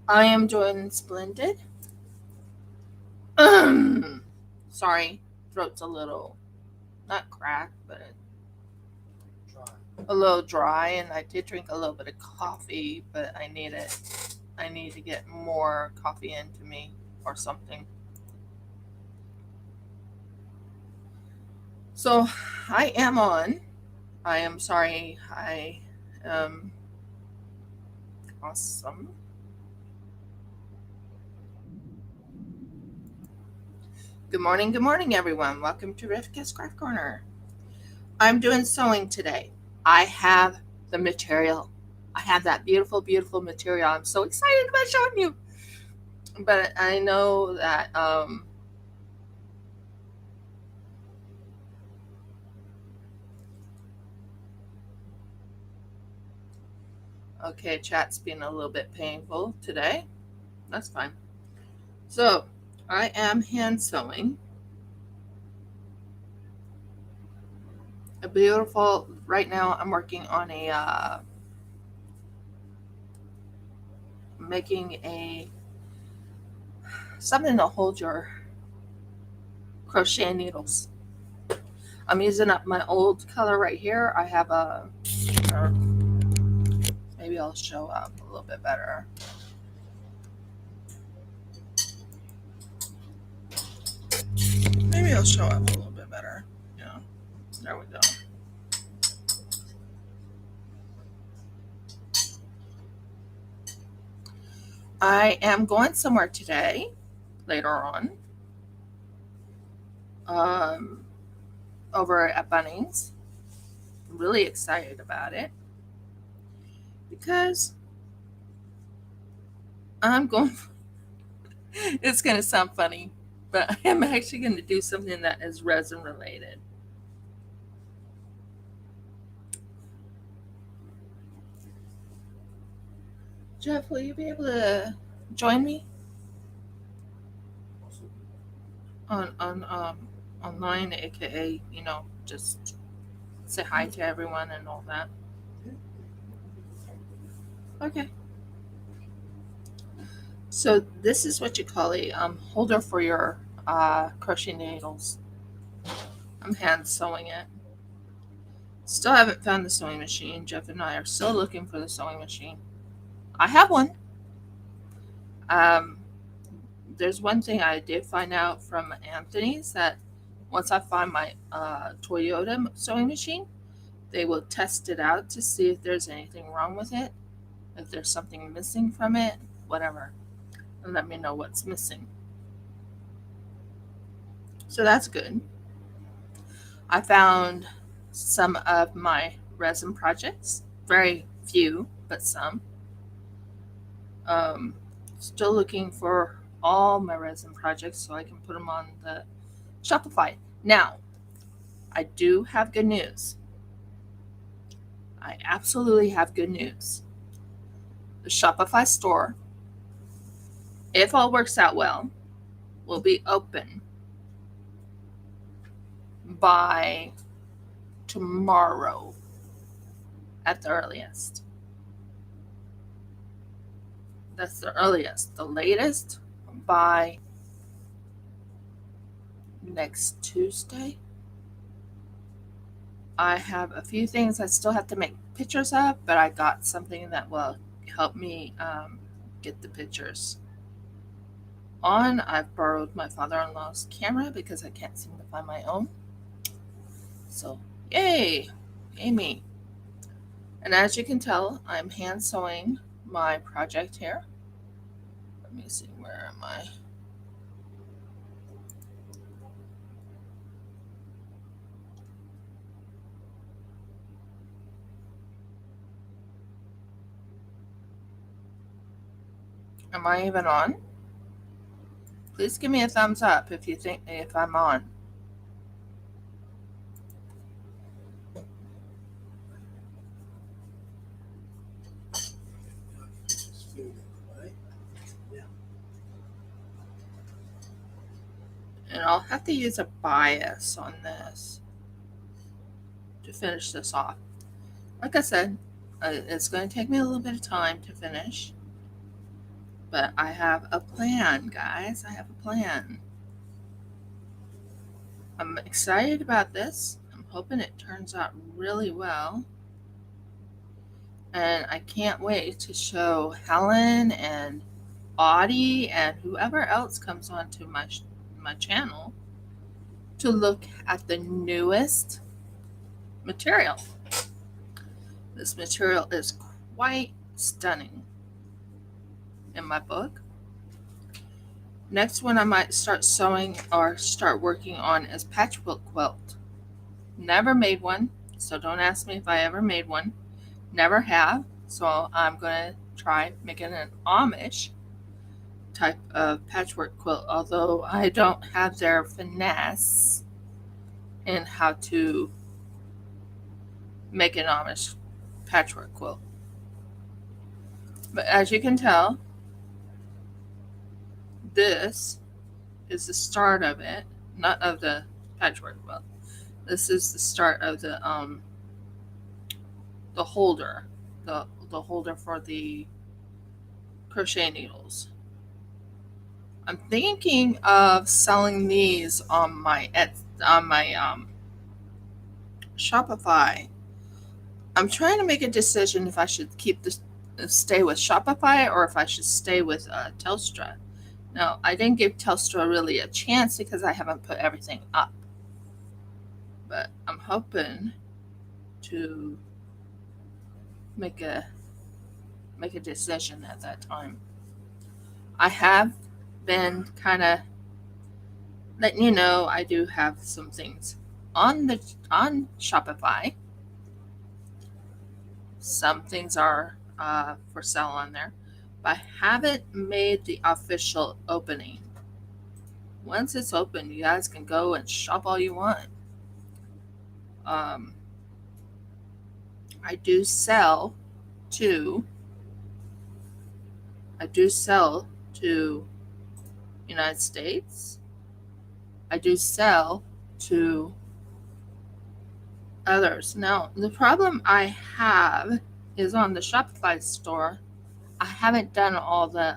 I am doing splendid. Sorry, throat's a little, not cracked, but a little dry, and I did drink a little bit of coffee, but I need it. I need to get more coffee into me or something. So I am on. I am sorry. I am awesome. Good morning, everyone. Welcome to Rivka's Craft Corner. I'm doing sewing today. I have the material. I have that beautiful, beautiful material. I'm so excited about showing you. But I know that okay, chat's been a little bit painful today. That's fine. So I am hand sewing a beautiful. Right now, I'm working on a making a something to hold your crochet needles. I'm using up my old color right here. I have a, or maybe I'll show up a little bit better. Maybe I'll show up a little bit better. Yeah, there we go. I am going somewhere today, later on, um, over at Bunnings. I'm really excited about it because I'm going. It's going to sound funny, but I am actually going to do something that is resin related. Jeff, will you be able to join me on online, aka just say hi to everyone and all that? Okay. So this is what you call a holder for your crochet needles. I'm hand sewing it. Still haven't found the sewing machine. Jeff and I are still looking for the sewing machine. I have one. Um, there's one thing I did find out from Anthony's that once I find my Toyota sewing machine, they will test it out to see if there's anything wrong with it, if there's something missing from it, whatever, and let me know what's missing. So that's good. I found some of my resin projects, very few, but some. Um, Still looking for all my resin projects so I can put them on the Shopify. Now, I do have good news. I absolutely have good news. The Shopify store, if all works out well, will be open by tomorrow at the earliest. That's the earliest. The latest by next Tuesday. I have a few things I still have to make pictures of, but I got something that will help me get the pictures on. I've borrowed my father in law's camera because I can't seem to find my own. So, yay! Amy. And as you can tell, I'm hand sewing my project here. Let me see, where am I? Am I even on? Please give me a thumbs up if you think if I'm on. And I'll have to use a bias on this to finish this off. Like I said, it's going to take me a little bit of time to finish, But I have a plan, guys. I have a plan. I'm excited about this. I'm hoping it turns out really well. And I can't wait to show Helen and Audie and whoever else comes onto my channel to look at the newest material. This material is quite stunning in my book. Next one I might start sewing or start working on is patchwork quilt. Never made one, so don't ask me if I ever made one. Never have, so I'm going to try making an Amish type of patchwork quilt, although I don't have their finesse in how to make an Amish patchwork quilt. But as you can tell, this is the start of it, not of the patchwork quilt. This is the start of the holder, the holder for the crochet needles. I'm thinking of selling these on my Shopify. I'm trying to make a decision if I should stay with Shopify or if I should stay with Telstra. Now, I didn't give Telstra really a chance because I haven't put everything up. But I'm hoping to make a decision at that time. I have been kind of letting you know I do have some things on Shopify. Some things are for sale on there, but I haven't made the official opening. Once it's open, you guys can go and shop all you want. I do sell to United States. I do sell to others. Now, the problem I have is on the Shopify store, I haven't done all the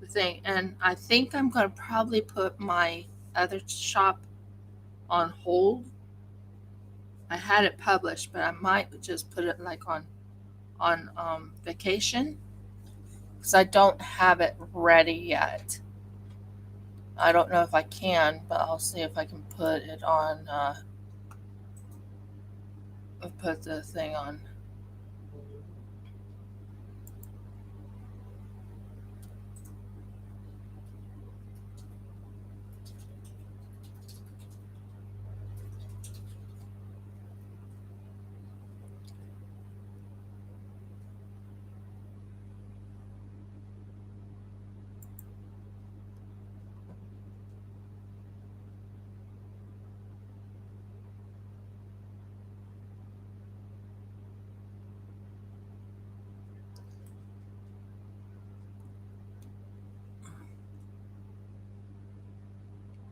thing, and I think I'm going to probably put my other shop on hold. I had it published, but I might just put it like on vacation because I don't have it ready yet. I don't know if I can, but I'll see if I can put it on. Put the thing on.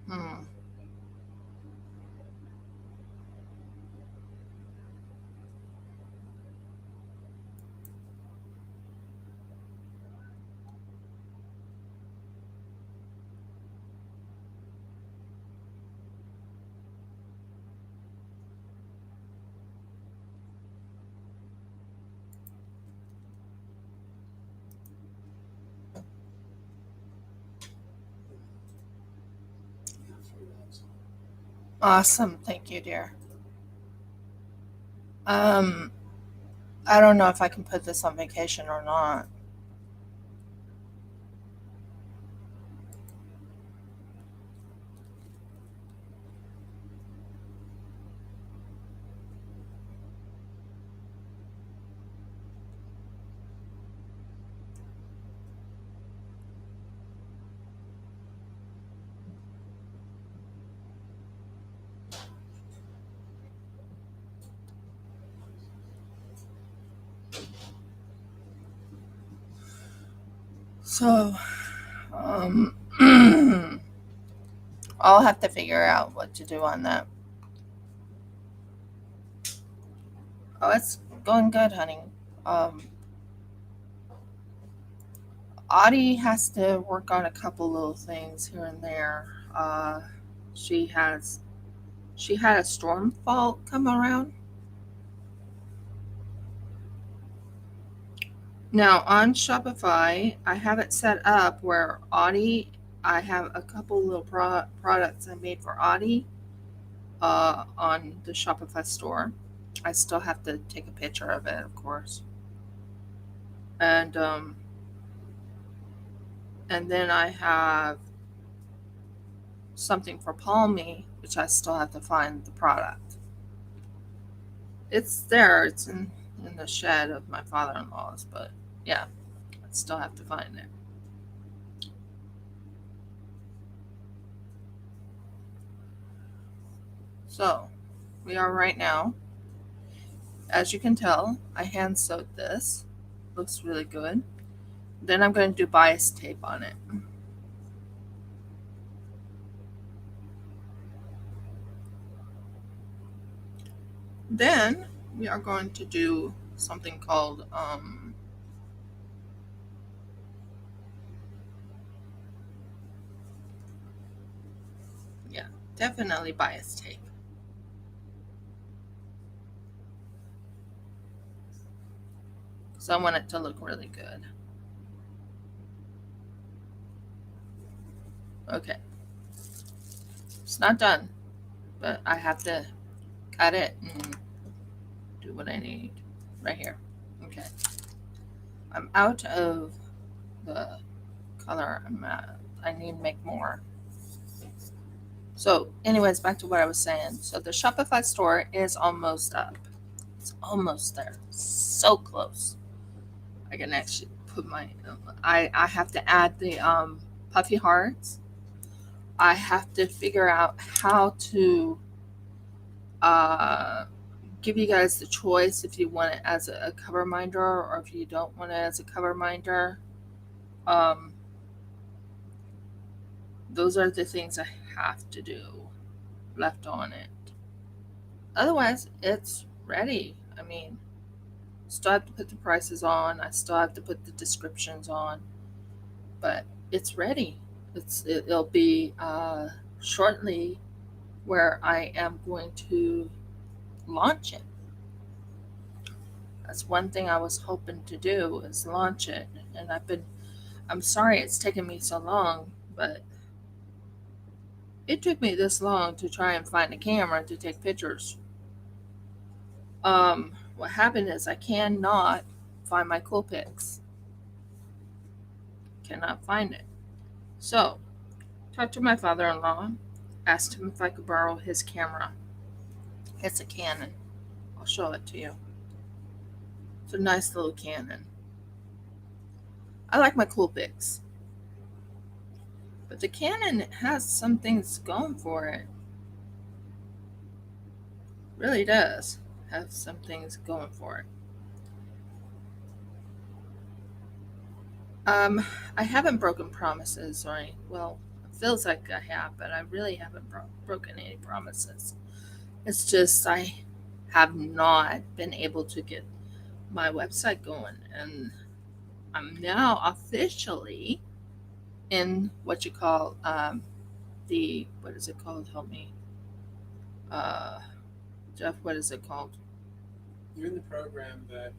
Hmm. Awesome. Thank you, dear. I don't know if I can put this on vacation or not. So, I'll have to figure out what to do on that. Oh, it's going good, honey. Audie has to work on a couple little things here and there. She has she had a storm fault come around. Now on Shopify, I have it set up where Audie, I have a couple little products I made for Audie on the Shopify store. I still have to take a picture of it, of course. And then I have something for Palmy, which I still have to find the product. It's there. It's in the shed of my father-in-law's, but yeah, I still have to find it. So we are right now. As you can tell, I hand sewed this. Looks really good. Then I'm going to do bias tape on it. Then we are going to do something called yeah, definitely bias tape. So I want it to look really good. Okay. It's not done, but I have to cut it and do what I need right here. Okay. I'm out of the color I'm at. I need to make more. So, anyways, back to what I was saying. So, the Shopify store is almost up. It's almost there. So close. I can actually put my. I have to add the puffy hearts. I have to figure out how to uh, give you guys the choice if you want it as a cover minder or if you don't want it as a cover minder. Um, those are the things I have to do left on it. Otherwise, it's ready. I mean, still have to put the prices on. I still have to put the descriptions on, but it's ready. It'll be shortly where I am going to launch it. That's one thing I was hoping to do is launch it, and I'm sorry it's taken me so long, but it took me this long to try and find a camera to take pictures. What happened is I cannot find my Coolpix. Cannot find it. So, talked to my father-in-law, asked him if I could borrow his camera. It's a Canon. I'll show it to you. It's a nice little Canon. I like my Coolpix, but the Canon has some things going for it. Really does have some things going for it. I haven't broken promises, or well, it feels like I have, but I really haven't broken any promises. It's just I have not been able to get my website going, and I'm now officially in what you call the what is it called? Help me, uh, Jeff. What is it called? You're in the program that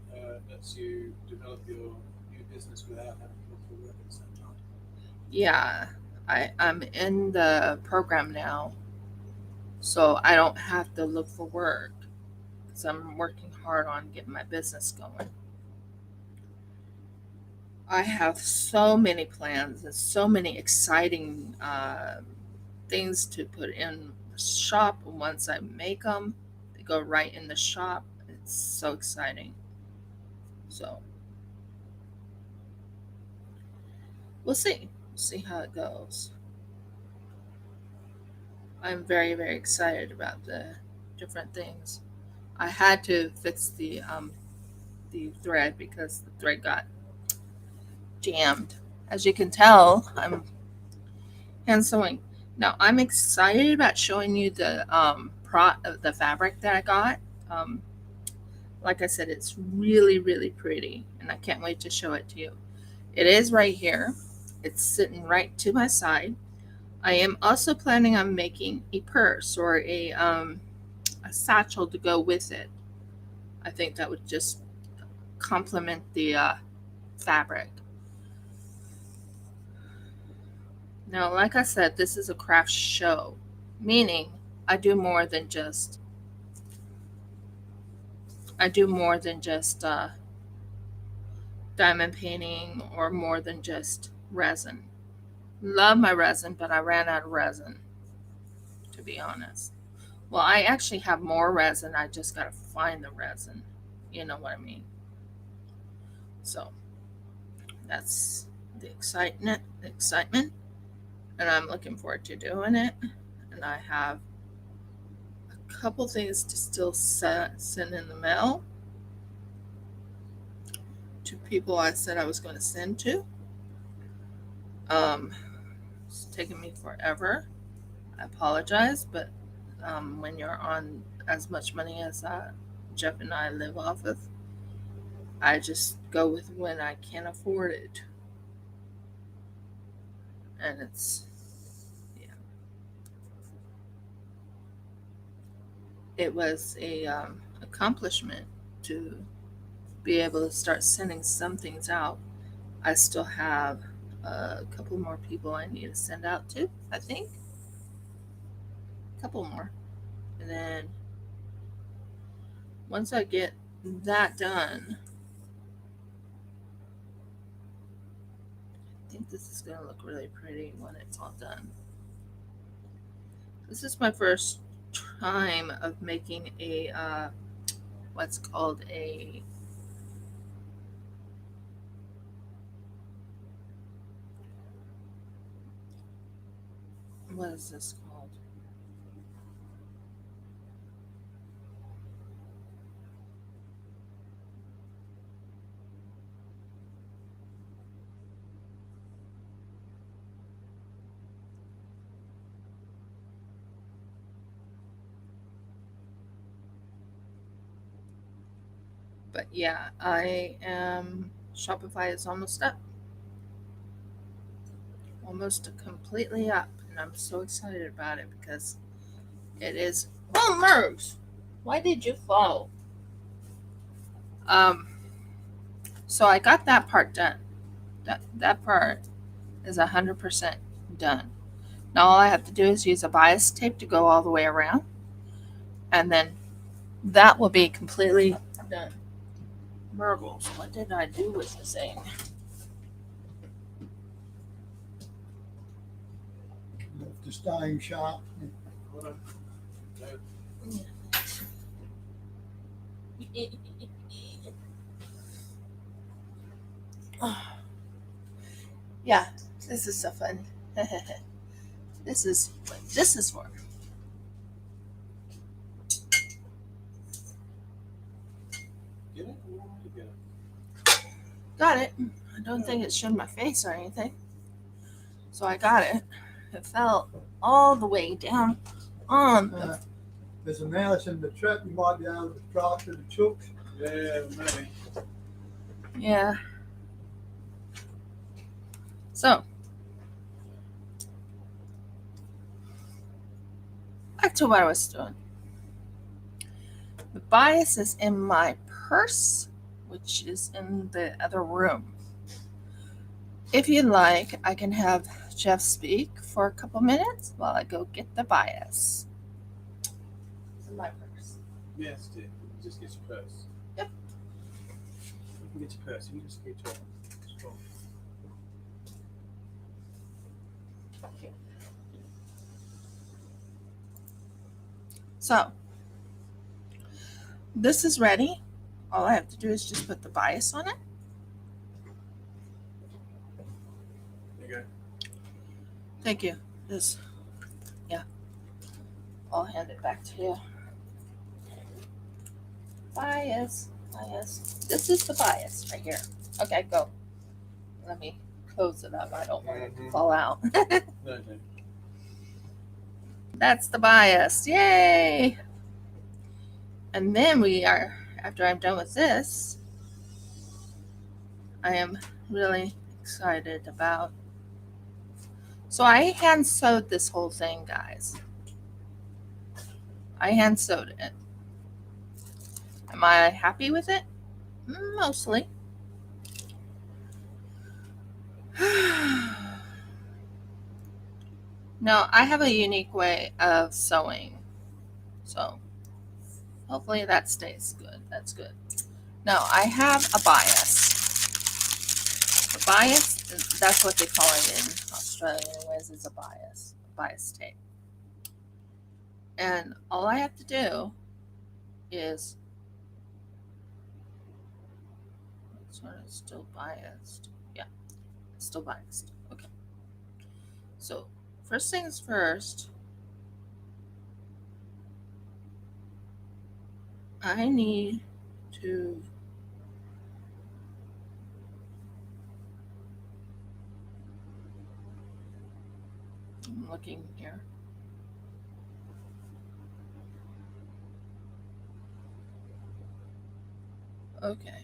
lets you develop your new business without having to look for work at the same time. Yeah, I'm in the program now, so I don't have to look for work because I'm working hard on getting my business going. I have so many plans and so many exciting things to put in the shop. Once I make them, they go right in the shop. It's so exciting. So we'll see. We'll see how it goes. I'm very, very excited about the different things. I had to fix the thread because the thread got jammed. As you can tell, I'm hand sewing. Now I'm excited about showing you the fabric that I got. Um, like I said, it's really really pretty, and I can't wait to show it to you. It is right here. It's sitting right to my side. I am also planning on making a purse or a satchel to go with it. I think that would just complement the fabric. Now, like I said, this is a craft show, meaning I do more than just diamond painting or more than just resin. Love my resin, but I ran out of resin, to be honest. Well, I actually have more resin. I just got to find the resin. You know what I mean? So that's the excitement, and I'm looking forward to doing it. And I have a couple things to still send in the mail to people I said I was going to send to. It's taking me forever. I apologize, but when you're on as much money as Jeff and I live off of, I just go with when I can afford it, and it's yeah. It was a accomplishment to be able to start sending some things out. I still have a couple more people I need to send out to. I think a couple more, and then once I get that done, I think this is going to look really pretty when it's all done. This is my first time of making a what's called a what is this called? But yeah, I am Shopify is almost up. Almost completely up, and I'm so excited about it because it is. Oh, Mergs, why did you fall? Um, so I got that part done. That part is 100% done. Now all I have to do is use a bias tape to go all the way around, and then that will be completely done. Mergles, what did I do with this thing? Left the stone sharp. Hold on. No. Yeah, this is so fun. This is what this is for. Get it? You want to get it? Got it. I don't think it showed my face or anything. So I got it. It fell all the way down on the. There's a mouse in the trap. You might be able to drop to the chooks. Yeah, maybe. Yeah. So, back to what I was doing. The bias is in my purse, which is in the other room. If you'd like, I can have Jeff speak for a couple minutes while I go get the bias. It's in my purse. Yes, dear. You just get your purse. Yep. You can get your purse. You can just get your straw. So, this is ready. All I have to do is just put the bias on it. There you go. Thank you. This, yeah. I'll hand it back to you. Bias. This is the bias right here. Okay, go. Let me close it up. I don't want it to fall out. No. That's the bias. Yay! And then after I'm done with this, I am really excited about. So I hand sewed this whole thing, guys. I hand sewed it. Am I happy with it? Mostly. No, I have a unique way of sewing. So hopefully that stays good. That's good. Now I have a bias. A bias, that's what they call it in Australia anyways, is a bias tape. And all I have to do is, sort of still biased. Yeah, still biased. Okay. So first things first, I need to I'm looking here. Okay.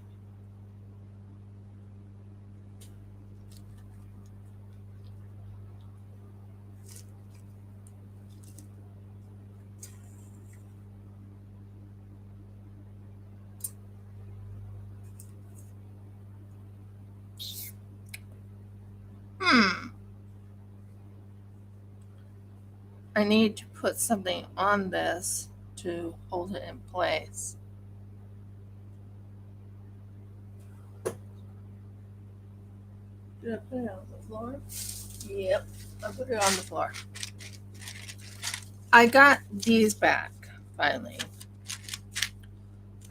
Hmm. I need to put something on this to hold it in place. Did I put it on the floor? Yep, I put it on the floor. I got these back finally.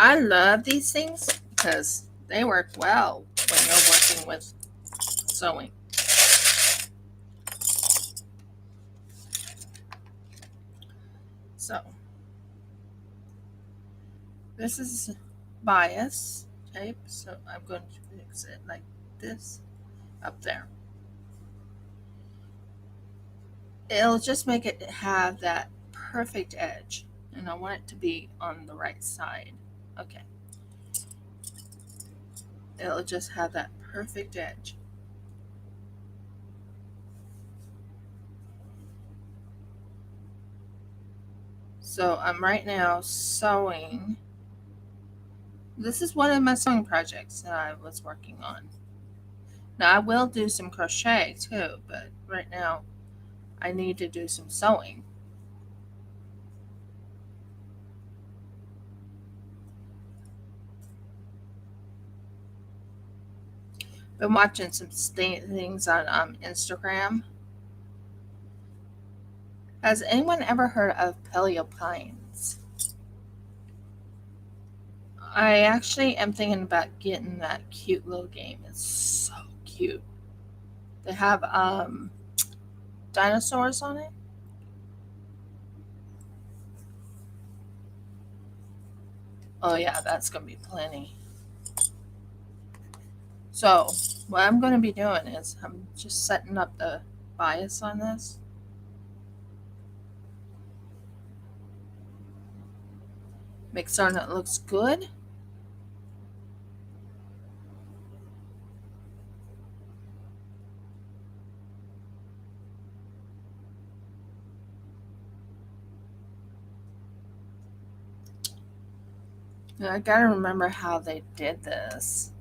I love these things because they work well when you're working with sewing. So this is bias tape, so I'm going to fix it like this up there. It'll just make it have that perfect edge, and I want it to be on the right side. Okay. It'll just have that perfect edge. So I'm right now sewing. This is one of my sewing projects that I was working on. Now I will do some crochet too, but right now I need to do some sewing. Been watching some things on Instagram. Has anyone ever heard of paleopines? I actually am thinking about getting that cute little game. It's so cute. They have dinosaurs on it. Oh yeah, that's gonna be plenty. So what I'm gonna be doing is I'm just setting up the bias on this. Make certain it looks good. And I gotta remember how they did this.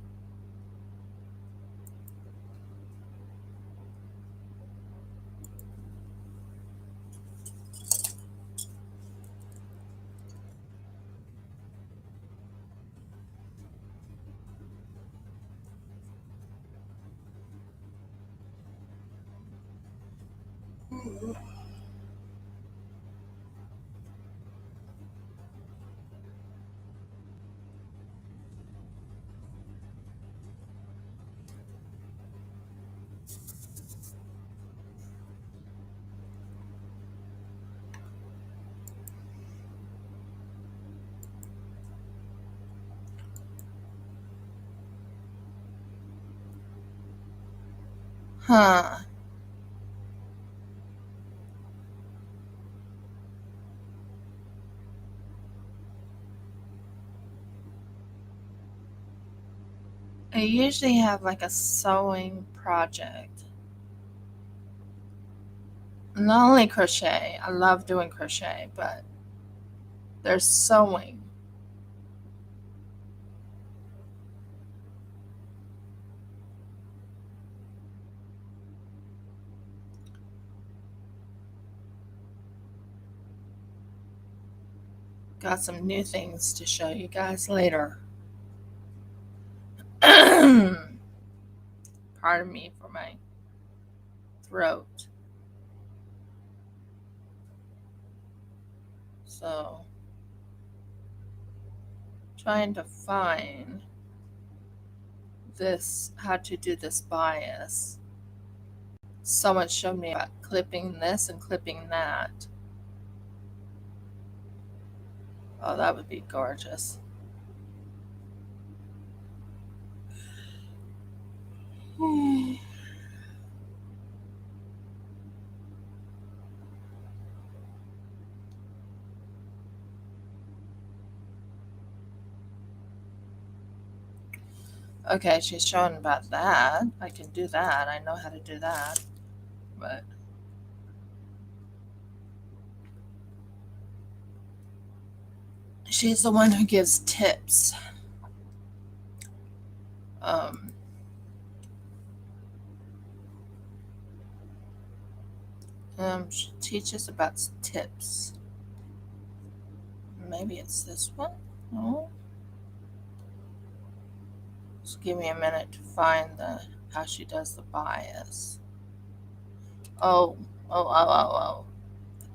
Huh. I usually have like a sewing project. Not only crochet, I love doing crochet, but there's sewing. Got some new things to show you guys later. Pardon me for my throat. So, trying to find this, how to do this bias. Someone showed me about clipping this and clipping that. Oh, that would be gorgeous. Okay, she's showing about that. I can do that. I know how to do that. But she's the one who gives tips. Um, she teaches about tips. Maybe it's this one. No. Just give me a minute to find the how she does the bias. Oh. I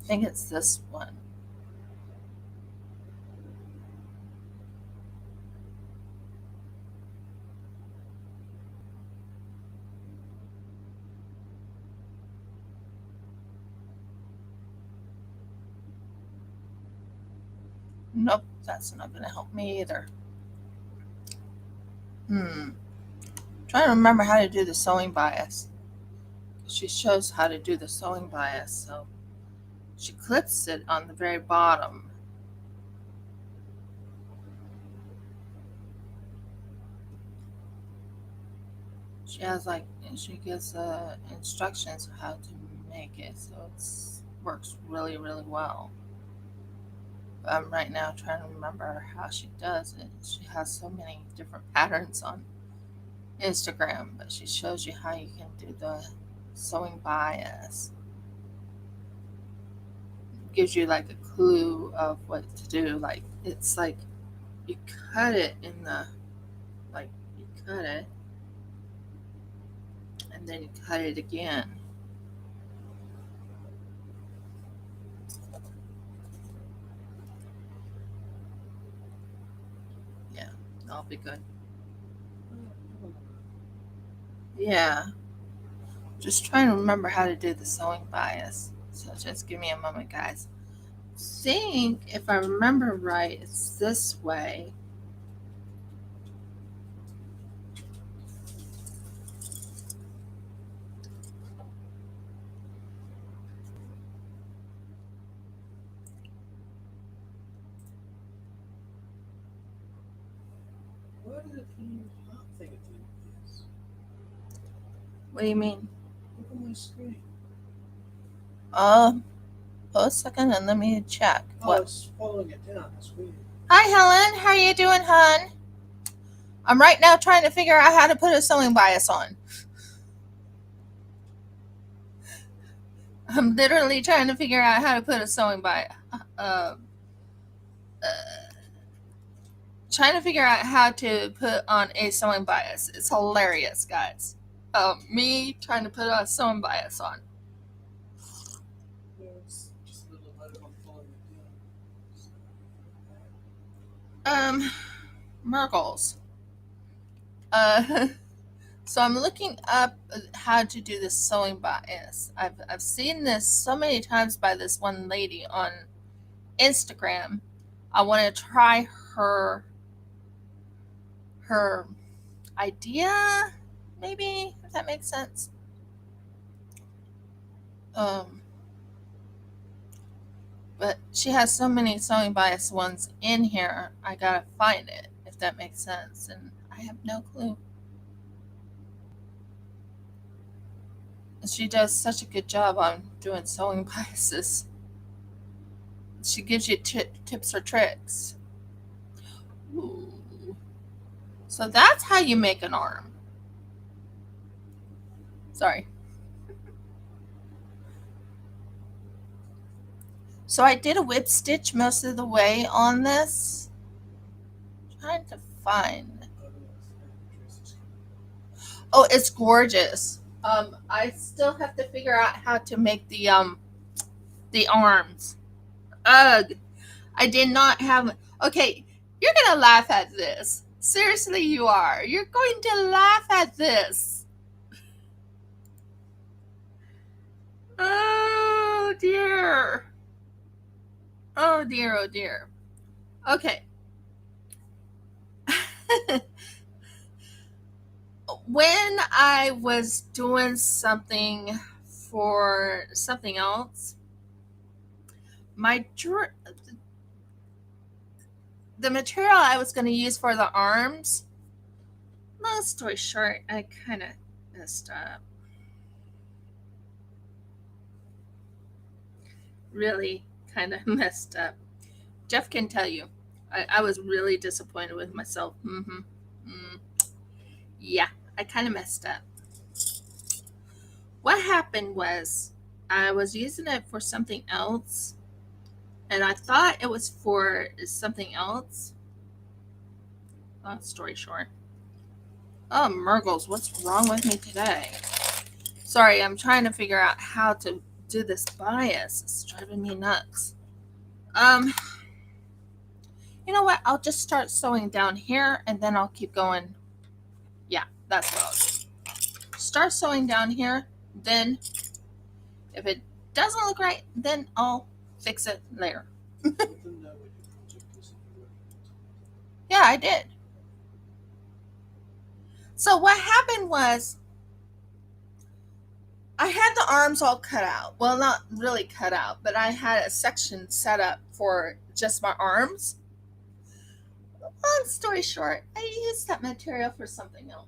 think it's this one. Nope, that's not going to help me either. Trying to remember how to do the sewing bias. She shows how to do the sewing bias, so she clips it on the very bottom. She has she gives instructions how to make it, so it works really, really well. But I'm right now trying to remember how she does it. She has so many different patterns on Instagram, but she shows you how you can do the sewing bias. Gives you like a clue of what to do. Like it's like you cut it in the you cut it and then you cut it again. Yeah, that'll be good. Yeah, just trying to remember how to do the sewing bias. So just give me a moment, guys. I think if I remember right, it's this way. Why did it turn your hot thing at this? What do you mean? Look at my screen. A second and let me check. Oh, What? it's following it down. That's weird. Hi, Helen. How are you doing, hon? I'm right now trying to figure out how to put a sewing bias on. I'm literally trying to figure out how to put a sewing bias. Trying to figure out how to put on a sewing bias. It's hilarious, guys. Me trying to put a sewing bias on. Yeah, it's just a little note on following it Mergles. So I'm looking up how to do this sewing bias. I've seen this so many times by this one lady on Instagram. I want to try her idea, maybe, if that makes sense. But she has so many sewing bias ones in here. I gotta find it, if that makes sense, and I have no clue. She does such a good job on doing sewing biases. She gives you tips or tricks. Ooh. So that's how you make an arm. Sorry. So I did a whip stitch most of the way on this. Trying to find. Oh, it's gorgeous. I still have to figure out how to make the arms. Ugh. I did not have. Okay, you're gonna laugh at this. Seriously, you are. You're going to laugh at this. Oh dear. Oh dear. Oh dear. Okay. When I was doing something for something else, my the material I was going to use for the arms, long story short, I kind of messed up. Really kind of messed up. Jeff can tell you. I was really disappointed with myself. Yeah, I kind of messed up. What happened was I was using it for something else, and I thought it was for something else. Long story short. Oh, Murgles, what's wrong with me today? Sorry, I'm trying to figure out how to do this bias. It's driving me nuts. You know what? I'll just start sewing down here, and then I'll keep going. Yeah, that's what I'll do. Start sewing down here, then if it doesn't look right, then I'll fix it later. Yeah, I did. So what happened was I had the arms all cut out. Well, not really cut out, but I had a section set up for just my arms. Long story short, I used that material for something else.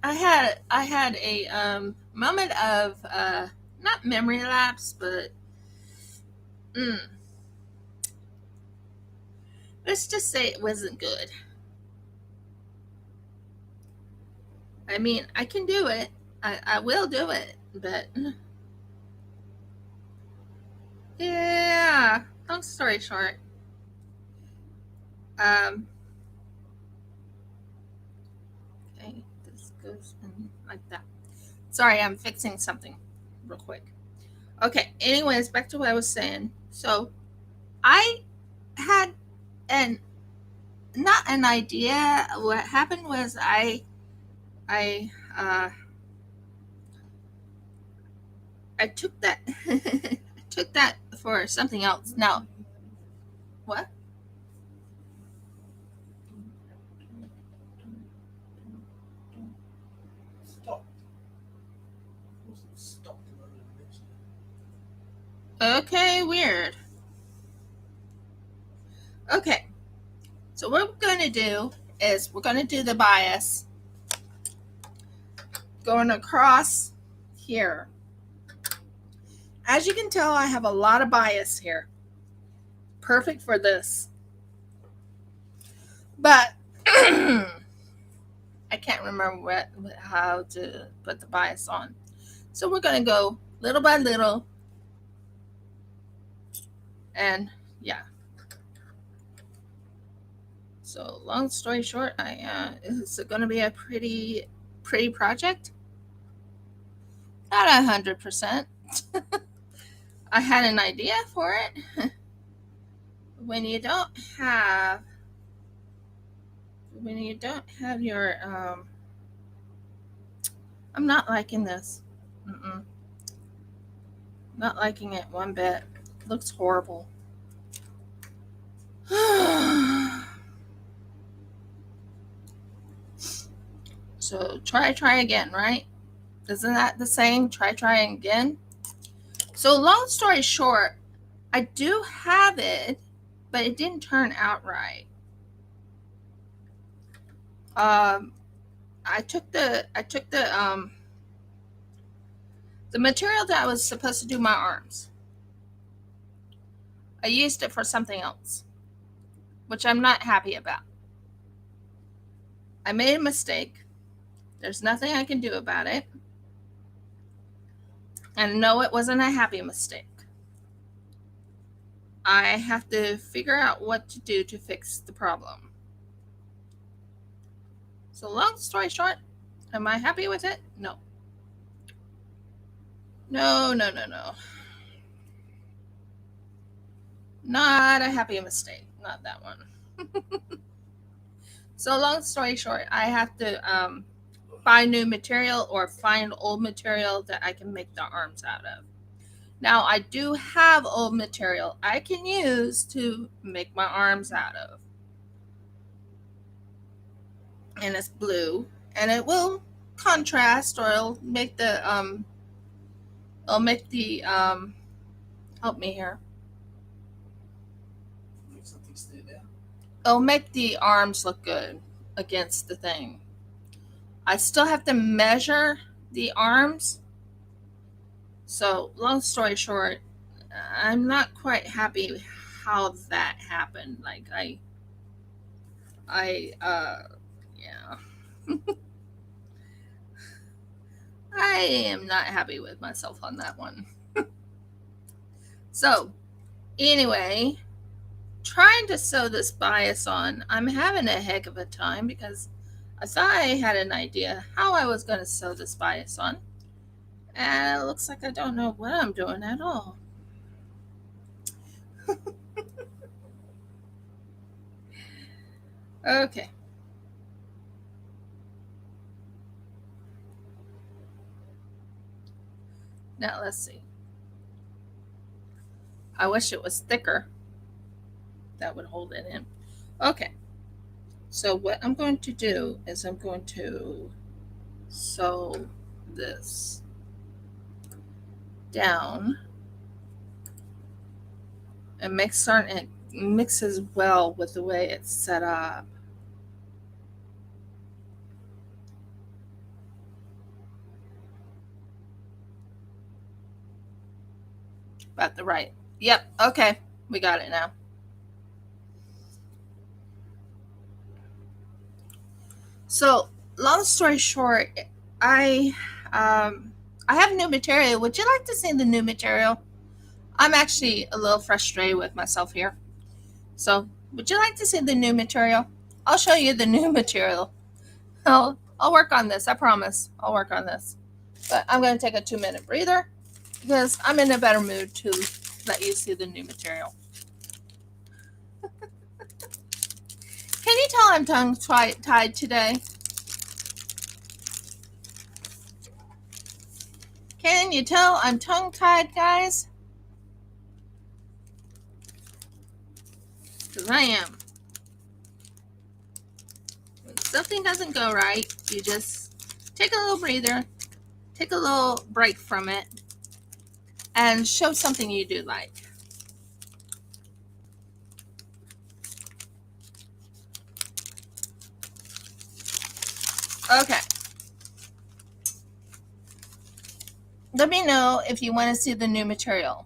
I had a moment of not memory lapse, but let's just say it wasn't good. I mean, I can do it. I will do it, but yeah. Long story short, okay, this goes in like that. Sorry, I'm fixing something real quick. Okay, anyways, back to what I was saying. So I had an not an idea. What happened was I I took that I took that for something else. Now, what? Stop. Stop. Okay, weird. Okay, so what we're going to do is we're going to do the bias going across here. As you can tell, I have a lot of bias here. Perfect for this. But I can't remember how to put the bias on. So we're going to go little by little. And yeah. So long story short, it's going to be a pretty project. Not 100%. I had an idea for it. When you don't have your I'm not liking this. Not liking it one bit. It looks horrible. So try again, right? Isn't that the saying? Try again. So long story short, I do have it, but it didn't turn out right. I took the material that I was supposed to do my arms. I used it for something else, which I'm not happy about. I made a mistake. There's nothing I can do about it. And no, it wasn't a happy mistake. I have to figure out what to do to fix the problem. So, long story short, am I happy with it? No. No, no, no, no. Not a happy mistake. Not that one. So, long story short, I have to buy new material or find old material that I can make the arms out of. Now, I do have old material I can use to make my arms out of. And it's blue. And it will contrast, or it'll make the help me here. Make something stand out. It'll make the arms look good against the thing. I still have to measure the arms. So, long story short, I'm not quite happy how that happened. Like yeah. I am not happy with myself on that one. So, anyway, trying to sew this bias on, I'm having a heck of a time because I thought I had an idea how I was going to sew this bias on. And it looks like I don't know what I'm doing at all. Okay. Now let's see. I wish it was thicker. That would hold it in. Okay. So what I'm going to do is I'm going to sew this down and make certain it mixes well with the way it's set up. About the right. Yep. Okay. We got it now. So, long story short, I I have new material. Would you like to see the new material? I'm actually a little frustrated with myself here. So, would you like to see the new material? I'll show you the new material. I'll work on this. I promise. I'll work on this. But I'm going to take a 2-minute breather because I'm in a better mood to let you see the new material. Can you tell I'm tongue-tied today? Can you tell I'm tongue-tied, guys? Because I am. When something doesn't go right, you just take a little breather, take a little break from it, and show something you do like. Okay. Let me know if you want to see the new material.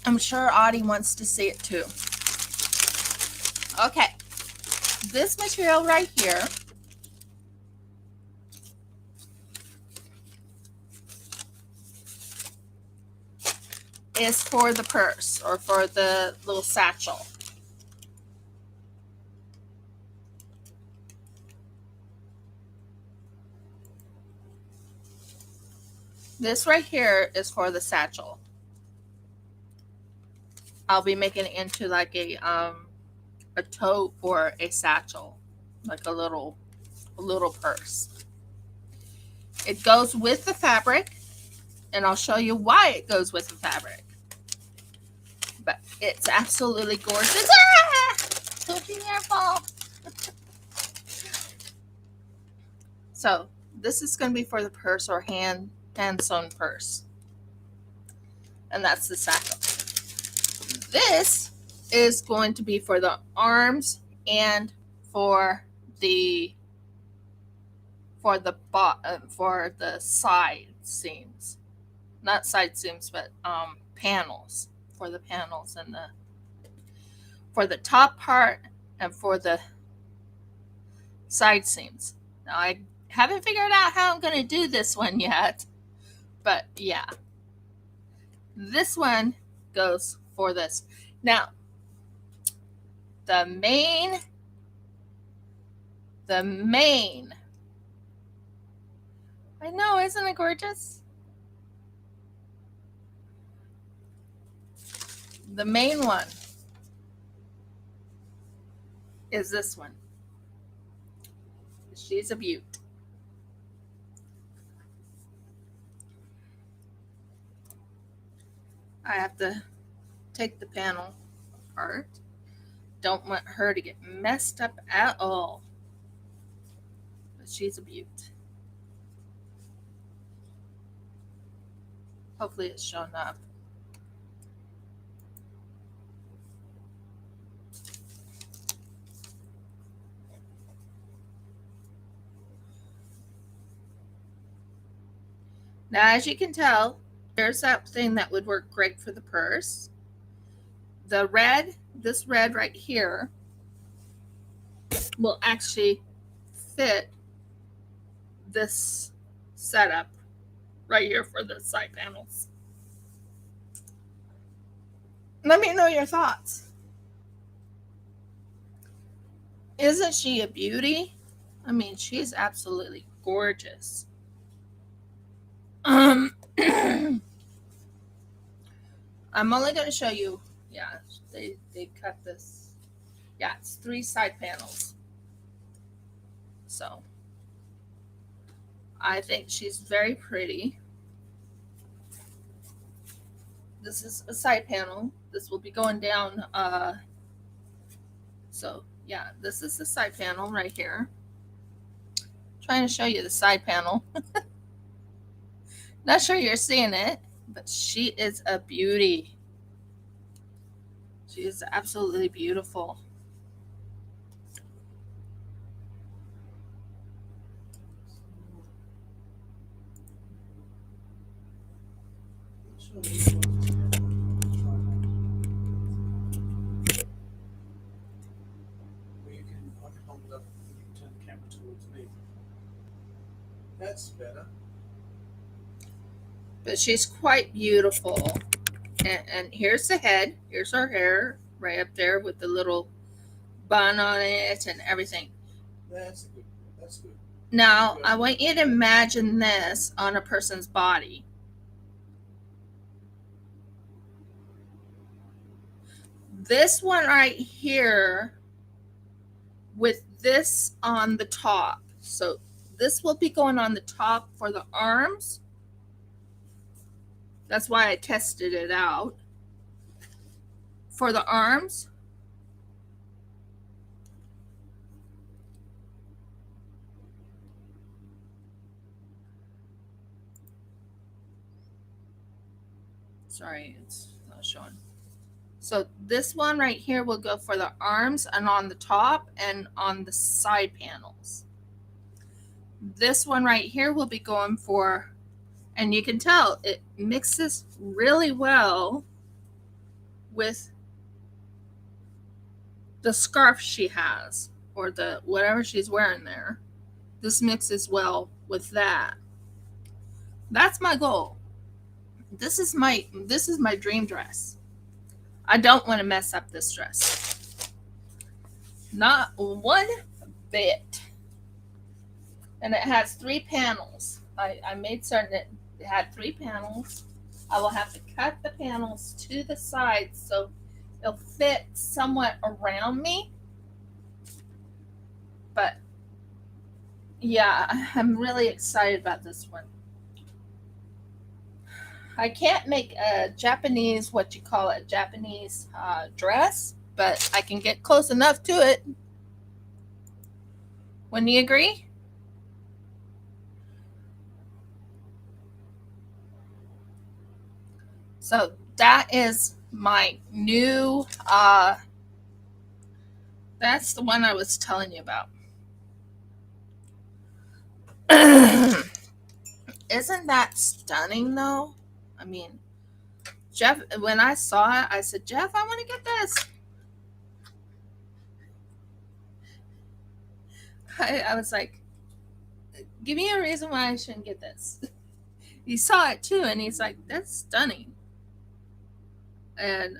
I'm sure Audie wants to see it too. Okay. This material right here is for the purse or for the little satchel. This right here is for the satchel. I'll be making it into like a tote or a satchel, like a little purse. It goes with the fabric, and I'll show you why it goes with the fabric. But it's absolutely gorgeous. Ah! Don't be careful. So this is going to be for the purse or hand sewn purse. and that's the sacque. This is going to be for the arms and for the for the side seams, not side seams, but panels, for the panels and for the top part and for the side seams. Now I haven't figured out how I'm going to do this one yet, but yeah, this one goes for this. Now the main I know, isn't it gorgeous? The main one is this one. She's a beaut. I have to take the panel apart. Don't want her to get messed up at all. But she's a beaut. Hopefully it's showing up. Now, as you can tell, there's that thing that would work great for the purse. The red, this red right here, will actually fit this setup right here for the side panels. Let me know your thoughts. Isn't she a beauty? I mean, she's absolutely gorgeous. I'm only going to show you, yeah, they cut this. Yeah, it's 3 side panels. So, I think she's very pretty. This is a side panel. This will be going down. So, yeah, this is the side panel right here. Trying to show you the side panel. Not sure you're seeing it, but she is a beauty. She is absolutely beautiful. I can hold it up and you can turn the camera towards me. That's better. But she's quite beautiful. And here's the head. Here's her hair right up there with the little bun on it and everything. That's good. Now, I want you to imagine this on a person's body. This one right here with this on the top. So this will be going on the top for the arms. That's why I tested it out. For the arms. Sorry, it's not showing. So this one right here will go for the arms and on the top and on the side panels. This one right here will be going for, and you can tell it mixes really well with the scarf she has or the whatever she's wearing there. This mixes well with that. That's my goal. This is my dream dress. I don't want to mess up this dress. Not one bit. And it has 3 panels. I made certain it had 3 panels. I will have to cut the panels to the sides so it'll fit somewhat around me. But yeah, I'm really excited about this one. I can't make a Japanese, what you call it, Japanese dress, but I can get close enough to it. Wouldn't you agree? So that is my new, that's the one I was telling you about. Isn't that stunning though? I mean, Jeff, when I saw it, I said, Jeff, I want to get this. I was like, give me a reason why I shouldn't get this. He saw it too, and he's like, that's stunning. And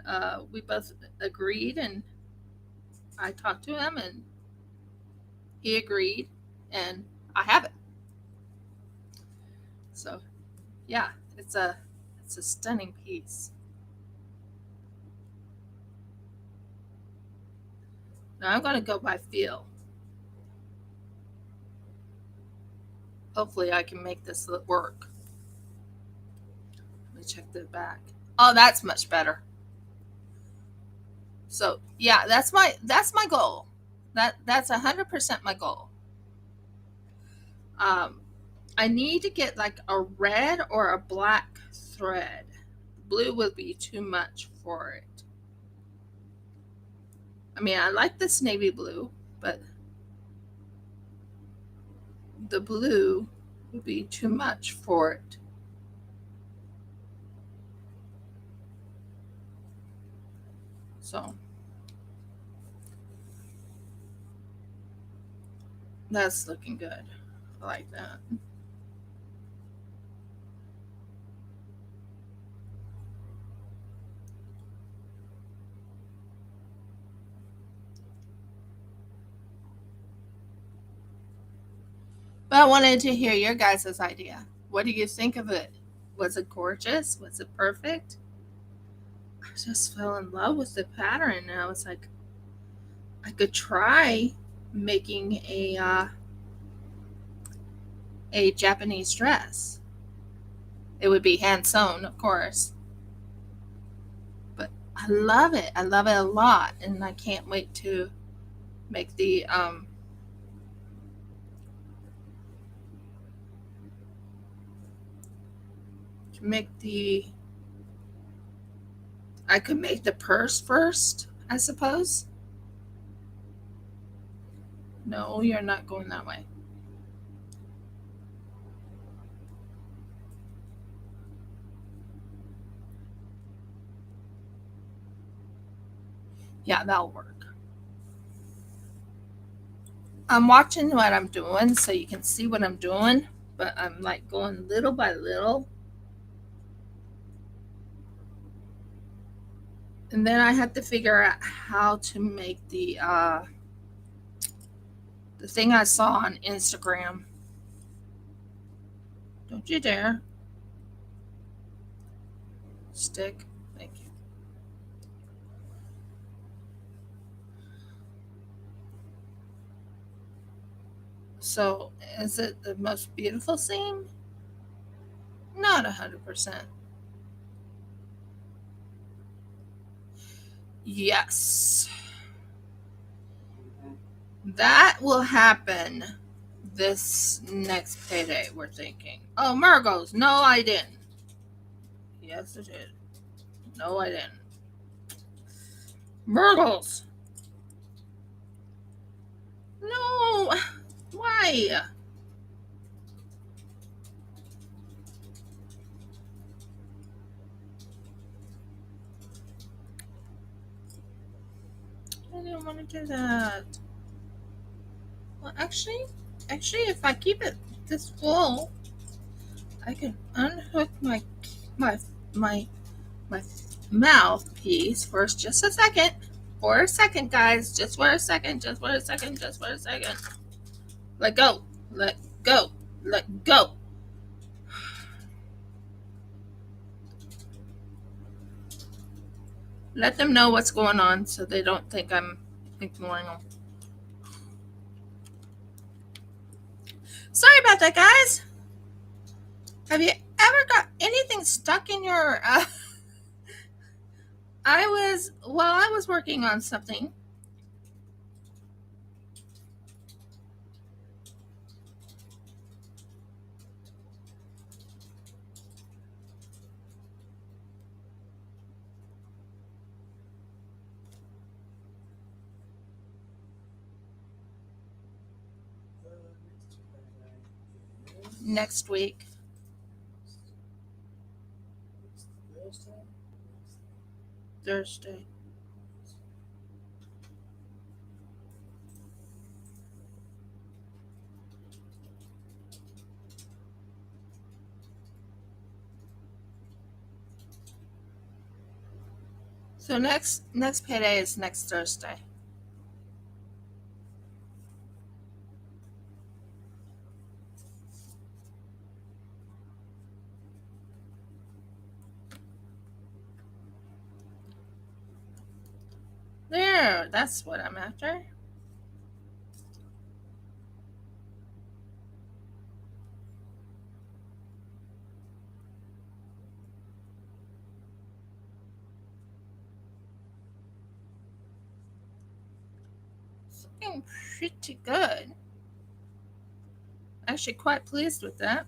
we both agreed, and I talked to him, and he agreed, and I have it. So, yeah, it's a stunning piece. Now I'm going to go by feel. Hopefully, I can make this work. Let me check the back. Oh, that's much better. So yeah, that's my goal. That's 100% my goal. Um, I need to get like a red or a black thread. Blue would be too much for it. I mean, I like this navy blue, but the blue would be too much for it. So that's looking good. I like that. But I wanted to hear your guys' idea. What do you think of it? Was it gorgeous? Was it perfect? I just fell in love with the pattern, and I was like, I could try making a Japanese dress. It would be hand sewn, of course, but I love it. I love it a lot, and I can't wait to make the to make the. I could make the purse first, I suppose. No, you're not going that way. Yeah, that'll work. I'm watching what I'm doing so you can see what I'm doing, but I'm like going little by little. And then I have to figure out how to make the thing I saw on Instagram. Don't you dare. Stick. Thank you. So, is it the most beautiful seam? Not 100%. Yes. That will happen this next payday, we're thinking. Oh, Margot's. No, I didn't. Yes, it did. No, I didn't. Myrtles. No. Why? I didn't want to do that. Well, actually, if I keep it this full, I can unhook my my my mouthpiece for just a second. For a second, guys. Just for a second. Just for a second. Just for a second. Let go. Let go. Let go. Let them know what's going on so they don't think I'm ignoring them. Sorry about that, guys. Have you ever got anything stuck in your? I was working on something. next week. Thursday. So next payday is next Thursday. There, that's what I'm after. It's looking pretty good. Actually, quite pleased with that.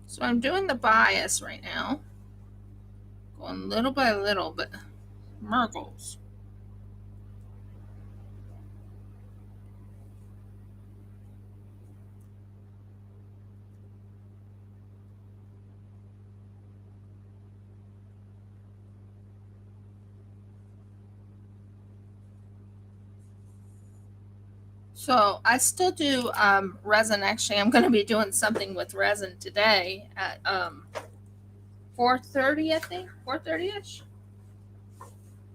So I'm doing the bias right now. Going little by little, but Mergles. So I still do resin. Actually, I'm going to be doing something with resin today at 4:30, I think. 4:30ish.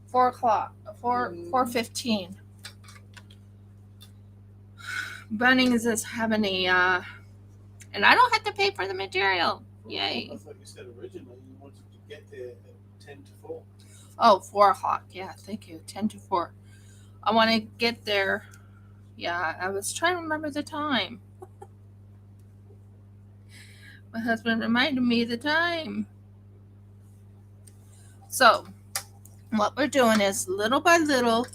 4 o'clock. 4:15. Bunnings is having a and I don't have to pay for the material. Yay. I thought you said originally you wanted to get there at 10 to 4. Oh, 4 o'clock. Yeah, thank you. 10 to 4. I want to get there. Yeah, I was trying to remember the time. My husband reminded me the time. So, what we're doing is little by little,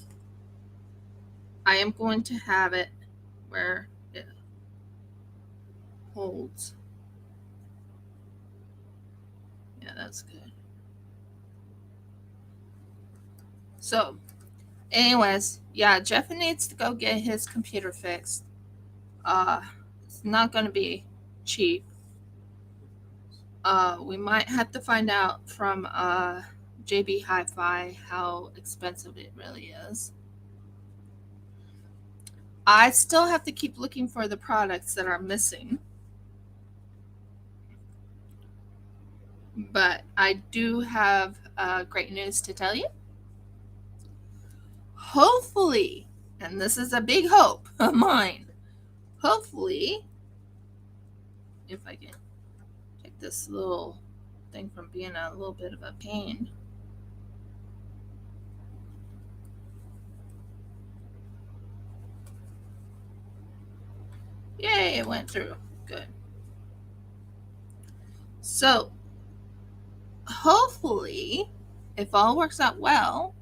I am going to have it where it holds. Yeah, that's good. So, anyways, yeah, Jeff needs to go get his computer fixed. It's not going to be cheap. We might have to find out from JB Hi-Fi how expensive it really is. I still have to keep looking for the products that are missing. But I do have great news to tell you. Hopefully, and this is a big hope of mine, hopefully, if I can take this little thing from being a little bit of a pain. Yay, it went through. Good. So, hopefully, if all works out well,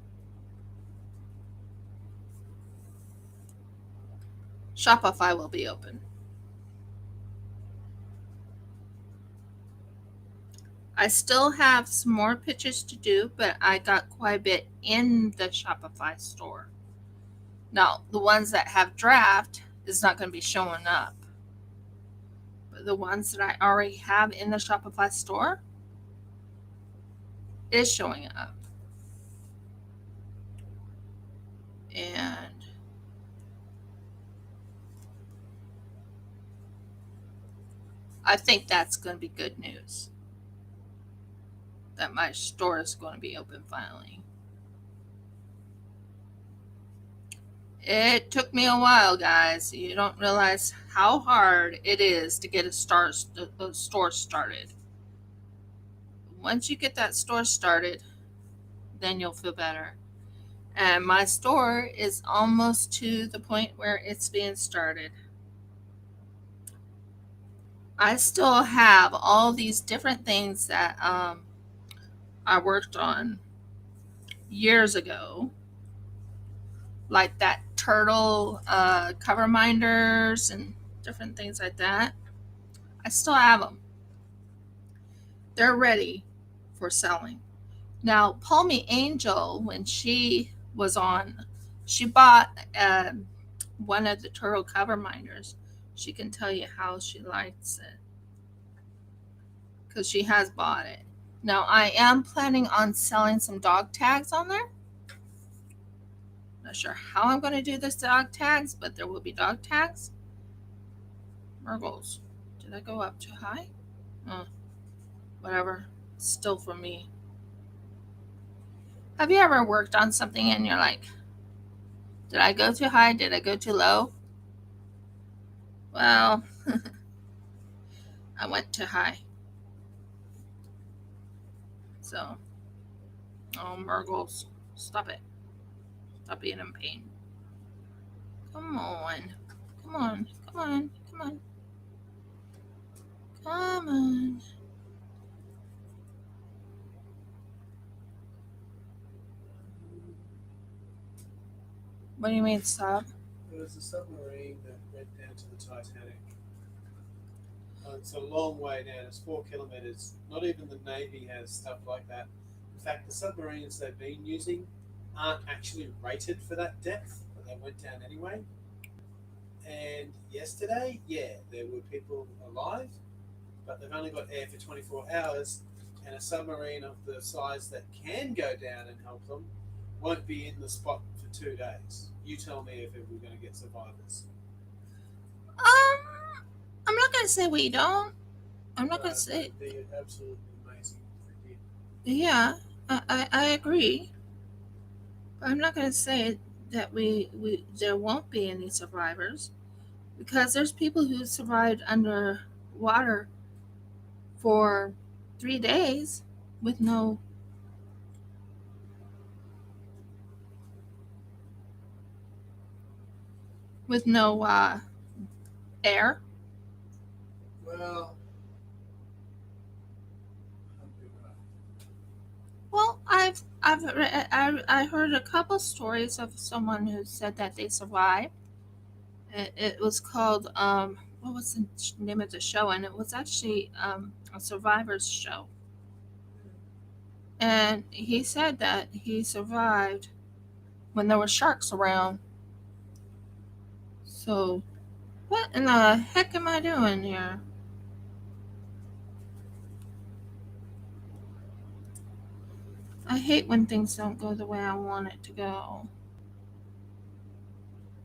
Shopify will be open. I still have some more pictures to do, but I got quite a bit in the Shopify store. Now, the ones that have draft is not going to be showing up. But the ones that I already have in the Shopify store is showing up. And I think that's going to be good news. That my store is going to be open finally. It took me a while, guys. You don't realize how hard it is to get a store started. Once you get that store started, then you'll feel better. And my store is almost to the point where it's being started. I still have all these different things that I worked on years ago, like that turtle cover minders and different things like that. I still have them. They're ready for selling. Now, Palmy Angel, when she was on, She bought one of the turtle cover minders. She can tell you how she likes it because she has bought it. Now I am planning on selling some dog tags on there. Not sure how I'm going to do this dog tags, but there will be dog tags. Murgles. Did I go up too high? Whatever. Still for me. Have you ever worked on something and you're like, did I go too high? Did I go too low? Well, I went too high. So, oh, Murgles. Stop it. Stop being in pain. Come on. Come on. Come on. Come on. Come on. What do you mean, stop? There was a submarine that went down to the Titanic. It's a long way down. It's 4 kilometers. Not even the Navy has stuff like that. In fact, the submarines they've been using aren't actually rated for that depth, but they went down anyway. And yesterday, yeah, there were people alive, but they've only got air for 24 hours, and a submarine of the size that can go down and help them won't be in the spot for 2 days. You tell me if we're going to get survivors. I'm not going to say we don't. I'm not going to say. They're absolutely amazing. Yeah, I agree. But I'm not going to say that we there won't be any survivors because there's people who survived underwater for 3 days with no air. Well, Well, I heard a couple stories of someone who said that they survived. It was called what was the name of the show? And it was actually a survivors show. And he said that he survived when there were sharks around. So, what in the heck am I doing here? I hate when things don't go the way I want it to go.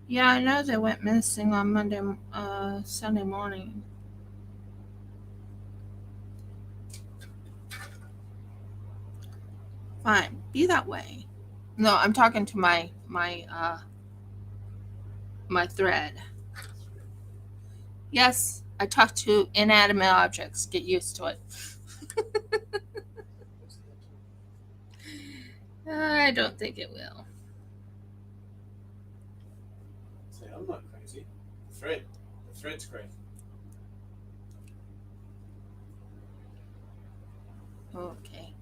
Yeah, I know they went missing on Sunday morning. Fine, be that way. No, I'm talking to my thread. Yes, I talk to inanimate objects. Get used to it. I don't think it will. say I'm not crazy. The thread's crazy. Okay.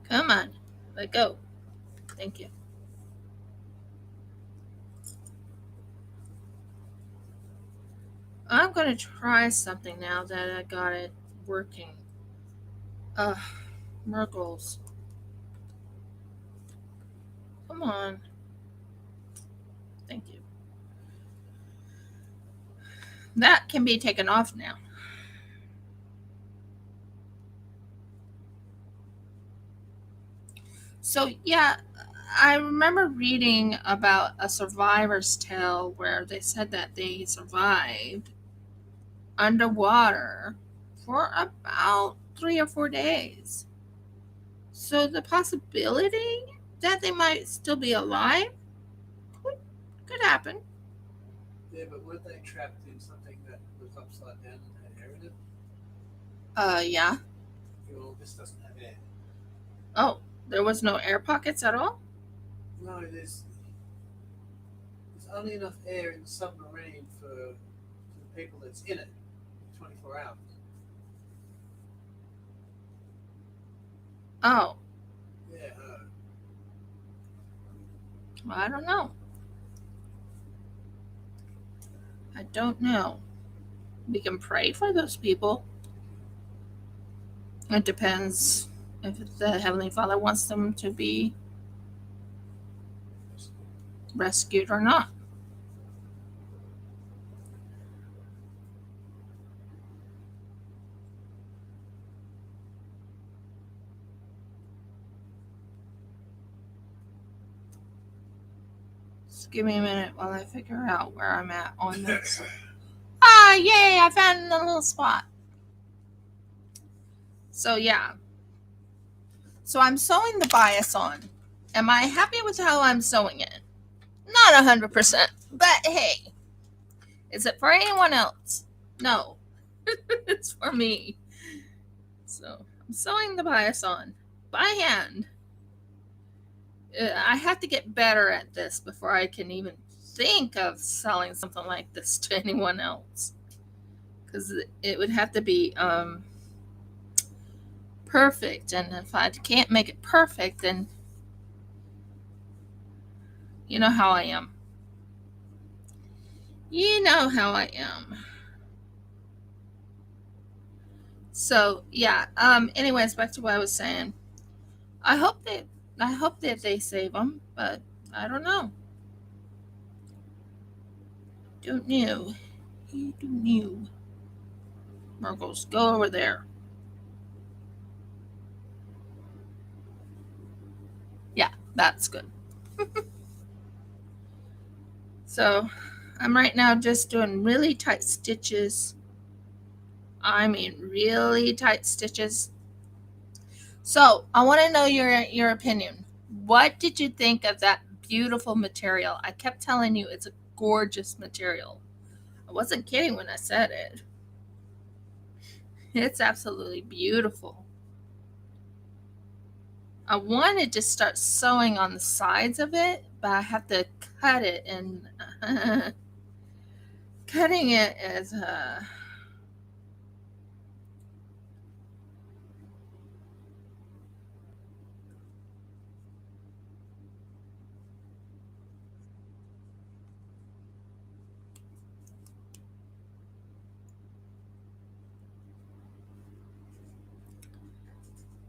Come on, let go. Thank you. I'm going to try something now that I got it working. Merkles. Come on. Thank you. That can be taken off now. So, yeah, I remember reading about a survivor's tale where they said that they survived underwater for about 3 or 4 days. So the possibility that they might still be alive could happen. Yeah, but weren't they trapped in something that was upside down and had air in it? Yeah. Well, this doesn't have air. Oh, there was no air pockets at all? No, there's only enough air in the submarine for the people that's in it 24 hours. Oh, Yeah. well, I don't know. I don't know. We can pray for those people. It depends if the Heavenly Father wants them to be rescued or not. Just give me a minute while I figure out where I'm at on this. Ah, yay, I found a little spot. So yeah. So I'm sewing the bias on. Am I happy with how I'm sewing it? Not 100%. But hey, is it for anyone else? No. It's for me. So I'm sewing the bias on by hand. I have to get better at this before I can even think of selling something like this to anyone else. Because it would have to be perfect. And if I can't make it perfect, then you know how I am. You know how I am. So yeah. Anyways, back to what I was saying. I hope that they save them, but I don't know. Don't know. You don't know. Margles, go over there. Yeah, that's good. So I'm right now just doing really tight stitches. I mean really tight stitches. So I want to know your opinion. What did you think of that beautiful material? I kept telling you it's a gorgeous material. I wasn't kidding when I said it. It's absolutely beautiful. I wanted to start sewing on the sides of it, but I have to cut it, and cutting it is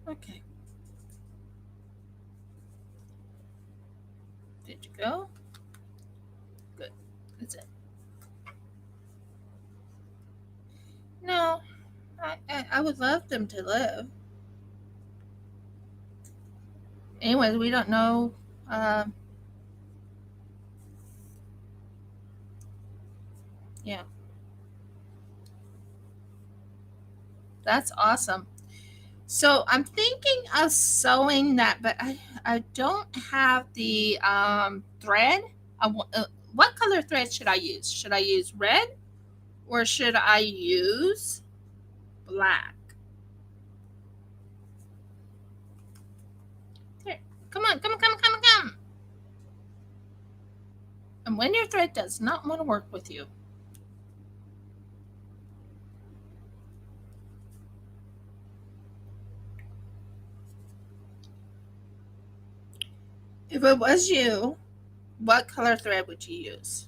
okay. Did you go? Good. That's it. No, I would love them to live. Anyways, we don't know. Uh, yeah, that's awesome. So I'm thinking of sewing that, but I don't have the thread. What color thread should I use? Should I use red or should I use black? Here, come on, come on, come on, come on, come. And when your thread does not want to work with you, if it was you, what color thread would you use?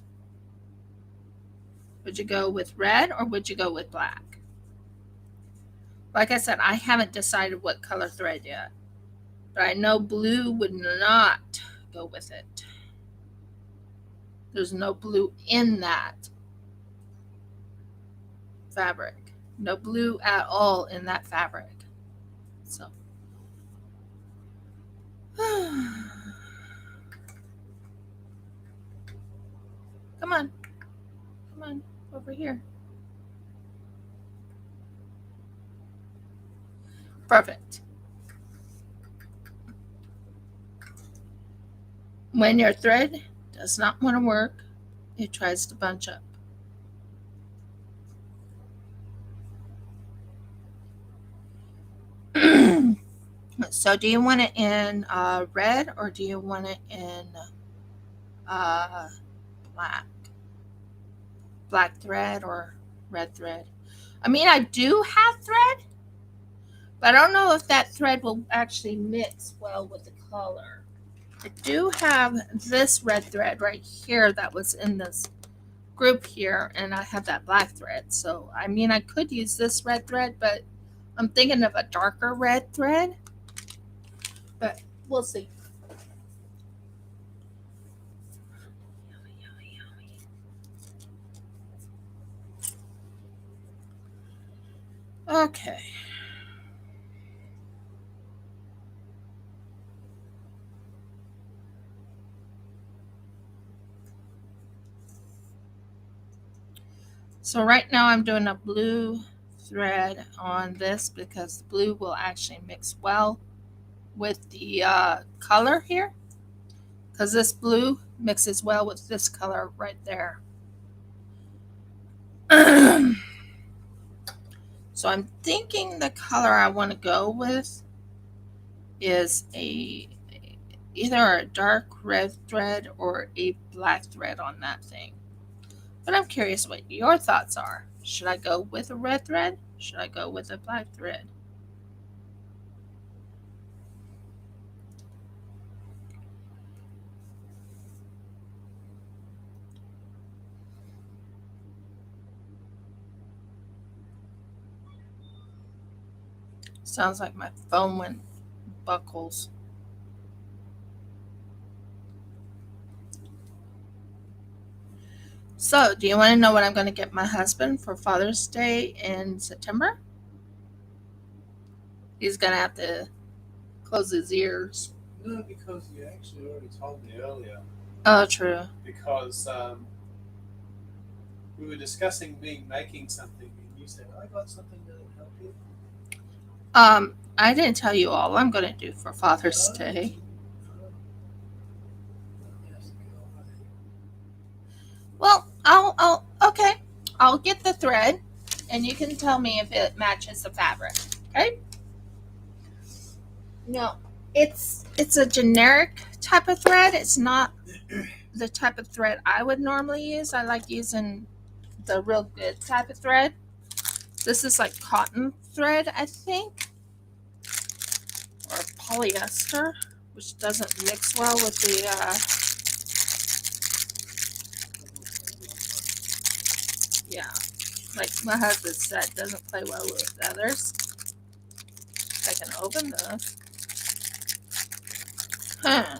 Would you go with red or would you go with black? Like I said, I haven't decided what color thread yet, but I know blue would not go with it. There's no blue in that fabric. No blue at all in that fabric. So, come on. Come on. Over here. Perfect. When your thread does not want to work, it tries to bunch up. So, do you want it in red or do you want it in uh, black? Black thread or red thread? I mean, I do have thread, but I don't know if that thread will actually mix well with the color. I do have this red thread right here that was in this group here, and I have that black thread. So, I mean, I could use this red thread, but I'm thinking of a darker red thread. But we'll see. Okay. So right now I'm doing a blue thread on this because the blue will actually mix well with the color here, because this blue mixes well with this color right there. So I'm thinking the color I want to go with is either a dark red thread or a black thread on that thing. But I'm curious what your thoughts are. Should I go with a red thread? Should I go with a black thread? Sounds like my phone went buckles. So, do you want to know what I'm going to get my husband for Father's Day in September? He's going to have to close his ears. No, because you actually already told me earlier. Oh, true. Because we were discussing me making something, and you said, I got something that'll help you. I didn't tell you all I'm going to do for Father's Day. Well, okay. I'll get the thread, and you can tell me if it matches the fabric. Okay? No, it's a generic type of thread. It's not the type of thread I would normally use. I like using the real good type of thread. This is like cotton thread, I think, or polyester, which doesn't mix well with the yeah, like my husband said, doesn't play well with others. I can open this. Huh.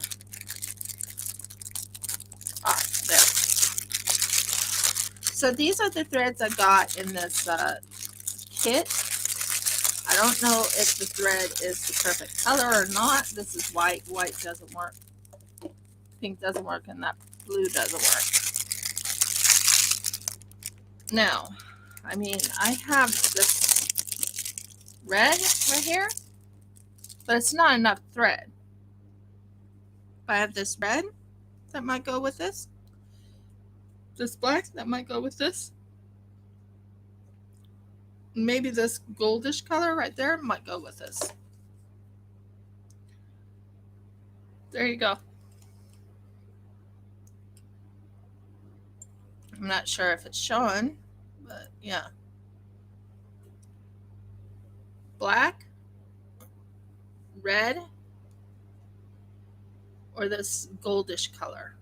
Ah, there. So these are the threads I got in this kit. I don't know if the thread is the perfect color or not. This is white. White doesn't work. Pink doesn't work, and that blue doesn't work. Now, I mean, I have this red right here, but it's not enough thread. I have this red that might go with this. This black that might go with this. Maybe this goldish color right there might go with this. There you go. I'm not sure if it's showing, but yeah. Black, red, or this goldish color.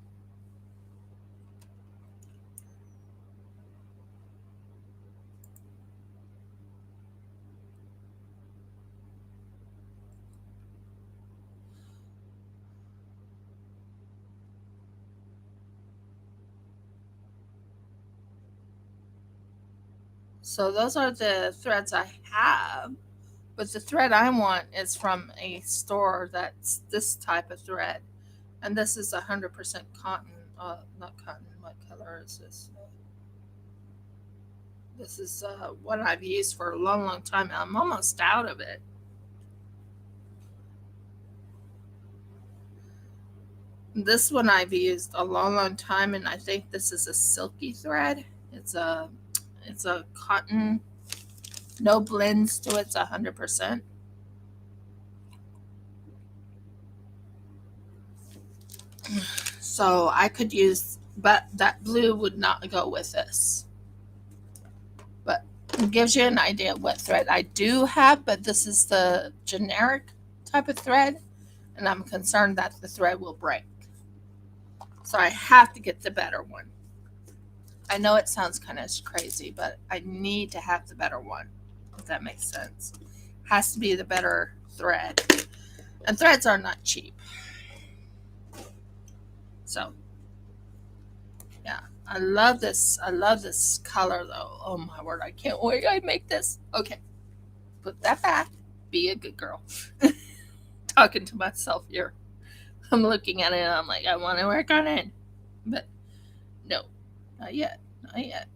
So those are the threads I have, but the thread I want is from a store that's this type of thread, and this is 100% cotton. Not cotton. What color is this? This is what I've used for a long, long time. I'm almost out of it. This one I've used a long, long time, and I think this is a silky thread. It's a cotton, no blends to it. It's 100%. So I could use, but that blue would not go with this. But it gives you an idea of what thread I do have, but this is the generic type of thread, and I'm concerned that the thread will break. So I have to get the better one. I know it sounds kind of crazy, but I need to have the better one, if that makes sense. Has to be the better thread. And threads are not cheap. So, yeah. I love this. I love this color though. Oh my word, I can't wait. I make this. Okay. Put that back. Be a good girl. Talking to myself here. I'm looking at it and I'm like, I want to work on it. But no, not yet. Not yet.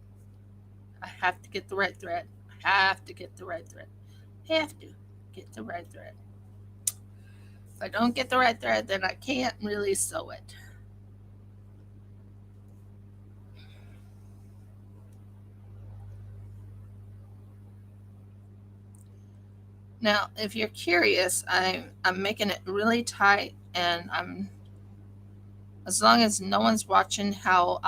I have to get the right thread. I have to get the right thread. Have to get the right thread. If I don't get the right thread, then I can't really sew it. Now, if you're curious, I'm making it really tight, and I'm, as long as no one's watching how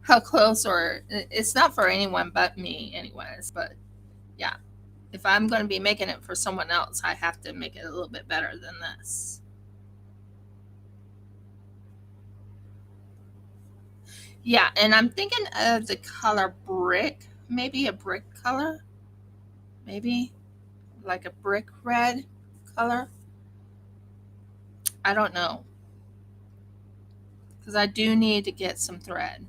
how close, or it's not for anyone but me, anyways. But yeah, if I'm going to be making it for someone else, I have to make it a little bit better than this. Yeah, and I'm thinking of the color brick, maybe a brick color, maybe like a brick red color. I don't know, because I do need to get some thread.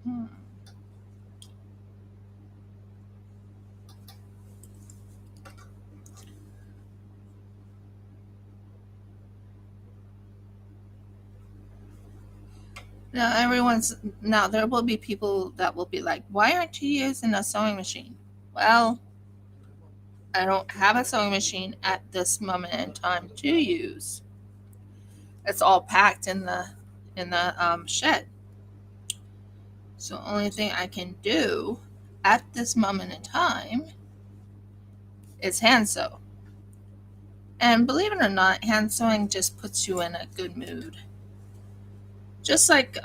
Hmm. Now there will be people that will be like, "Why aren't you using a sewing machine?" Well, I don't have a sewing machine at this moment in time to use. It's all packed in the shed. So the only thing I can do at this moment in time is hand sew. And believe it or not, hand sewing just puts you in a good mood. Just like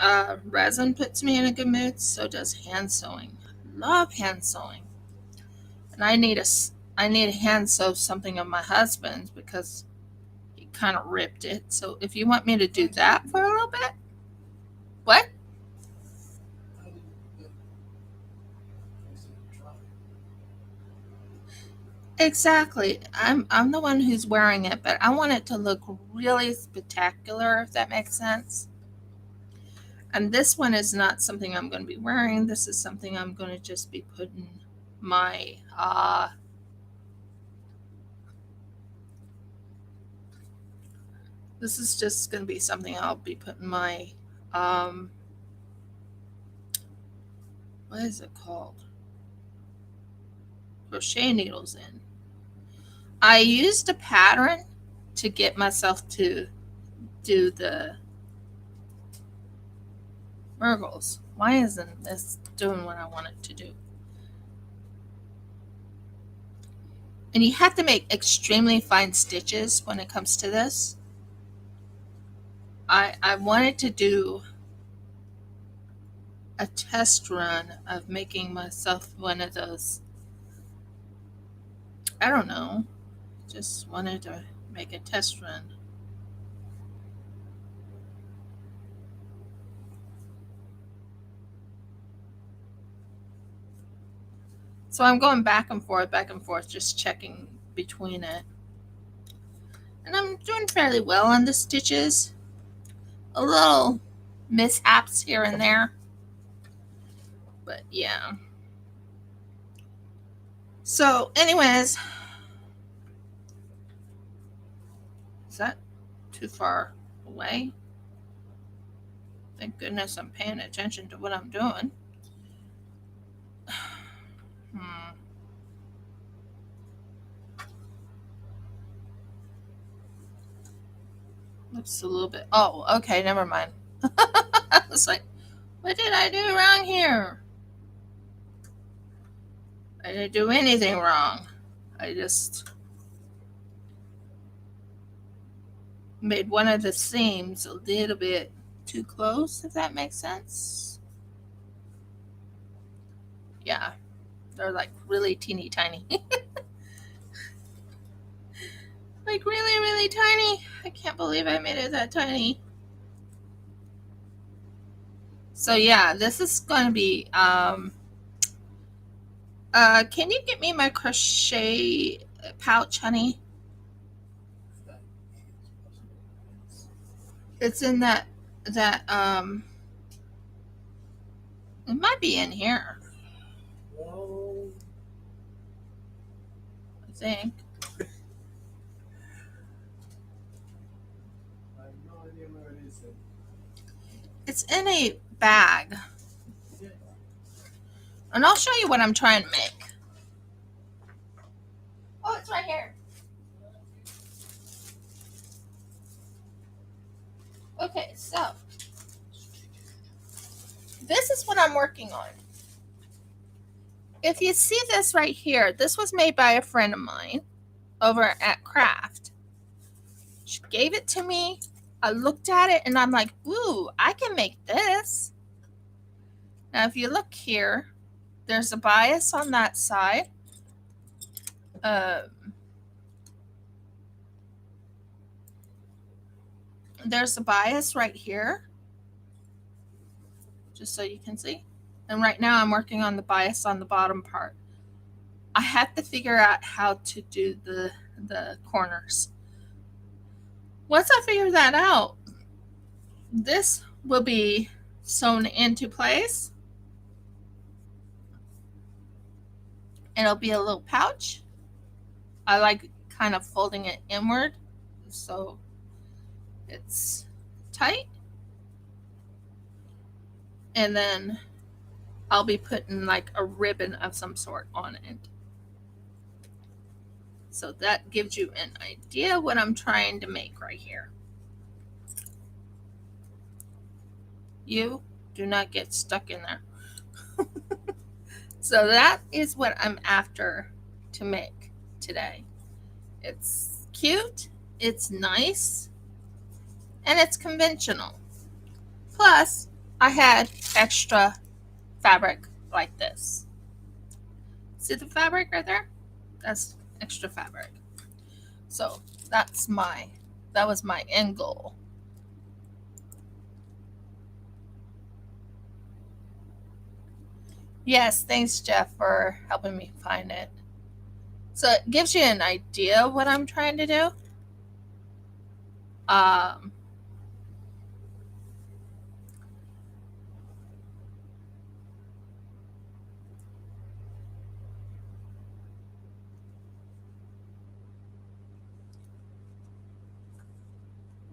resin puts me in a good mood, so does hand sewing. Love hand sewing. And I need to hand sew something of my husband's because he kind of ripped it. So if you want me to do that for a little bit, what? Exactly. I'm the one who's wearing it, but I want it to look really spectacular, if that makes sense. And this one is not something I'm going to be wearing. This is something I'm going to just be putting my this is just going to be something I'll be putting my um what is it called? Crochet needles in. I used a pattern to get myself to do the Virgos. Why isn't this doing what I want it to do? And you have to make extremely fine stitches when it comes to this. I wanted to do a test run of making myself one of those. I don't know. Just wanted to make a test run. So I'm going back and forth, just checking between it. And I'm doing fairly well on the stitches. A little mishaps here and there. But yeah. So, anyways, is that too far away? Thank goodness I'm paying attention to what I'm doing. Hmm. Looks a little bit. Oh, okay, never mind. I was like, what did I do wrong here? I didn't do anything wrong. I just made one of the seams a little bit too close, if that makes sense. Yeah, they're like really teeny tiny. But like really, really tiny. I can't believe I made it that tiny. So yeah, this is going to be, can you get me my crochet pouch, honey? It's in that, it might be in here, Well, I think. I have no idea where it is then. It's in a bag. Yeah. And I'll show you what I'm trying to make. Oh, it's right here. Okay, so this is what I'm working on. If you see this right here, this was made by a friend of mine over at Craft. She gave it to me. I looked at it and I'm like, ooh, I can make this. Now, if you look here, there's a bias on that side. There's a bias right here, just so you can see. And right now I'm working on the bias on the bottom part. I have to figure out how to do the corners. Once I figure that out, this will be sewn into place. And it'll be a little pouch. I like kind of folding it inward so it's tight. And then I'll be putting like a ribbon of some sort on it. So that gives you an idea what I'm trying to make right here. You do not get stuck in there. So that is what I'm after to make today. It's cute, it's nice, and it's conventional. Plus, I had extra fabric like this. See the fabric right there? That's extra fabric. So that was my end goal. Yes, thanks Jeff for helping me find it. So it gives you an idea what I'm trying to do.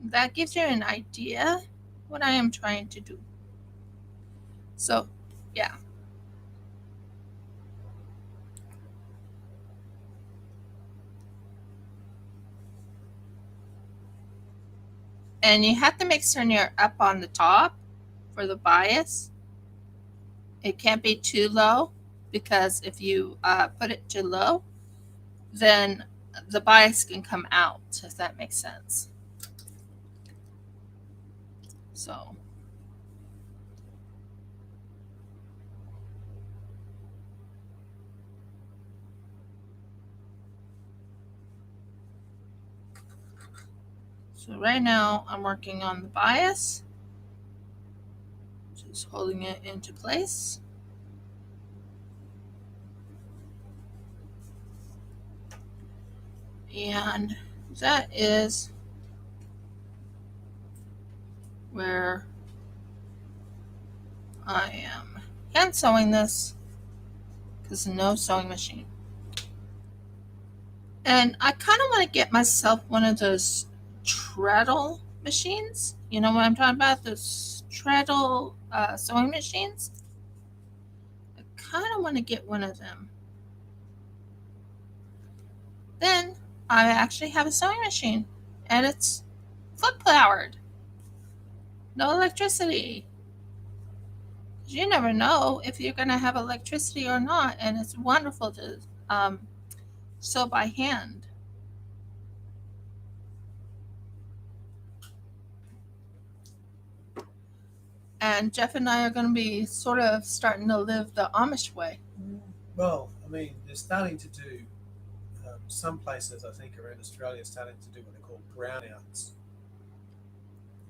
That gives you an idea what I am trying to do. So, yeah. And you have to make certain you're up on the top for the bias. It can't be too low because if you put it too low, then the bias can come out, if that makes sense. So right now I'm working on the bias, just holding it into place. And that is where I am hand sewing this because no sewing machine. And I kind of want to get myself one of those treadle machines. You know what I'm talking about? Those treadle sewing machines. I kind of want to get one of them. Then I actually have a sewing machine and it's foot powered. No electricity. You never know if you're going to have electricity or not, and it's wonderful to sew by hand. And Jeff and I are going to be sort of starting to live the Amish way. Well, I mean, they're starting to do some places, I think, around Australia are starting to do what they call brownouts.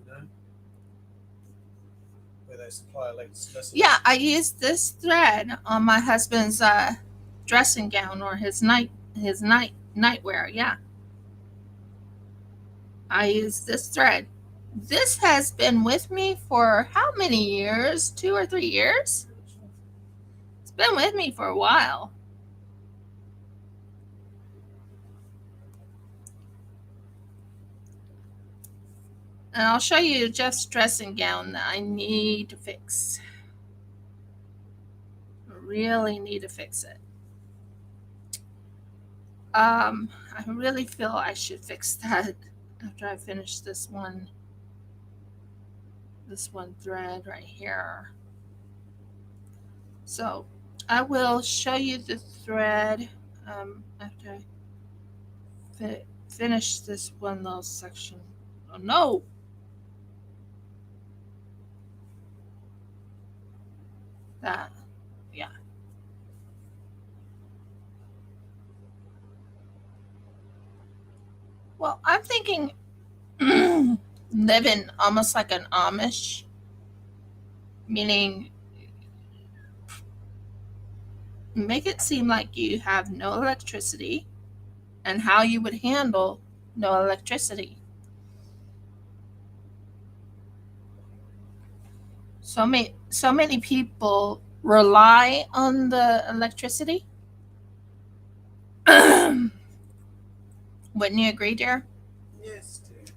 You know, where they supply electricity. Yeah, I used this thread on my husband's dressing gown or his nightwear. Yeah, I used this thread. This has been with me for how many years? 2 or 3 years? It's been with me for a while. And I'll show you Jeff's dressing gown that I need to fix. I really need to fix it. I really feel I should fix that after I finish this one thread right here. So I will show you the thread after I finish this one little section. Oh no! That, yeah. Well, I'm thinking living almost like an Amish, meaning make it seem like you have no electricity and how you would handle no electricity. So many people rely on the electricity. Wouldn't you agree, dear? Yes, dear.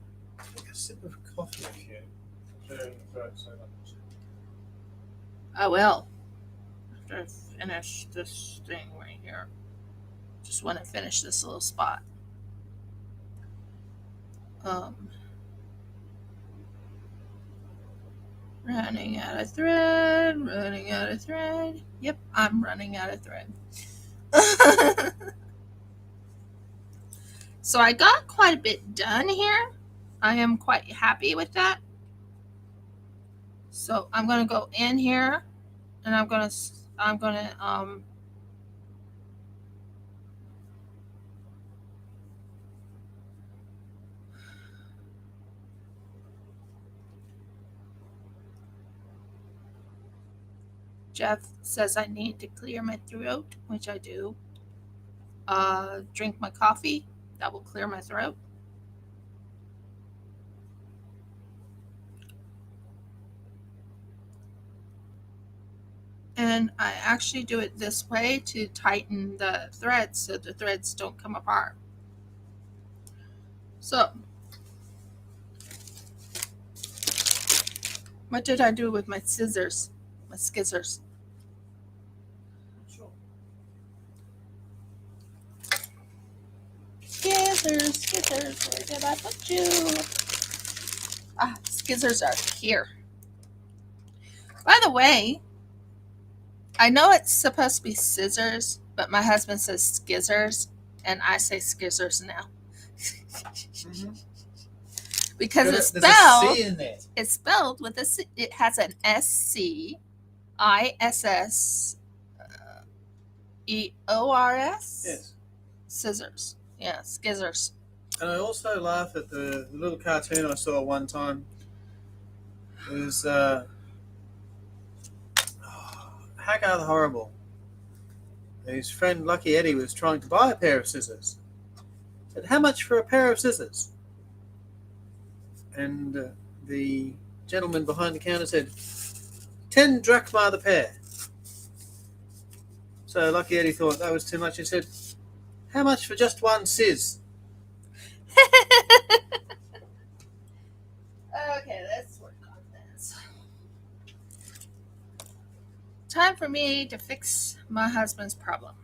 Take a sip of coffee if you clearing the throat so much. I will. After I finish this thing right here. Just want to finish this little spot. Running out of thread. Yep, I'm running out of thread. So I got quite a bit done here. I am quite happy with that. So I'm going to go in here and I'm going to Jeff says I need to clear my throat, which I do. Drink my coffee. That will clear my throat. And I actually do it this way to tighten the threads so the threads don't come apart. So, what did I do with my scissors? My skizzers. Sure. Skizzers, where did I put you? Ah, skizzers are here. By the way, I know it's supposed to be scissors, but my husband says skizzers, and I say skizzers now. Mm-hmm. Because There's a C in there. it's spelled with a C. It has an SCISS EORS. Yes. Scissors. Yeah, skizzers. And I also laugh at the little cartoon I saw one time. It was Hagar the Horrible. His friend Lucky Eddie was trying to buy a pair of scissors. Said, "How much for a pair of scissors?" And the gentleman behind the counter said, 10 drachma the pair. So Lucky Eddie thought that was too much. He said, "How much for just one sizz?" Okay, let's work on this. Time for me to fix my husband's problem.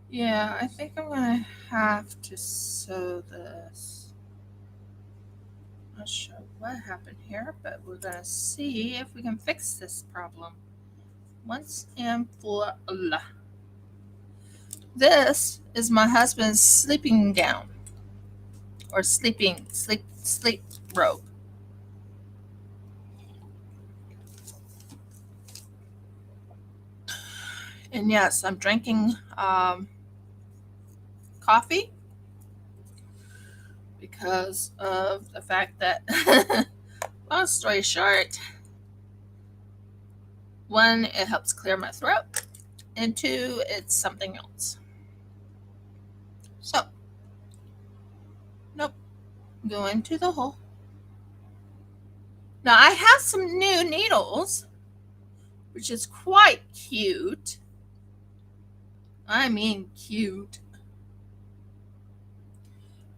Yeah, I think I'm gonna have to sew this. Not sure what happened here, but we're gonna see if we can fix this problem once and for all. This is my husband's sleeping gown. or sleep robe. And yes, I'm drinking coffee because of the fact that, long story short, one, it helps clear my throat, and two, it's something else. So, nope, go into the hole. Now, I have some new needles, which is quite cute. I mean, cute.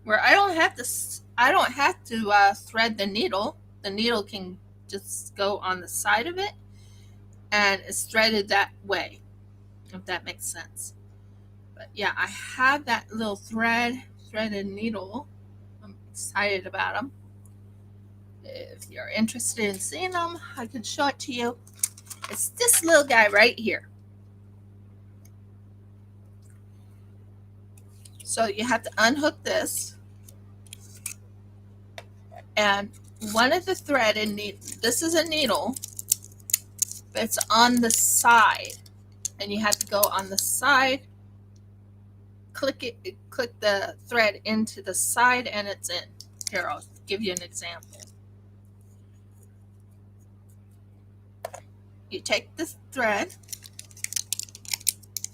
Where I don't have to thread the needle. The needle can just go on the side of it, and it's threaded that way, if that makes sense. But yeah, I have that little threaded needle. I'm excited about them. If you're interested in seeing them, I can show it to you. It's this little guy right here. So you have to unhook this, and one of the threaded this is a needle, but it's on the side, and you have to go on the side, click the thread into the side, and it's in. Here, I'll give you an example. You take this thread,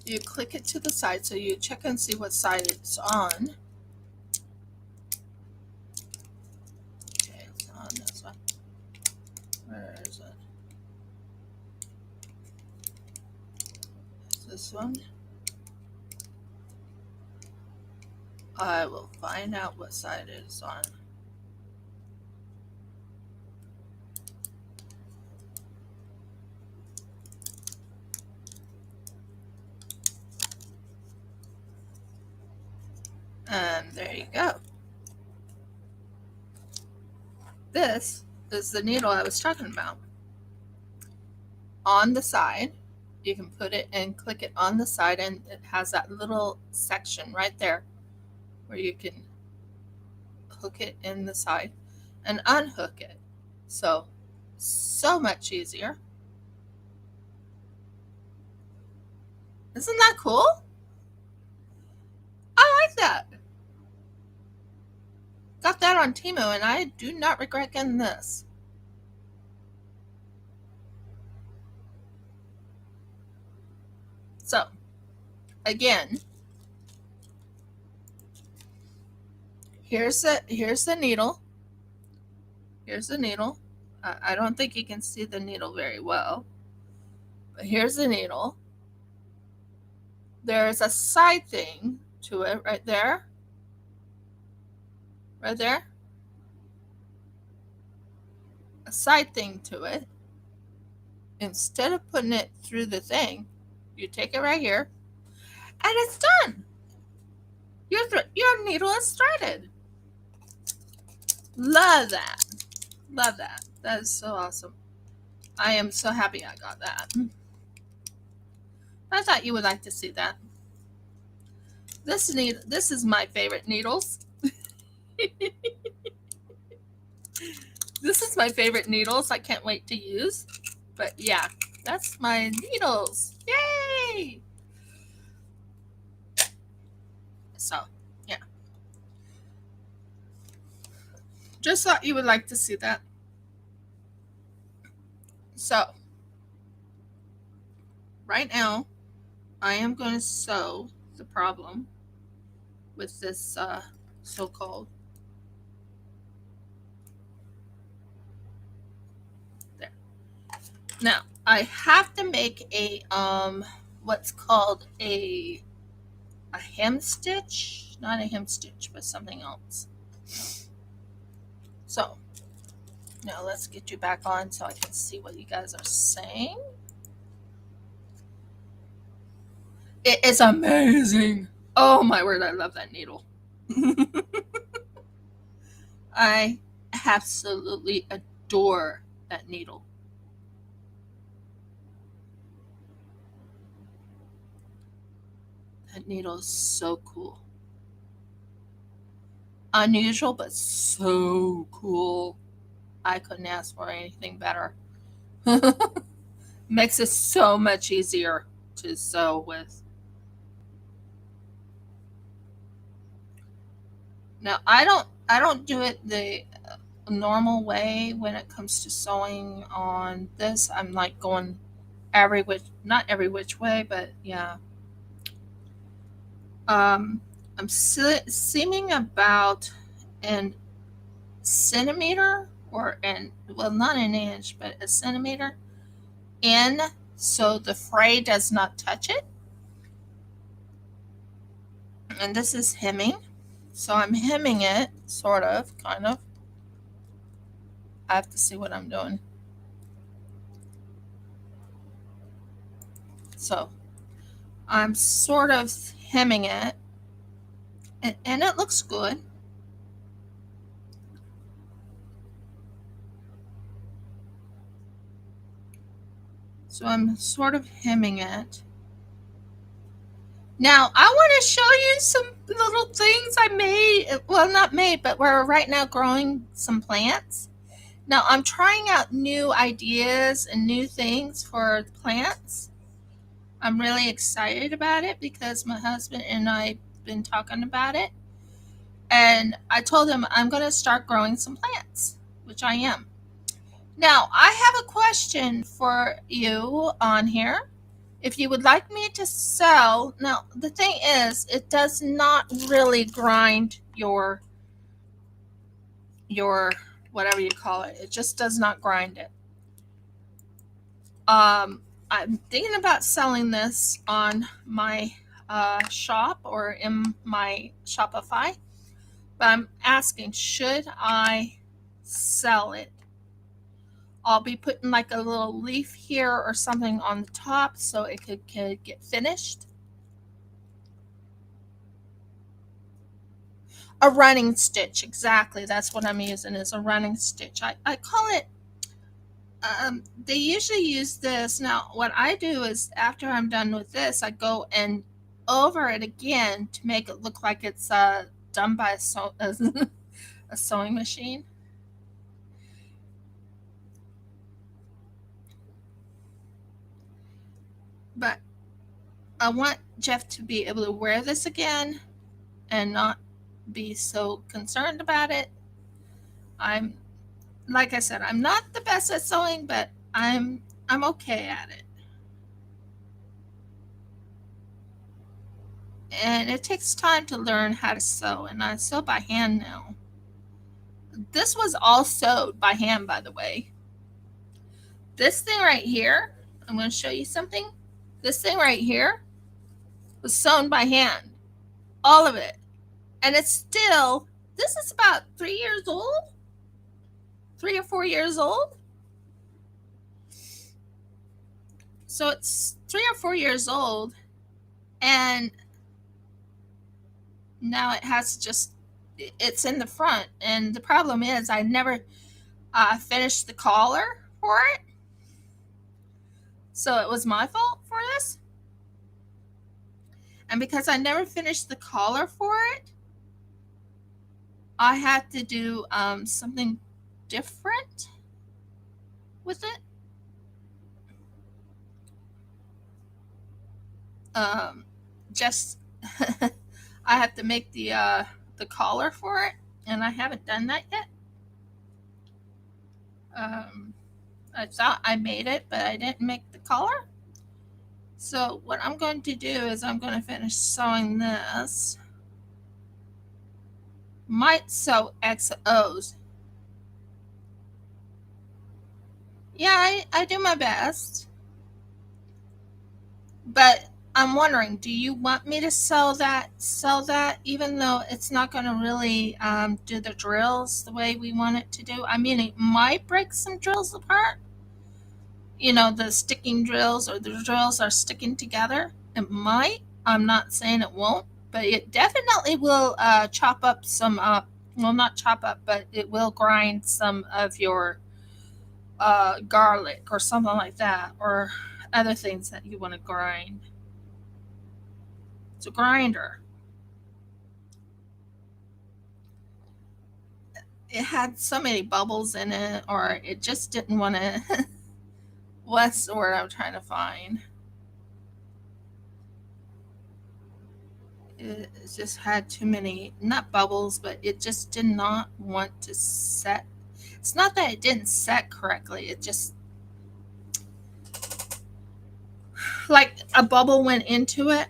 you click it to the side, so you check and see what side it's on. Okay, it's on this one. Where is it? Is this one? I will find out what side it is on. And there you go. This is the needle I was talking about. On the side, you can put it and click it on the side, and it has that little section right there where you can hook it in the side and unhook it. So much easier. Isn't that cool? I like that. Got that on Temu, and I do not regret getting this. So, again, here's the needle. Here's the needle. I don't think you can see the needle very well, but here's the needle. There's a side thing to it right there. Right there. A side thing to it. Instead of putting it through the thing, you take it right here, and it's done. Your needle is threaded. Love that. Love that. That is so awesome. I am so happy I got that. I thought you would like to see that. This is my favorite needles. This is my favorite needles. I can't wait to use. But yeah, that's my needles. Yay! So, yeah. Just thought you would like to see that. So, right now, I am going to sew the problem with this so-called. There. Now, I have to make a what's called a hem stitch, not a hem stitch, but something else. So, now let's get you back on so I can see what you guys are saying. It is amazing. Oh my word, I love that needle. I absolutely adore that needle. That needle is so cool. unusual, but so cool. I couldn't ask for anything better. Makes it so much easier to sew with. Now I don't do it the normal way when it comes to sewing on this. I'm like going every which not every which way, but yeah. Um, I'm seeming about an centimeter or an well not an inch but a centimeter in so the fray does not touch it. And this is hemming. So I'm hemming it, sort of, kind of. I have to see what I'm doing. So I'm sort of hemming it, and it looks good. So I'm sort of hemming it. Now I want to show you some little things I made. Well, not made, but we're right now growing some plants. Now I'm trying out new ideas and new things for plants. I'm really excited about it because my husband and I've been talking about it. And I told him I'm going to start growing some plants, which I am. Now, I have a question for you on here. If you would like me to sell, now the thing is, it does not really grind your whatever you call it. It just does not grind it. I'm thinking about selling this on my shop or in my Shopify, but I'm asking, should I sell it? I'll be putting like a little leaf here or something on the top so it could get finished. A running stitch, exactly. That's what I'm using is a running stitch. I call it, they usually use this. Now, what I do is after I'm done with this, I go and over it again to make it look like it's done by a sewing machine. But I want Jeff to be able to wear this again and not be so concerned about it. I'm like I said, I'm not the best at sewing, but I'm okay at it. And it takes time to learn how to sew, and I sew by hand now. This was all sewed by hand, by the way. This thing right here, I'm going to show you something. This thing right here was sewn by hand, all of it. And it's still, this is about 3 years old, 3 or 4 years old. So it's 3 or 4 years old, and now it has just, it's in the front. And the problem is, I never finished the collar for it. So it was my fault for this. And because I never finished the collar for it, I had to do something different with it. Um, just I have to make the collar for it, and I haven't done that yet. Um, I thought I made it, but I didn't make the collar. So what I'm going to do is I'm going to finish sewing this. Might sew XOs. Yeah, I do my best. But I'm wondering, do you want me to sell that, even though it's not going to really do the drills the way we want it to do? I mean, it might break some drills apart. You know, the sticking drills or the drills are sticking together. It might. I'm not saying it won't, but it definitely will chop up some, well, not chop up, but it will grind some of your garlic or something like that, or other things that you want to grind. It's a grinder. it had so many bubbles in it, or it just didn't want to. What's the word I'm trying to find? It just had too many, not bubbles, but it just did not want to set. It's not that it didn't set correctly, it just, like a bubble went into it.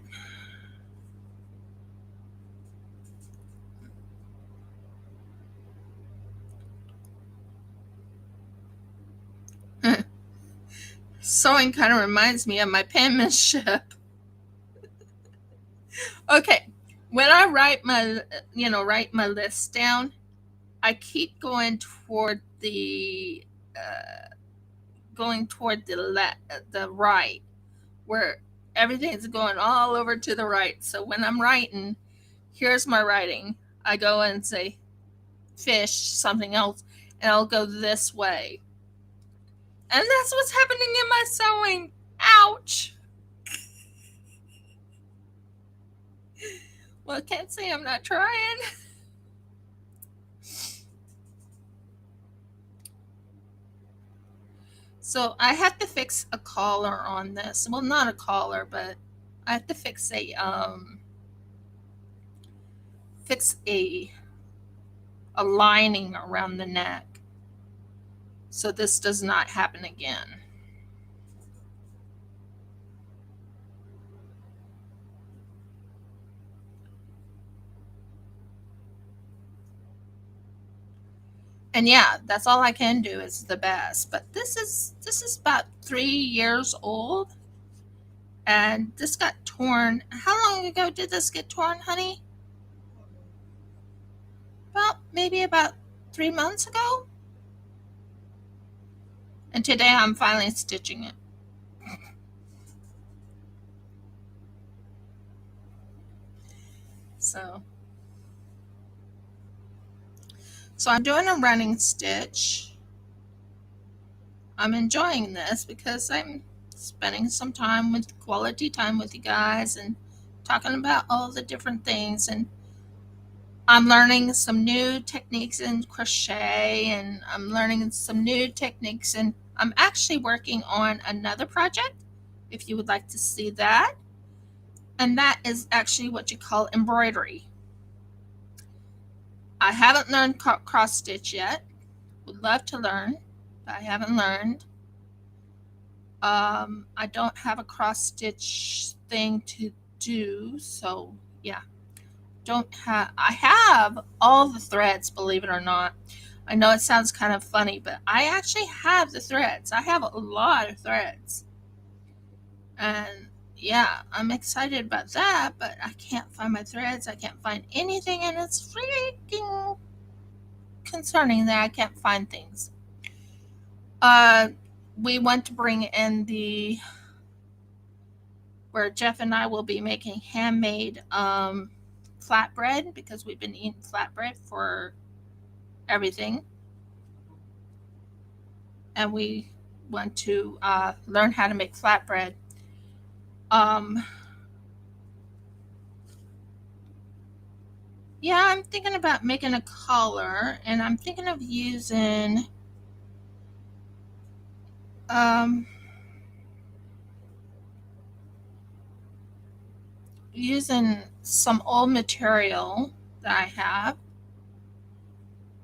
Sewing kind of reminds me of my penmanship. Okay, when I write my list down, I keep uh, going toward the right, where everything's going all over to the right. So when I'm writing, here's my writing. I go and say fish, something else, and I'll go this way. And that's what's happening in my sewing. Ouch. Well, I can't say I'm not trying. So I have to fix a collar on this. Well, not a collar, but I have to fix a lining around the neck, so this does not happen again. And yeah, that's all I can do is the best. But this is about 3 years old, and this got torn. How long ago did this get torn, honey? Maybe about 3 months ago. And today I'm finally stitching it. So I'm doing a running stitch. I'm enjoying this because I'm spending some time with quality time with you guys and talking about all the different things, and I'm learning some new techniques in crochet, and I'm learning some new techniques, and I'm actually working on another project if you would like to see that, and that is actually what you call embroidery. I haven't learned cross stitch yet. Would love to learn, but I haven't learned. I don't have a cross stitch thing to do, so yeah. I have all the threads, believe it or not. I know it sounds kind of funny, but I actually have the threads. I have a lot of threads. And yeah, I'm excited about that, but I can't find my threads. I can't find anything, and it's freaking concerning that I can't find things. Uh, we want to bring in where Jeff and I will be making handmade flatbread, because we've been eating flatbread for everything, and we want to learn how to make flatbread. Um, yeah, I'm thinking about making a collar, and I'm thinking of um, using some old material that I have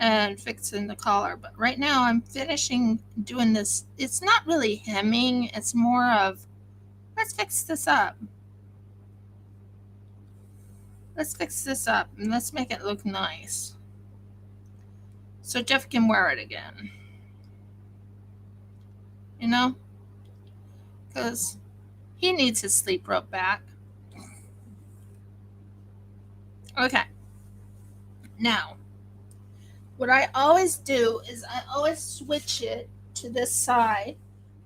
and fixing the collar. But right now I'm finishing doing this. It's not really hemming, it's more of, let's fix this up. Let's fix this up and let's make it look nice, so Jeff can wear it again. You know? Because he needs his sleep robe back. Okay. Now, what I always do is I always switch it to this side.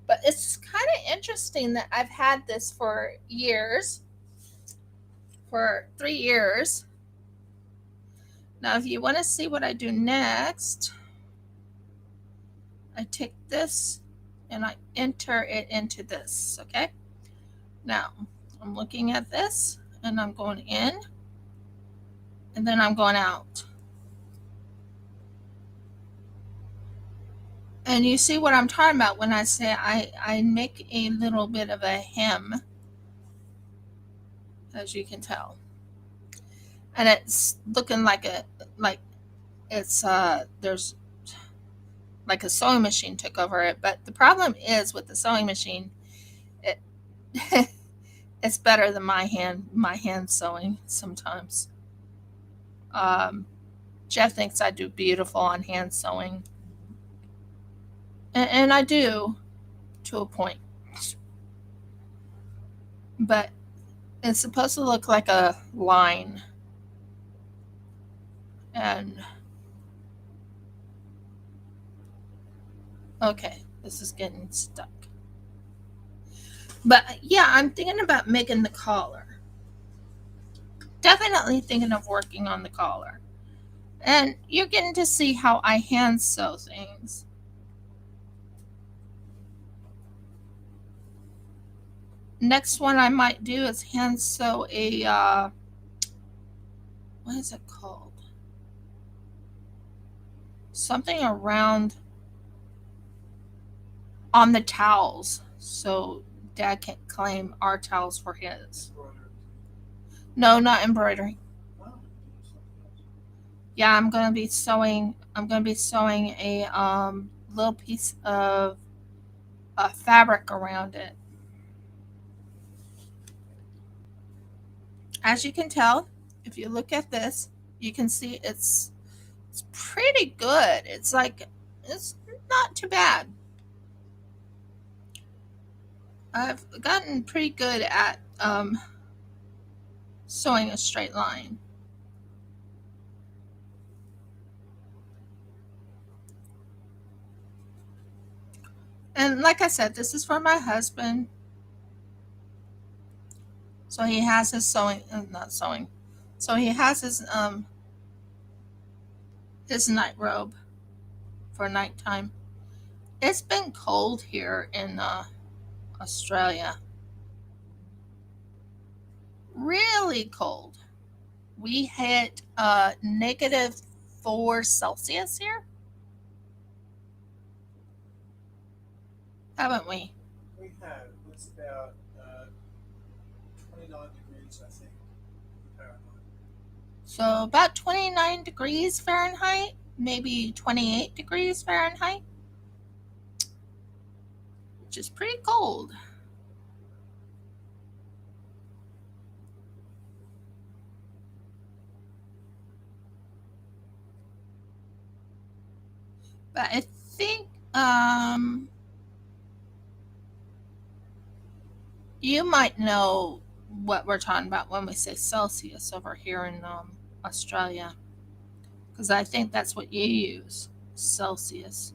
But it's kind of interesting that I've had this for years, for 3 years. Now, if you want to see what I do next, I take this and I enter it into this, okay? Now, I'm looking at this and I'm going in and then I'm going out. And you see what I'm talking about when I say I make a little bit of a hem, as you can tell. And it's looking like it's there's like a sewing machine took over it. But the problem is with the sewing machine, it it's better than my hand sewing sometimes. Um, Jeff thinks I do beautiful on hand sewing, and I do to a point. But it's supposed to look like a line, and okay, this is getting stuck. But yeah, I'm thinking about making the collar. Definitely thinking of working on the collar. And you're getting to see how I hand sew things. Next one I might do is hand sew a what is it called? Something around on the towels, so Dad can't claim our towels for his. No, not embroidery. Yeah, I'm gonna be sewing. I'm gonna be sewing a little piece of fabric around it. As you can tell, if you look at this, you can see it's pretty good. It's not too bad. I've gotten pretty good at sewing a straight line. And like I said, this is for my husband. So he has his sewing, not sewing. So he has his night robe for nighttime. It's been cold here in Australia. Really cold. We hit -4 Celsius here, haven't we? We have. It's about 29 degrees, I think, Fahrenheit. So about 29 degrees Fahrenheit, maybe 28 degrees Fahrenheit, which is pretty cold. But I think you might know what we're talking about when we say Celsius over here in Australia, because I think that's what you use, Celsius.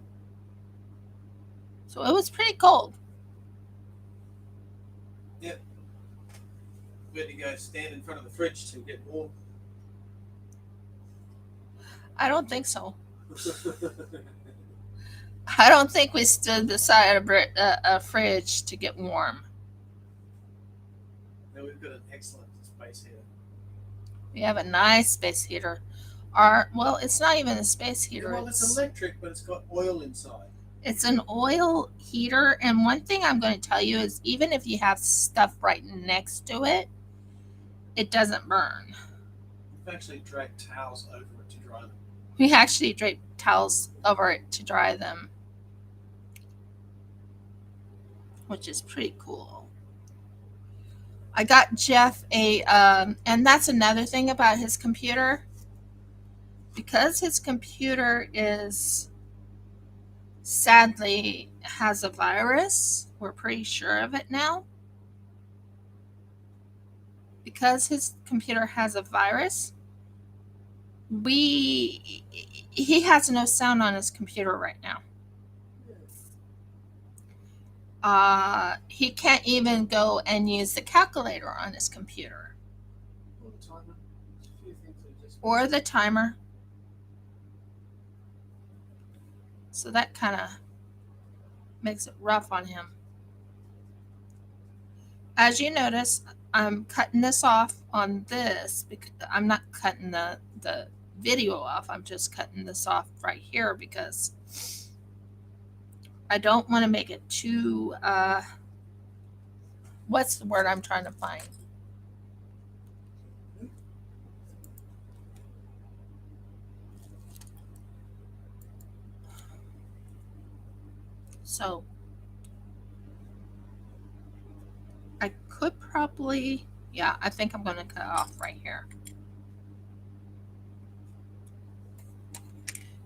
So it was pretty cold. Yep. We had to go stand in front of the fridge to get warm. I don't think so. I don't think we stood beside a fridge to get warm. No, we've got an excellent space heater. We have a nice space heater. Well, it's not even a space heater. Well, it's electric, but it's got oil inside. It's an oil heater, and one thing I'm going to tell you is even if you have stuff right next to it, it doesn't burn. We've actually dragged towels over it to dry them. We actually drape towels over it to dry them, which is pretty cool. I got Jeff and that's another thing about his computer. Because his computer is sadly has a virus, we're pretty sure of it now. Because his computer has a virus, he has no sound on his computer right now. He can't even go and use the calculator on his computer. Or the timer. A few things are just Or the timer. So that kind of makes it rough on him. As you notice, I'm cutting this off on this because I'm not cutting the video off. I'm just cutting this off right here because I don't want to make it too, what's the word I'm trying to find? So I could probably, yeah, I think I'm going to cut off right here.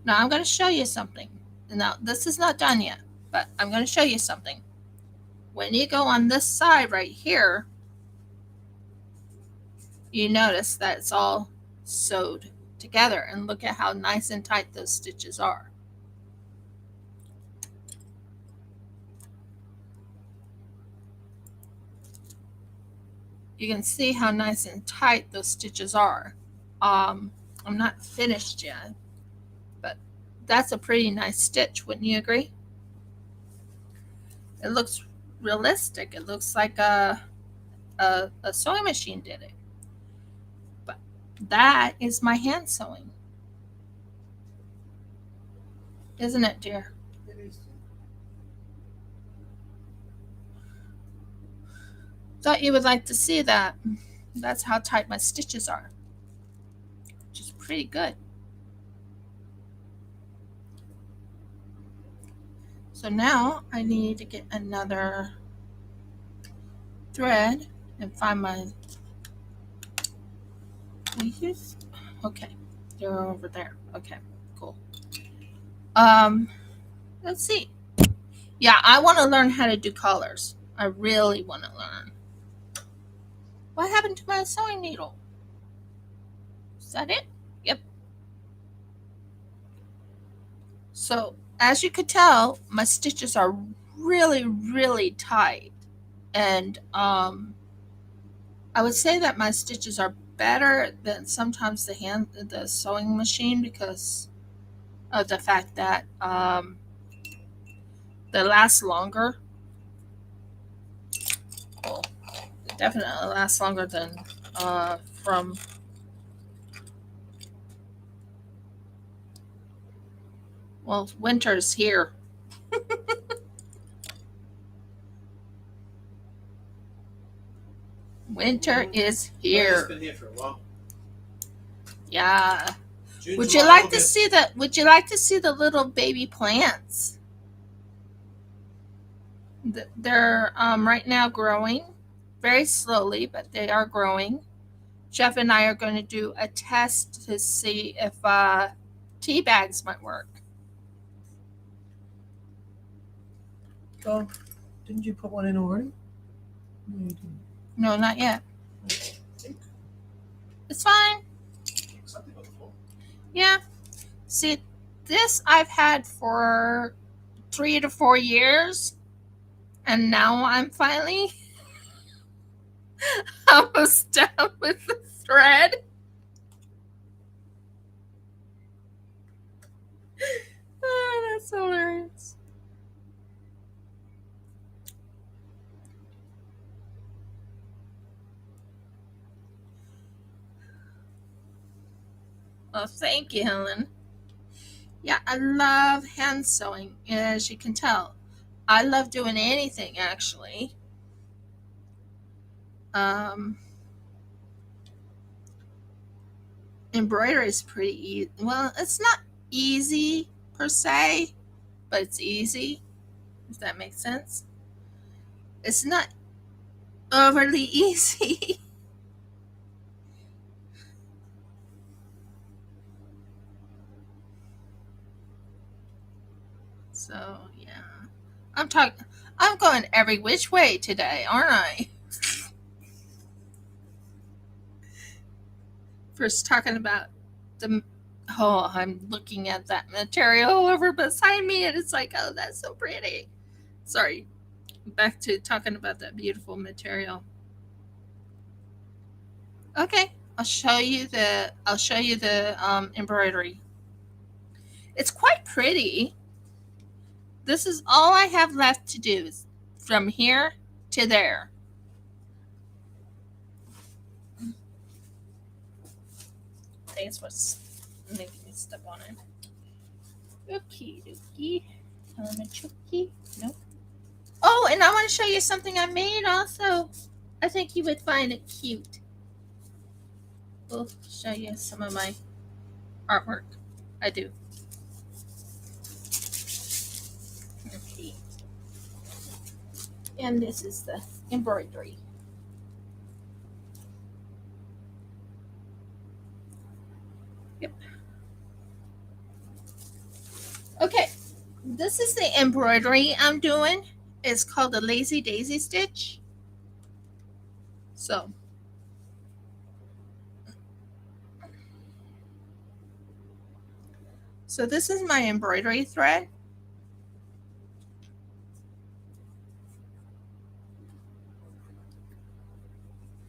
Now I'm going to show you something. Now this is not done yet, but I'm going to show you something. When you go on this side right here, you notice that it's all sewed together, and look at how nice and tight those stitches are. You can see how nice and tight those stitches are. I'm not finished yet, but that's a pretty nice stitch, wouldn't you agree? It looks realistic. It looks like a sewing machine did it. But that is my hand sewing. Isn't it, dear? It is. Thought you would like to see that. That's how tight my stitches are, which is pretty good. So now I need to get another thread and find my leaves. Okay, they're over there. Okay, cool. Let's see. Yeah, I want to learn how to do collars. I really want to learn. What happened to my sewing needle? Is that it? Yep. So as you could tell, my stitches are really, really tight. And I would say that my stitches are better than sometimes the sewing machine, because of the fact that they last longer. Well, they definitely last longer than from. Well, winter's here. Winter is Well, it's here. been here for a while. Yeah. June, Would July, you like to August. see the Would you like to see the little baby plants? They're right now growing very slowly, but they are growing. Jeff and I are going to do a test to see if tea bags might work. Oh, didn't you put one in already? No, you didn't. No, not yet. It's fine. Something on the floor. Yeah. See, this I've had for 3 to 4 years, and now I'm finally almost done with the thread. Oh, that's hilarious. Well, thank you, Helen. Yeah, I love hand sewing, as you can tell. I love doing anything, actually. Um, Embroidery is pretty easy. Well, it's not easy per se, but it's easy, if that makes sense. It's not overly easy. So, yeah. I'm going every which way today, aren't I? First talking about the I'm looking at that material over beside me, and it's like, oh, that's so pretty. Sorry, back to talking about that beautiful material. Okay, I'll show you the embroidery. It's quite pretty. This is all I have left to do, is from here to there. Thanks for making me step on it. Okie dokie. Chucky? No. Oh, and I want to show you something I made also. I think you would find it cute. We'll show you some of my artwork I do. Okay. And this is the embroidery. Yep. Okay. This is the embroidery I'm doing. It's called the Lazy Daisy Stitch. So this is my embroidery thread.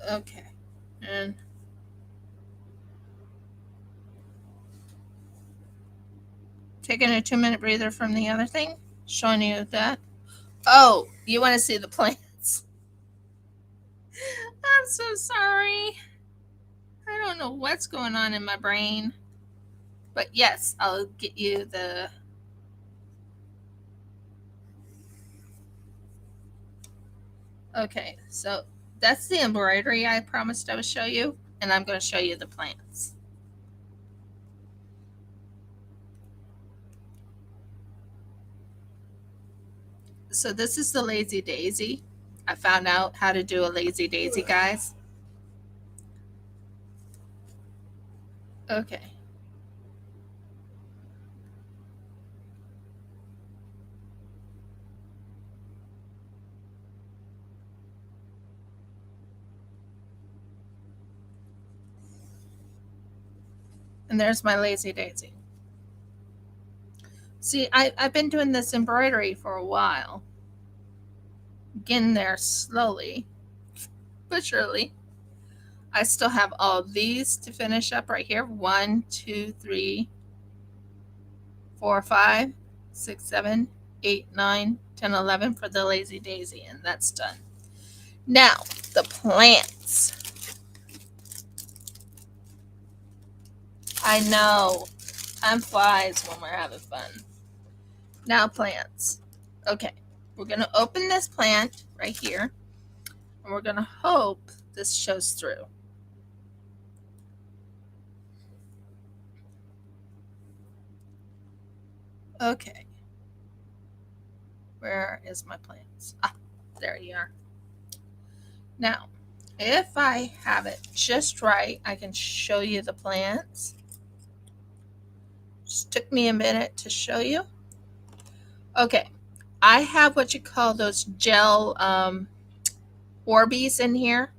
Okay. And taking a 2-minute breather from the other thing, showing you that. Oh, you want to see the plants? I'm so sorry. I don't know what's going on in my brain. But yes, I'll get you the. Okay, so that's the embroidery I promised I would show you, and I'm going to show you the plants. So this is the Lazy Daisy. I found out how to do a Lazy Daisy, guys. Okay. And there's my Lazy Daisy. See, I've been doing this embroidery for a while. Getting there slowly, but surely. I still have all these to finish up right here. 1, 2, 3, 4, 5, 6, 7, 8, 9, 10, 11 for the Lazy Daisy, and that's done. Now, the plants. I know. Time flies when we're having fun. Now, plants. Okay, we're going to open this plant right here, and we're going to hope this shows through. Okay. Where is my plants? Ah, there you are. Now, if I have it just right, I can show you the plants. Just took me a minute to show you. Okay, I have what you call those gel Orbeez in here.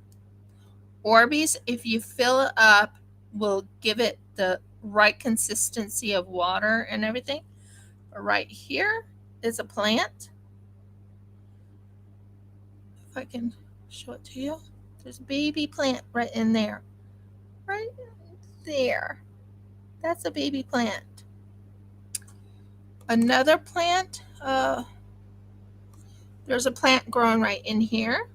Orbeez, if you fill it up, will give it the right consistency of water and everything. Right here is a plant. If I can show it to you. There's a baby plant right in there. Right there. That's a baby plant. Another plant, there's a plant growing right in here.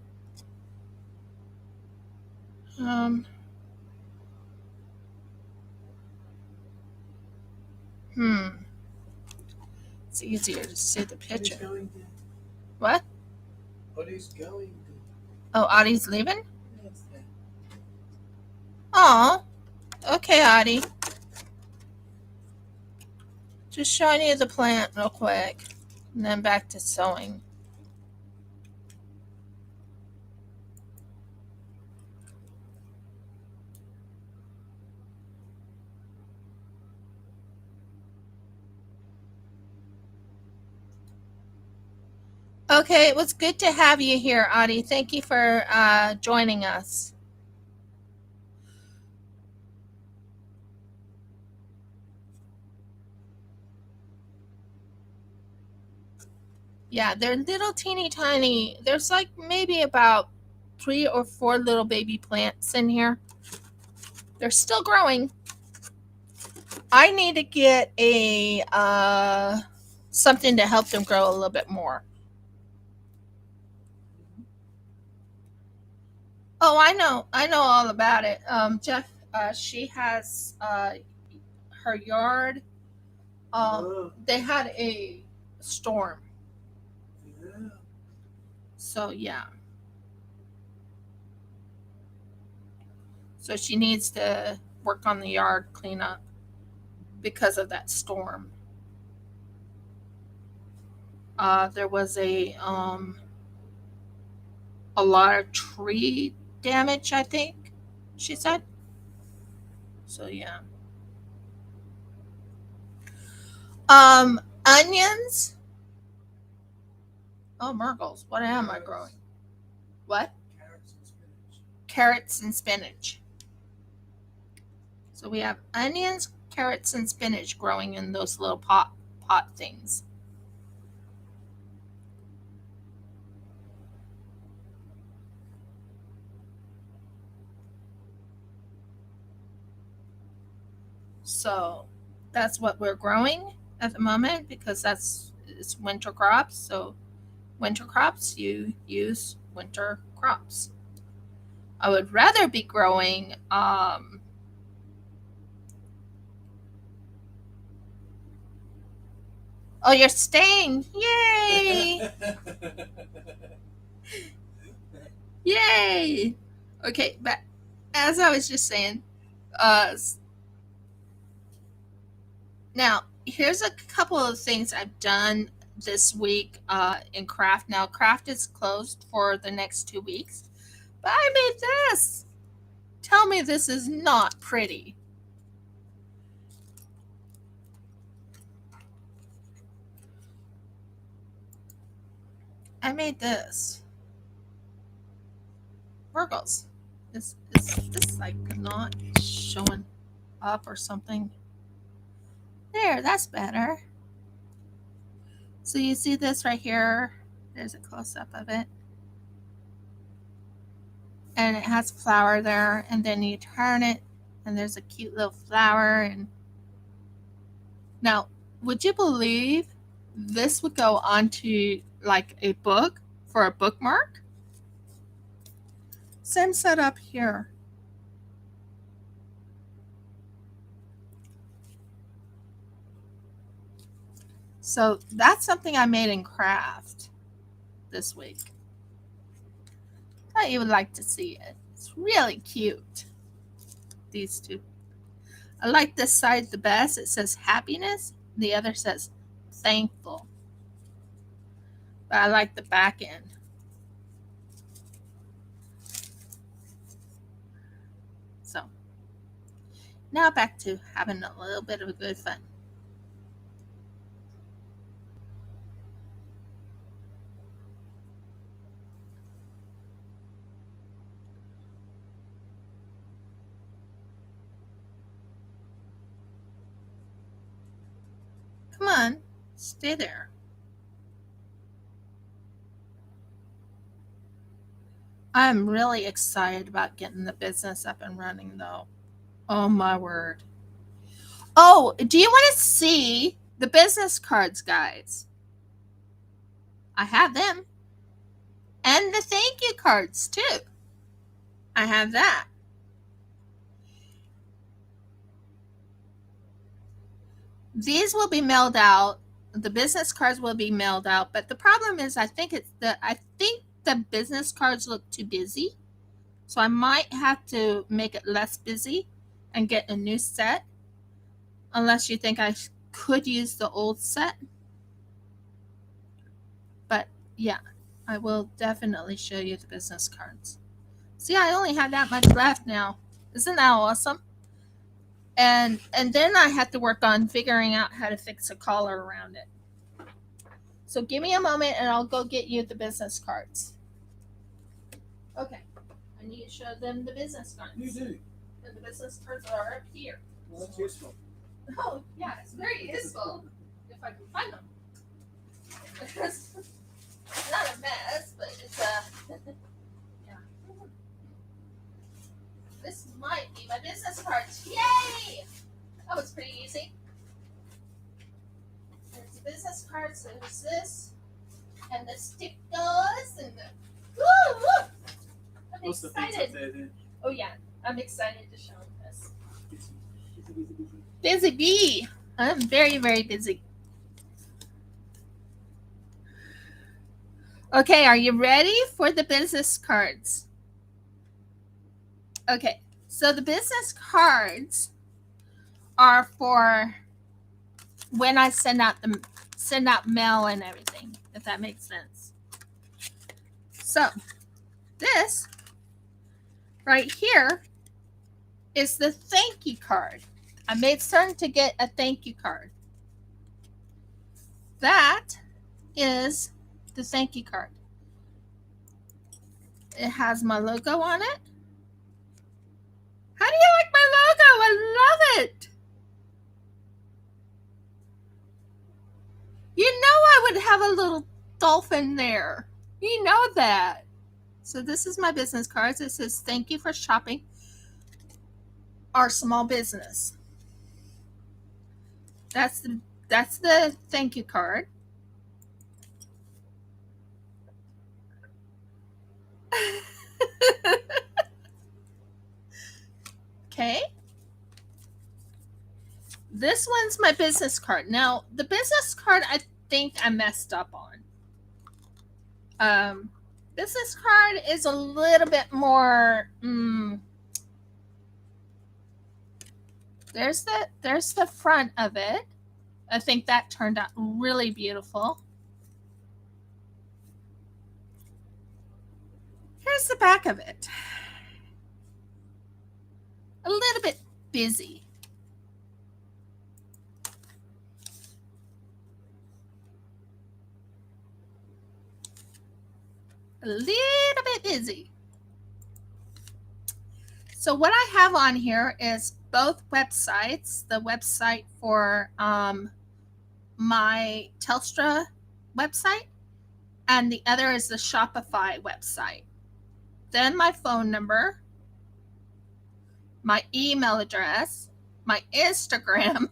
It's easier to see the picture. What? What is going to? Oh, Audie's leaving? Yes. Aw. Okay, Audie. Just showing you the plant real quick. And then back to sewing. Okay, it was good to have you here, Audie. Thank you for joining us. Yeah, they're little teeny tiny. There's like maybe about 3 or 4 little baby plants in here. They're still growing. I need to get a something to help them grow a little bit more. Oh, I know all about it. Jeff, she has her yard. They had a storm. Yeah. So yeah. So she needs to work on the yard cleanup because of that storm. There was a lot of tree damage, I think she said. So yeah. Onions. Oh, Murgles. What am I growing? What? Carrots and spinach. Carrots and spinach. So we have onions, carrots, and spinach growing in those little pot things. So that's what we're growing at the moment because it's winter crops. So winter crops, you use winter crops. I would rather be growing oh, you're staying. Yay! Yay! Okay, but as I was just saying, uh now here's a couple of things I've done this week in craft. Now craft is closed for the next 2 weeks, but I made this. Tell me this is not pretty. I made this. Virgos. Is this like not showing up or something? There, that's better. So you see this right here? There's a close up of it. And it has flower there, and then you turn it, and there's a cute little flower. And now, would you believe this would go onto like a book for a bookmark? Same setup here. So that's something I made in craft this week. Thought you would like to see it. It's really cute. These two. I like this side the best. It says happiness. The other says thankful. But I like the back end. So now back to having a little bit of a good fun. Come on, stay there. I'm really excited about getting the business up and running though. Oh my word. Oh, do you want to see the business cards, guys? I have them. And the thank you cards too. I have that. These will be mailed out. The business cards will be mailed out, but the problem is I think the business cards look too busy. So I might have to make it less busy and get a new set. Unless you think I could use the old set. But yeah, I will definitely show you the business cards. See, I only have that much left now. Isn't that awesome? And then I had to work on figuring out how to fix a collar around it. So give me a moment and I'll go get you the business cards. Okay. I need to show them the business cards. You do. And the business cards are up here. Well, that's useful. Oh, yeah, it's very useful if I can find them. It's not a mess, but it's yeah. This might be my business cards. Yay! That was pretty easy. There's the business cards. There's this, and the stickers, and the. Woo! I'm What's the excited. things up there then? Oh yeah, I'm excited to show them this. Busy. Busy bee. I'm very, very busy. Okay, are you ready for the business cards? Okay, so the business cards are for when I send out mail and everything, if that makes sense. So this right here is the thank you card. I made certain to get a thank you card. That is the thank you card. It has my logo on it. How do you like my logo? I love it. You know I would have a little dolphin there. You know that. So this is my business cards. It says thank you for shopping our small business. That's the thank you card. Okay. This one's my business card. Now, the business card I think I messed up on. Business card is a little bit more. There's the front of it. I think that turned out really beautiful. Here's the back of it. A little bit busy. A little bit busy. So what I have on here is both websites. The website for my Telstra website, and the other is the Shopify website. Then my phone number, my email address, my Instagram,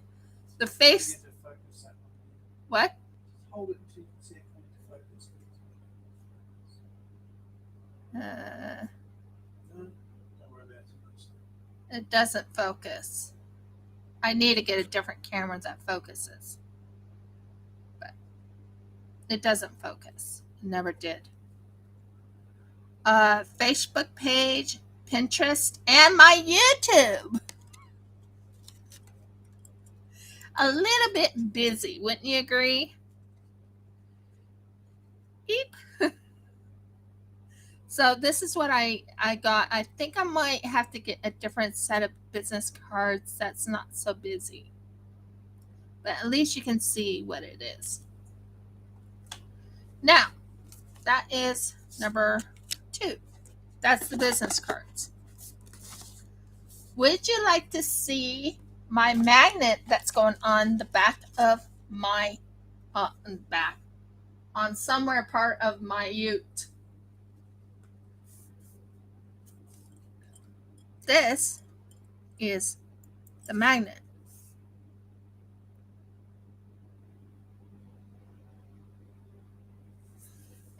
the face. What? Hold it until you can see it come into focus. No, don't worry about it too much. It doesn't focus. I need to get a different camera that focuses. But it doesn't focus. It never did. Facebook page, Pinterest, and my YouTube. A little bit busy, wouldn't you agree? Beep. So this is what I got. I think I might have to get a different set of business cards that's not so busy. But at least you can see what it is. Now, that is number 2. That's the business cards. Would you like to see my magnet that's going on the back of my back on somewhere part of my ute? This is the magnet.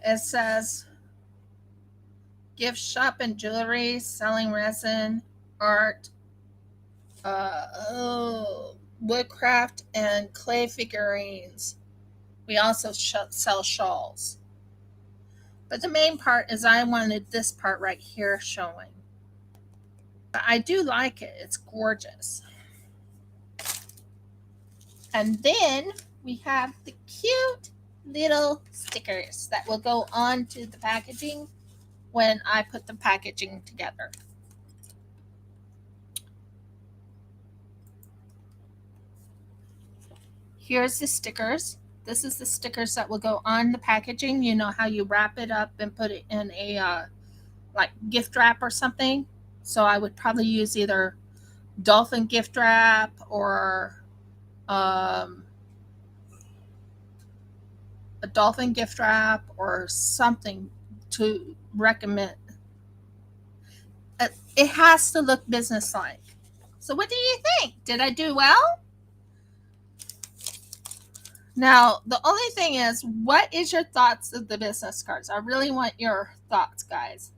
It says gift shop and jewelry, selling resin, art, woodcraft, and clay figurines. We also sell shawls. But the main part is I wanted this part right here showing. But I do like it. It's gorgeous. And then we have the cute little stickers that will go onto the packaging when I put the packaging together. Here's the stickers. This is the stickers that will go on the packaging. You know how you wrap it up and put it in a like gift wrap or something. So I would probably use either dolphin gift wrap or a dolphin gift wrap or something to recommend. It has to look businesslike. So what do you think? Did I do well? Now, the only thing is, what is your thoughts of the business cards? I really want your thoughts, guys.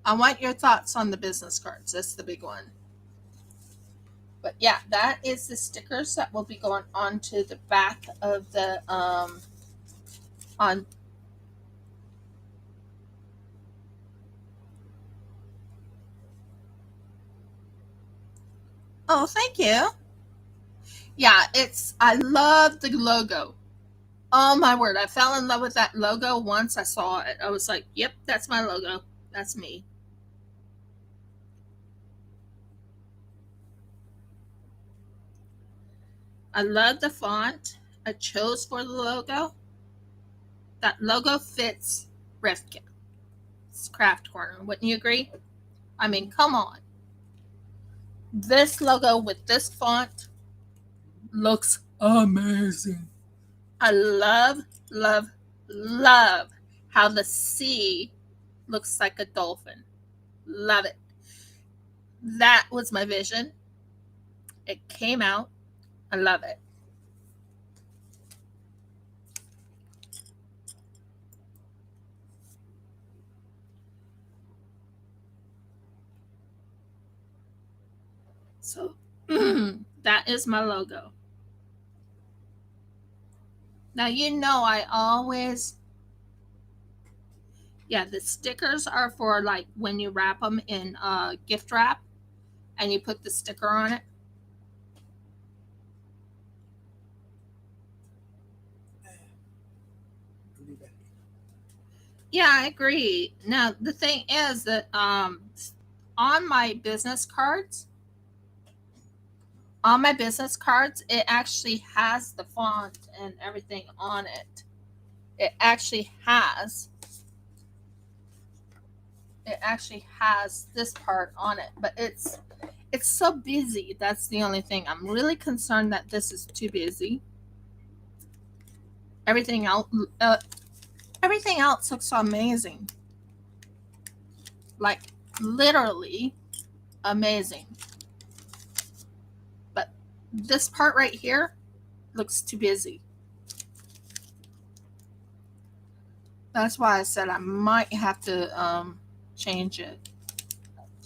I want your thoughts on the business cards. That's the big one. But yeah, that is the stickers that will be going onto the back of the on. Oh, thank you. Yeah, I love the logo. Oh my word, I fell in love with that logo once I saw it. I was like, yep, that's my logo. That's me. I love the font I chose for the logo. That logo fits Rifkin's Craft Corner. Wouldn't you agree? I mean, come on. This logo with this font looks amazing. I love, love how the sea looks like a dolphin. Love it. That was my vision. It came out. I love it. So that is my logo. Now, I always, yeah, the stickers are for like when you wrap them in gift wrap and you put the sticker on it. Yeah, I agree. Now, the thing is that on my business cards, it actually has the font and everything on it. It actually has this part on it, but it's so busy. That's the only thing. I'm really concerned that this is too busy. Everything else, uh, everything else looks so amazing. Like literally amazing. But this part right here looks too busy. That's why I said I might have to change it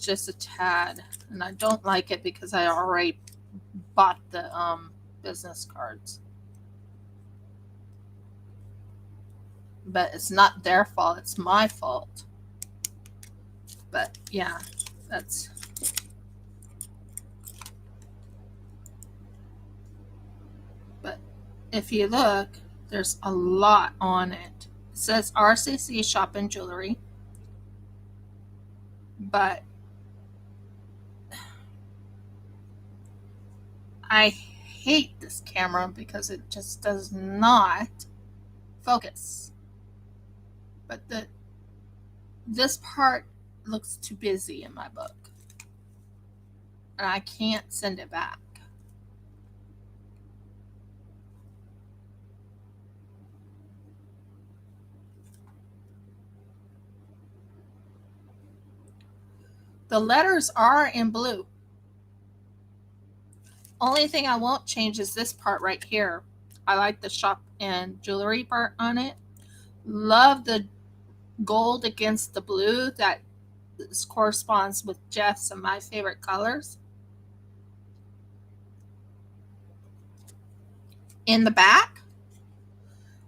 just a tad. And I don't like it because I already bought the business cards. But it's not their fault, it's my fault. But yeah, that's. But if you look, there's a lot on it. It says RCC Shop and Jewelry. But I hate this camera because it just does not focus. But this part looks too busy in my book. And I can't send it back. The letters are in blue. Only thing I won't change is this part right here. I like the shop and jewelry part on it. Love the gold against the blue. That corresponds with Jeff's and my favorite colors. In the back,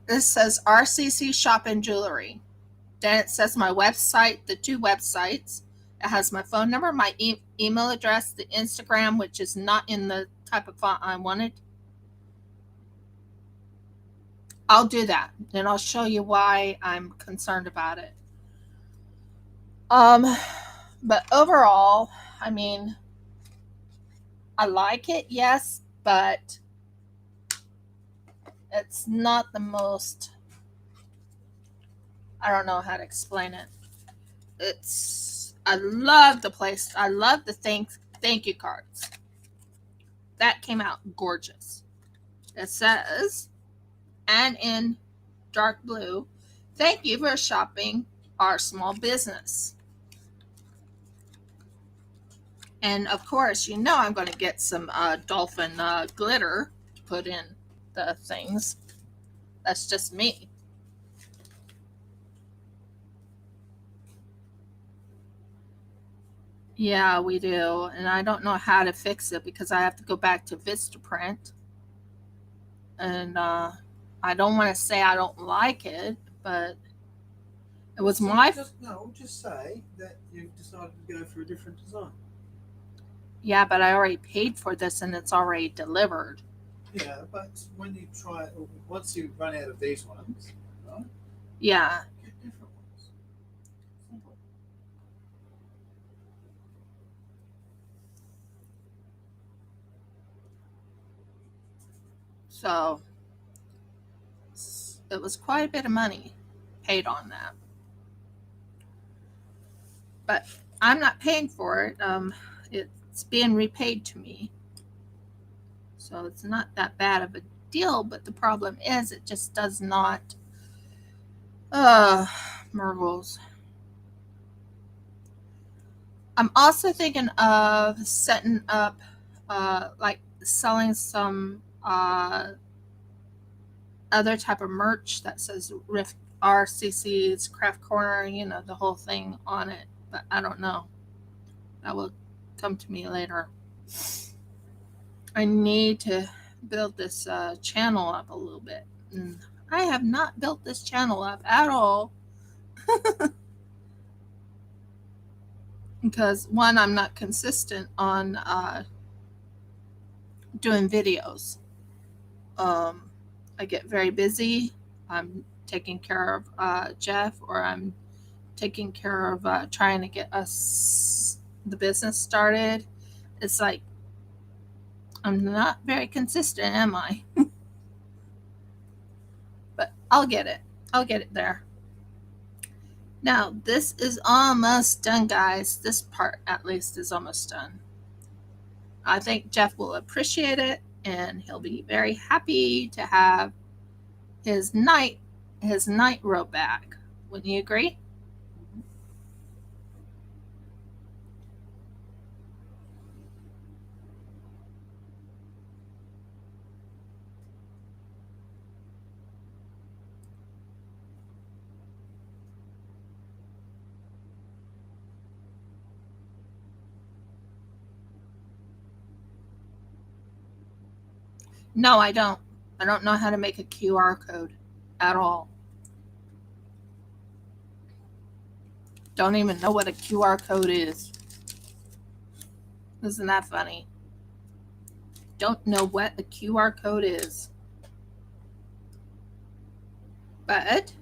this says RCC Shop and Jewelry. Then it says my website, the two websites. It has my phone number, my email address, the Instagram, which is not in the type of font I wanted. I'll do that, and I'll show you why I'm concerned about it. But overall, I mean, I like it, yes, but it's not the most. I don't know how to explain it. I love the place. I love the thank you cards. That came out gorgeous. It says, and in dark blue, thank you for shopping our small business. And of course, I'm going to get some dolphin glitter to put in the things. That's just me. Yeah, we do. And I don't know how to fix it because I have to go back to Vistaprint. And I don't want to say I don't like it, but it was my. Just say that you've decided to go for a different design. Yeah, but I already paid for this and it's already delivered. Yeah, but when you try it, once you run out of these ones, right? Yeah. Get different ones. Simple. So it was quite a bit of money paid on that. But I'm not paying for it. It's being repaid to me. So it's not that bad of a deal, but the problem is it just does not uh Murgles. I'm also thinking of setting up like selling some other type of merch that says Rift RCC's Craft Corner, the whole thing on it. But I don't know. That will come to me later. I need to build this channel up a little bit. And I have not built this channel up at all because one, I'm not consistent on doing videos. Um, I get very busy. I'm taking care of Jeff, or I'm taking care of trying to get us the business started. It's like I'm not very consistent, am I? But I'll get it. I'll get it there. Now, this is almost done, guys. This part, at least, is almost done. I think Jeff will appreciate it, and he'll be very happy to have his night robe back. Wouldn't you agree? No, I don't. I don't know how to make a QR code at all. Don't even know what a QR code is. Isn't that funny? Don't know what a QR code is. But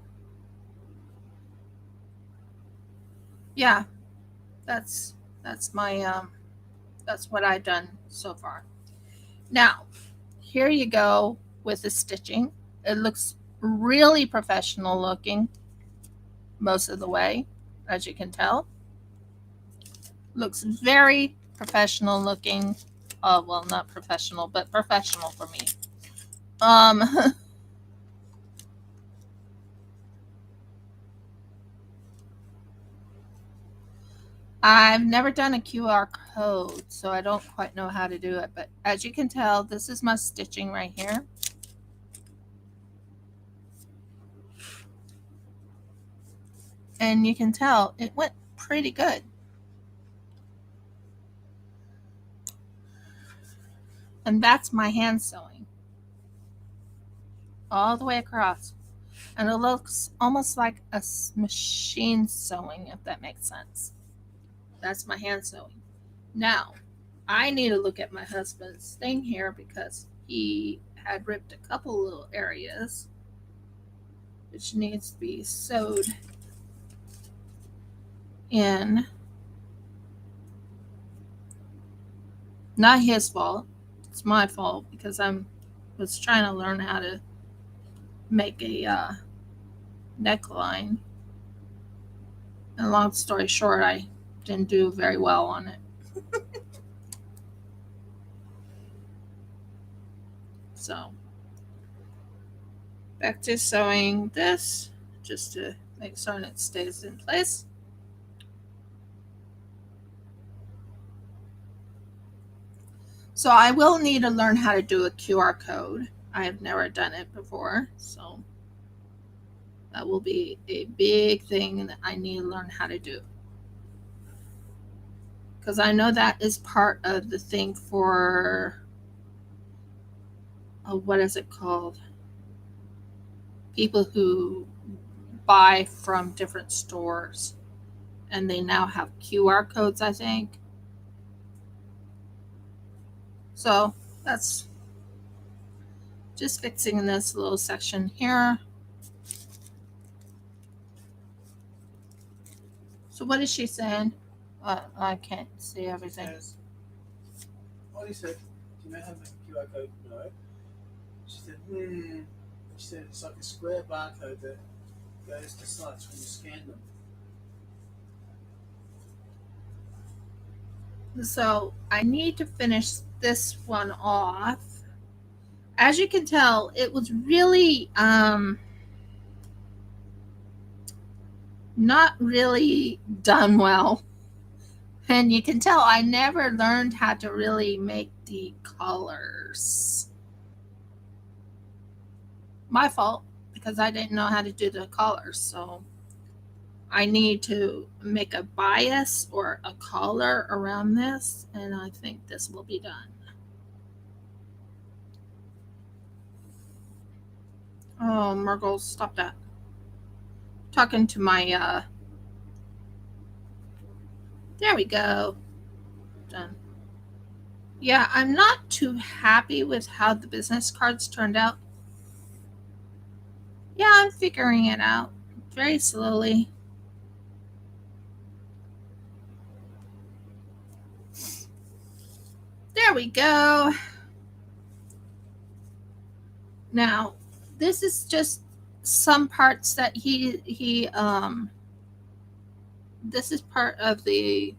yeah, that's my that's what I've done so far. Now, here you go with the stitching. It looks really professional looking most of the way, as you can tell. Looks very professional looking. Well, not professional, but professional for me. Um, I've never done a QR code, so I don't quite know how to do it. But as you can tell, this is my stitching right here. And you can tell it went pretty good. And that's my hand sewing all the way across. And it looks almost like a machine sewing, if that makes sense. That's my hand sewing. Now, I need to look at my husband's thing here because he had ripped a couple little areas which needs to be sewed in. Not his fault. It's my fault because I was trying to learn how to make a neckline. And long story short, I didn't do very well on it. So back to sewing this just to make sure it stays in place. So I will need to learn how to do a QR code. I have never done it before, so that will be a big thing that I need to learn how to do. because I know that is part of the thing for what is it called? People who buy from different stores and they now have QR codes, I think. So that's just fixing this little section here. So what is she saying? I can't see everything. Ollie said, do you know how to make a QR code? No. She said, She said, it's like a square barcode that goes to sites when you scan them. So I need to finish this one off. As you can tell, it was really not really done well. And you can tell I never learned how to really make the colors. My fault, because I didn't know how to do the colors. So I need to make a bias or a color around this, and I think this will be done. Oh, Murgles, stop that. Talking to my, there we go. Done. Yeah, I'm not too happy with how the business cards turned out. Yeah, I'm figuring it out very slowly. There we go. Now, this is just some parts that he this is part of the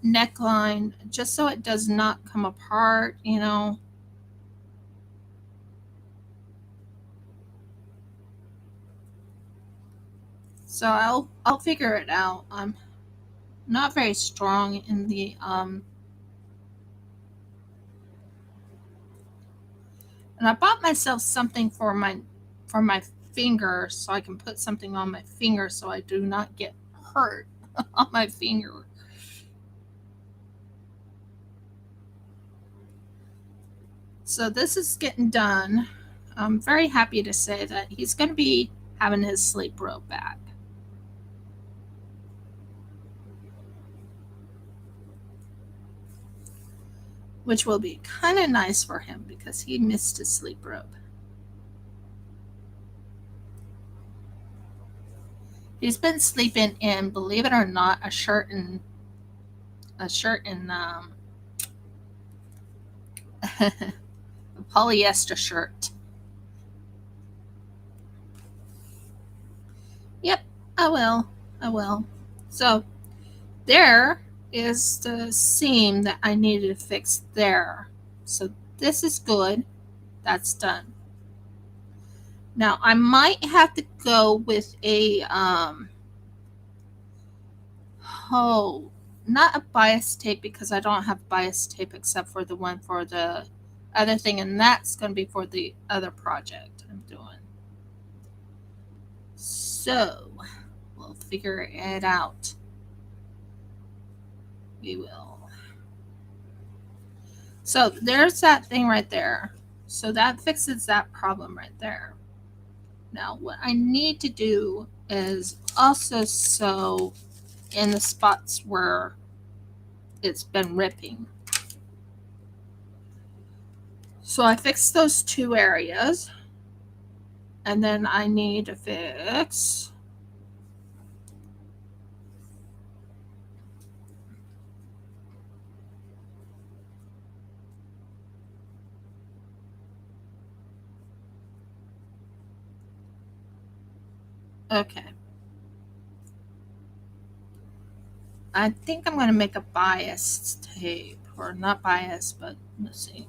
neckline, just so it does not come apart, you know. So I'll figure it out. I'm not very strong in the and I bought myself something for my finger so I can put something on my finger so I do not get hurt on my finger. So this is getting done. I'm very happy to say that he's going to be having his sleep robe back. Which will be kind of nice for him because he missed his sleep robe. He's been sleeping in, believe it or not, a shirt and a polyester shirt. Yep, I will. So there is the seam that I needed to fix there. So this is good. That's done. Now I might have to go with a not a bias tape because I don't have bias tape except for the one for the other thing, and that's going to be for the other project I'm doing. So we'll figure it out. We will. So there's that thing right there. So that fixes that problem right there. Now what I need to do is also sew in the spots where it's been ripping. So I fixed those two areas. And then I need to fix okay. I think I'm going to make a bias tape, or not bias, but let's see.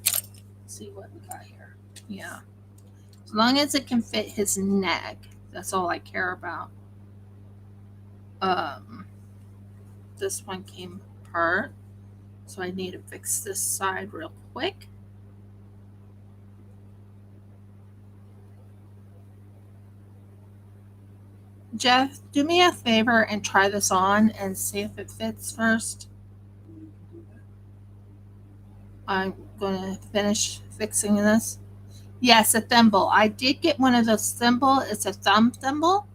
Let's see what we got here. Yeah. As long as it can fit his neck, that's all I care about. This one came apart, so I need to fix this side real quick. Jeff, do me a favor and try this on and see if it fits first. You can do that. I'm going to finish fixing this. Yes, a thimble. I did get one of those thimble. It's a thumb thimble.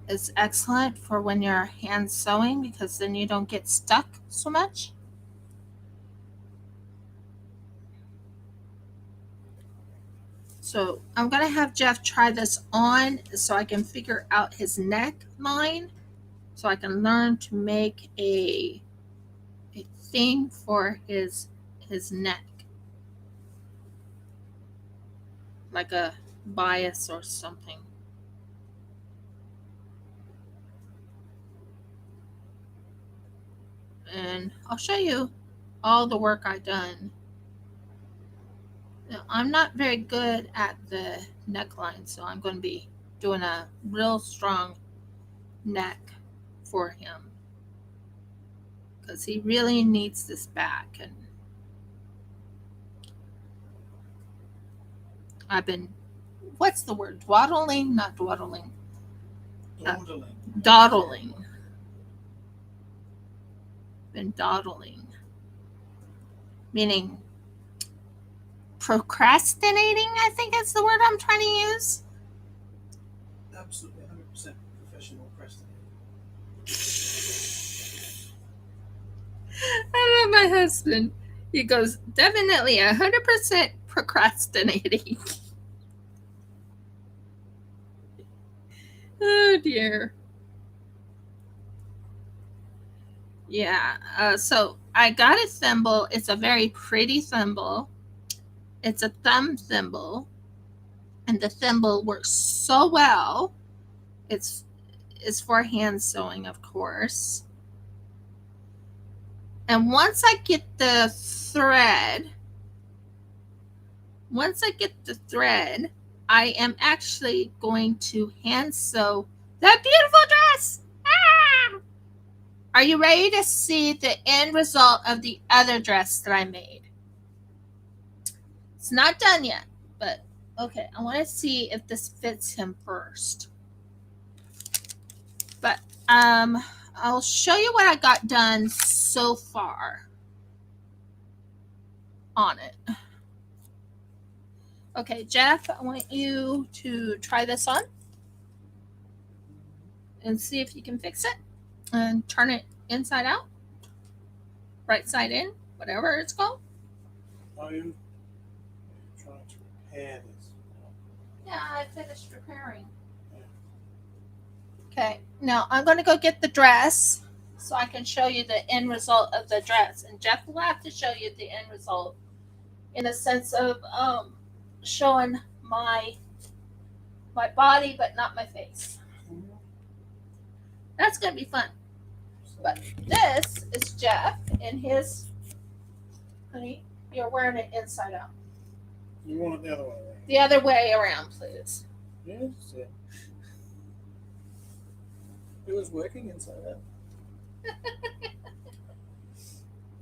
It's excellent for when you're hand sewing because then you don't get stuck so much. So I'm going to have Jeff try this on so I can figure out his neckline so I can learn to make a thing for his neck, like a bias or something. And I'll show you all the work I done. Now, I'm not very good at the neckline, so I'm going to be doing a real strong neck for him because he really needs this back. And I've been, what's the word? Dawdling? Not dawdling. Dawdling. Dawdling. Been dawdling. Meaning procrastinating, I think is the word I'm trying to use. Absolutely 100% professional procrastinator. I love my husband. He goes, definitely 100% procrastinating. Oh dear. Yeah. So I got a thimble. It's a very pretty thimble. It's a thumb thimble, and the thimble works so well. It's for hand sewing, of course. And once I get the thread, I am actually going to hand sew that beautiful dress. Ah! Are you ready to see the end result of the other dress that I made? It's not done yet, but okay, I want to see if this fits him first. But I'll show you what I got done so far on it. Okay, Jeff, I want you to try this on and see if you can fix it and turn it inside out, right side in, whatever it's called. Are you trying to repair this? Yeah, I finished repairing. Okay, now I'm going to go get the dress so I can show you the end result of the dress. And Jeff will have to show you the end result in a sense of showing my body but not my face. That's going to be fun. But this is Jeff in his, honey, you're wearing it inside out. You want it the other way around? The other way around, please. Yes. Yeah. It was working inside out.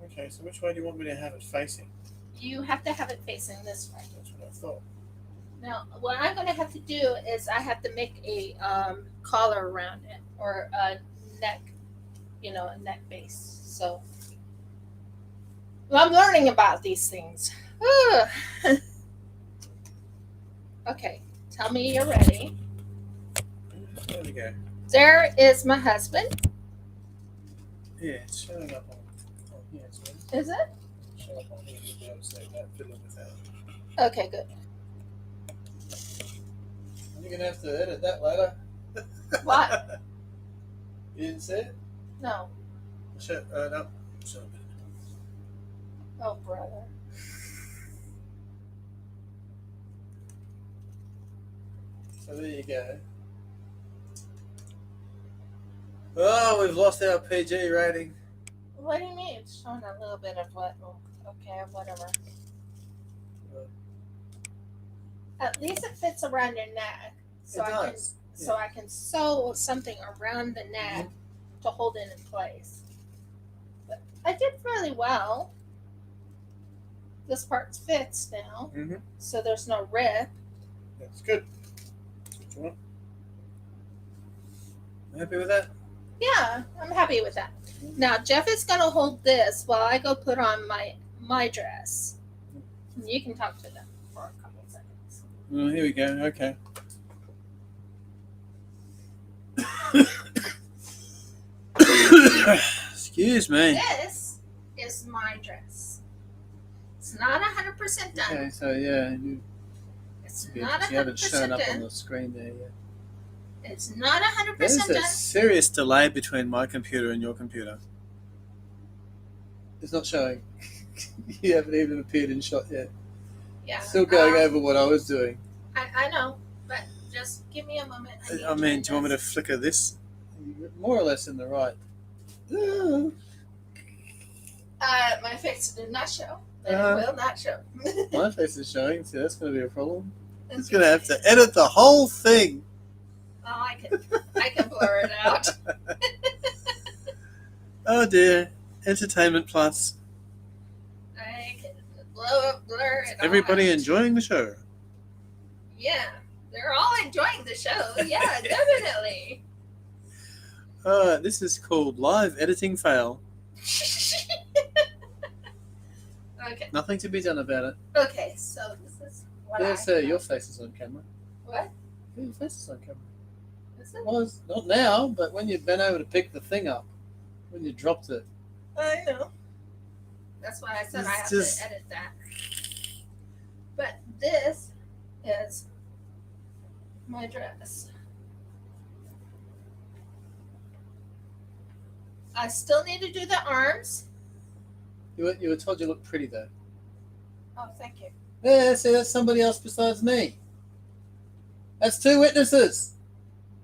Okay, so which way do you want me to have it facing? You have to have it facing this way. That's what I thought. Now, what I'm going to have to do is I have to make a collar around it or a neck, a neck base. So I'm learning about these things. Okay, tell me you're ready. There we go. There is my husband. Yeah, it's showing up on here. So Is it? show up on here. You'll be able to see that fiddling without. Okay, good. You're gonna have to edit that later. What? You didn't see it? No. Show, no. Show it. Oh, brother. So there you go. Oh, we've lost our PG rating. What do you mean? It's showing a little bit of what? Okay, whatever. At least it fits around your neck, so It I can does. I can sew something around the neck to hold it in place. But I did really well. This part fits now, so there's no rip. That's good. That's right? You happy with that? Yeah, I'm happy with that. Now Jeff is gonna hold this while I go put on my dress. You can talk to them for a couple seconds. Oh, here we go. Okay. Excuse me. This is my dress. It's not 100% done. Okay, so yeah, It's you not haven't shown 100% up on done. the screen there yet. It's not 100% There's a done. serious delay between my computer and your computer. It's not showing. You haven't even appeared in shot yet. Yeah. Still going over what I was doing. I know, but just give me a moment. I mean, do you want me to flicker this? More or less in the right. My face did not show. It Uh-huh. will not show. My face is showing, so that's going to be a problem. It's going to have to edit the whole thing. Oh, I can blur it out. Oh dear. Entertainment Plus. I can blur it. Everybody all out. enjoying the show. Yeah, they're all enjoying the show. Yeah, definitely. This is called Live Editing Fail. Okay. Nothing to be done about it. Okay, so this is what Yeah, I so have. your face is on camera. What? Yeah, your face is on camera. Is it? Well, it's not now, but when you've been able to pick the thing up, when you dropped it. I know. That's why I said I have to edit that. But this is my dress. I still need to do the arms. You were told you looked pretty though. Oh, thank you. Yeah, see, that's somebody else besides me. That's two witnesses.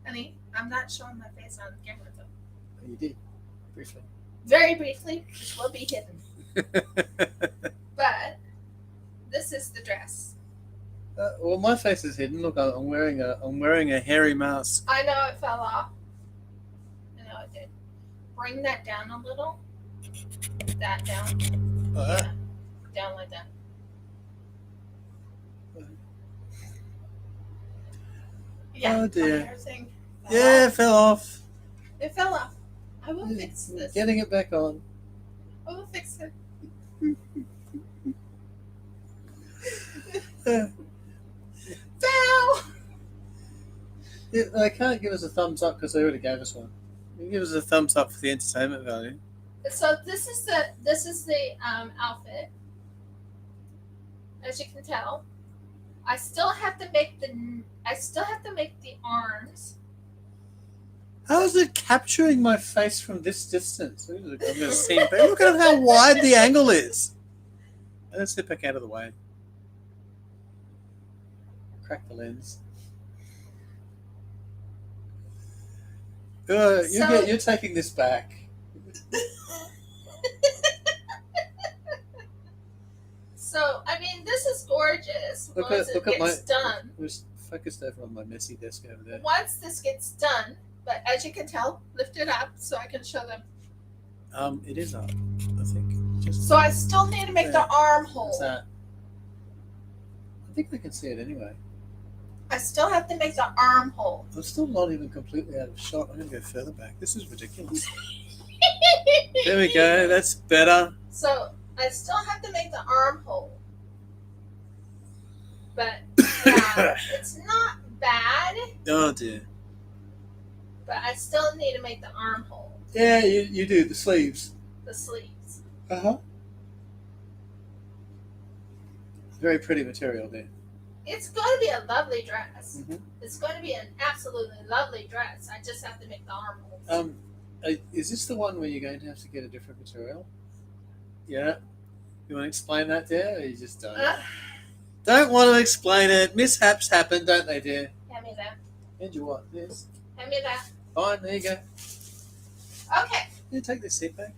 Honey, I'm not showing my face on camera though. Oh, you did, briefly. Very briefly, which will be hidden. But this is the dress. Well, my face is hidden. Look, I'm wearing a hairy mask. I know it fell off. I know it did. Bring that down a little. That down. Yeah. Down like that. Yeah. Oh dear. Everything Yeah, it fell off. It fell off. I will fix this. Getting it back on. I will fix it. Fell. Yeah, they can't give us a thumbs up because they already gave us one. You can give us a thumbs up for the entertainment value. So this is the outfit. As you can tell, I still have to make the arms. How is it capturing my face from this distance? I'm going to see. Look at how wide the angle is. Let's step back out of the way. Crack the lens. You're taking this back. So I mean, this is gorgeous. Look Once at it gets my. done. We're focused over on my messy desk over there. Once this gets done, but as you can tell, lift it up so I can show them. It is up, I think. Just So I still need to make the armhole. what's that? I think they can see it anyway. I still have to make the armhole. I'm still not even completely out of shot. I'm going to go further back. This is ridiculous. There we go. That's better. So I still have to make the armhole. But it's not bad, Oh dear. but I still need to make the armhole, Yeah, you do. The sleeves. the sleeves. Uh-huh. Very pretty material there. It's going to be a lovely dress. Mhm. It's going to be an absolutely lovely dress. I just have to make the armholes. Is this the one where you're going to have to get a different material? Yeah. You want to explain that, dear, or you just don't? Don't want to explain it. Mishaps happen, don't they, dear? Hand me that. And you what? This? Hand me that. Fine, there you go. Okay. You take this seat back.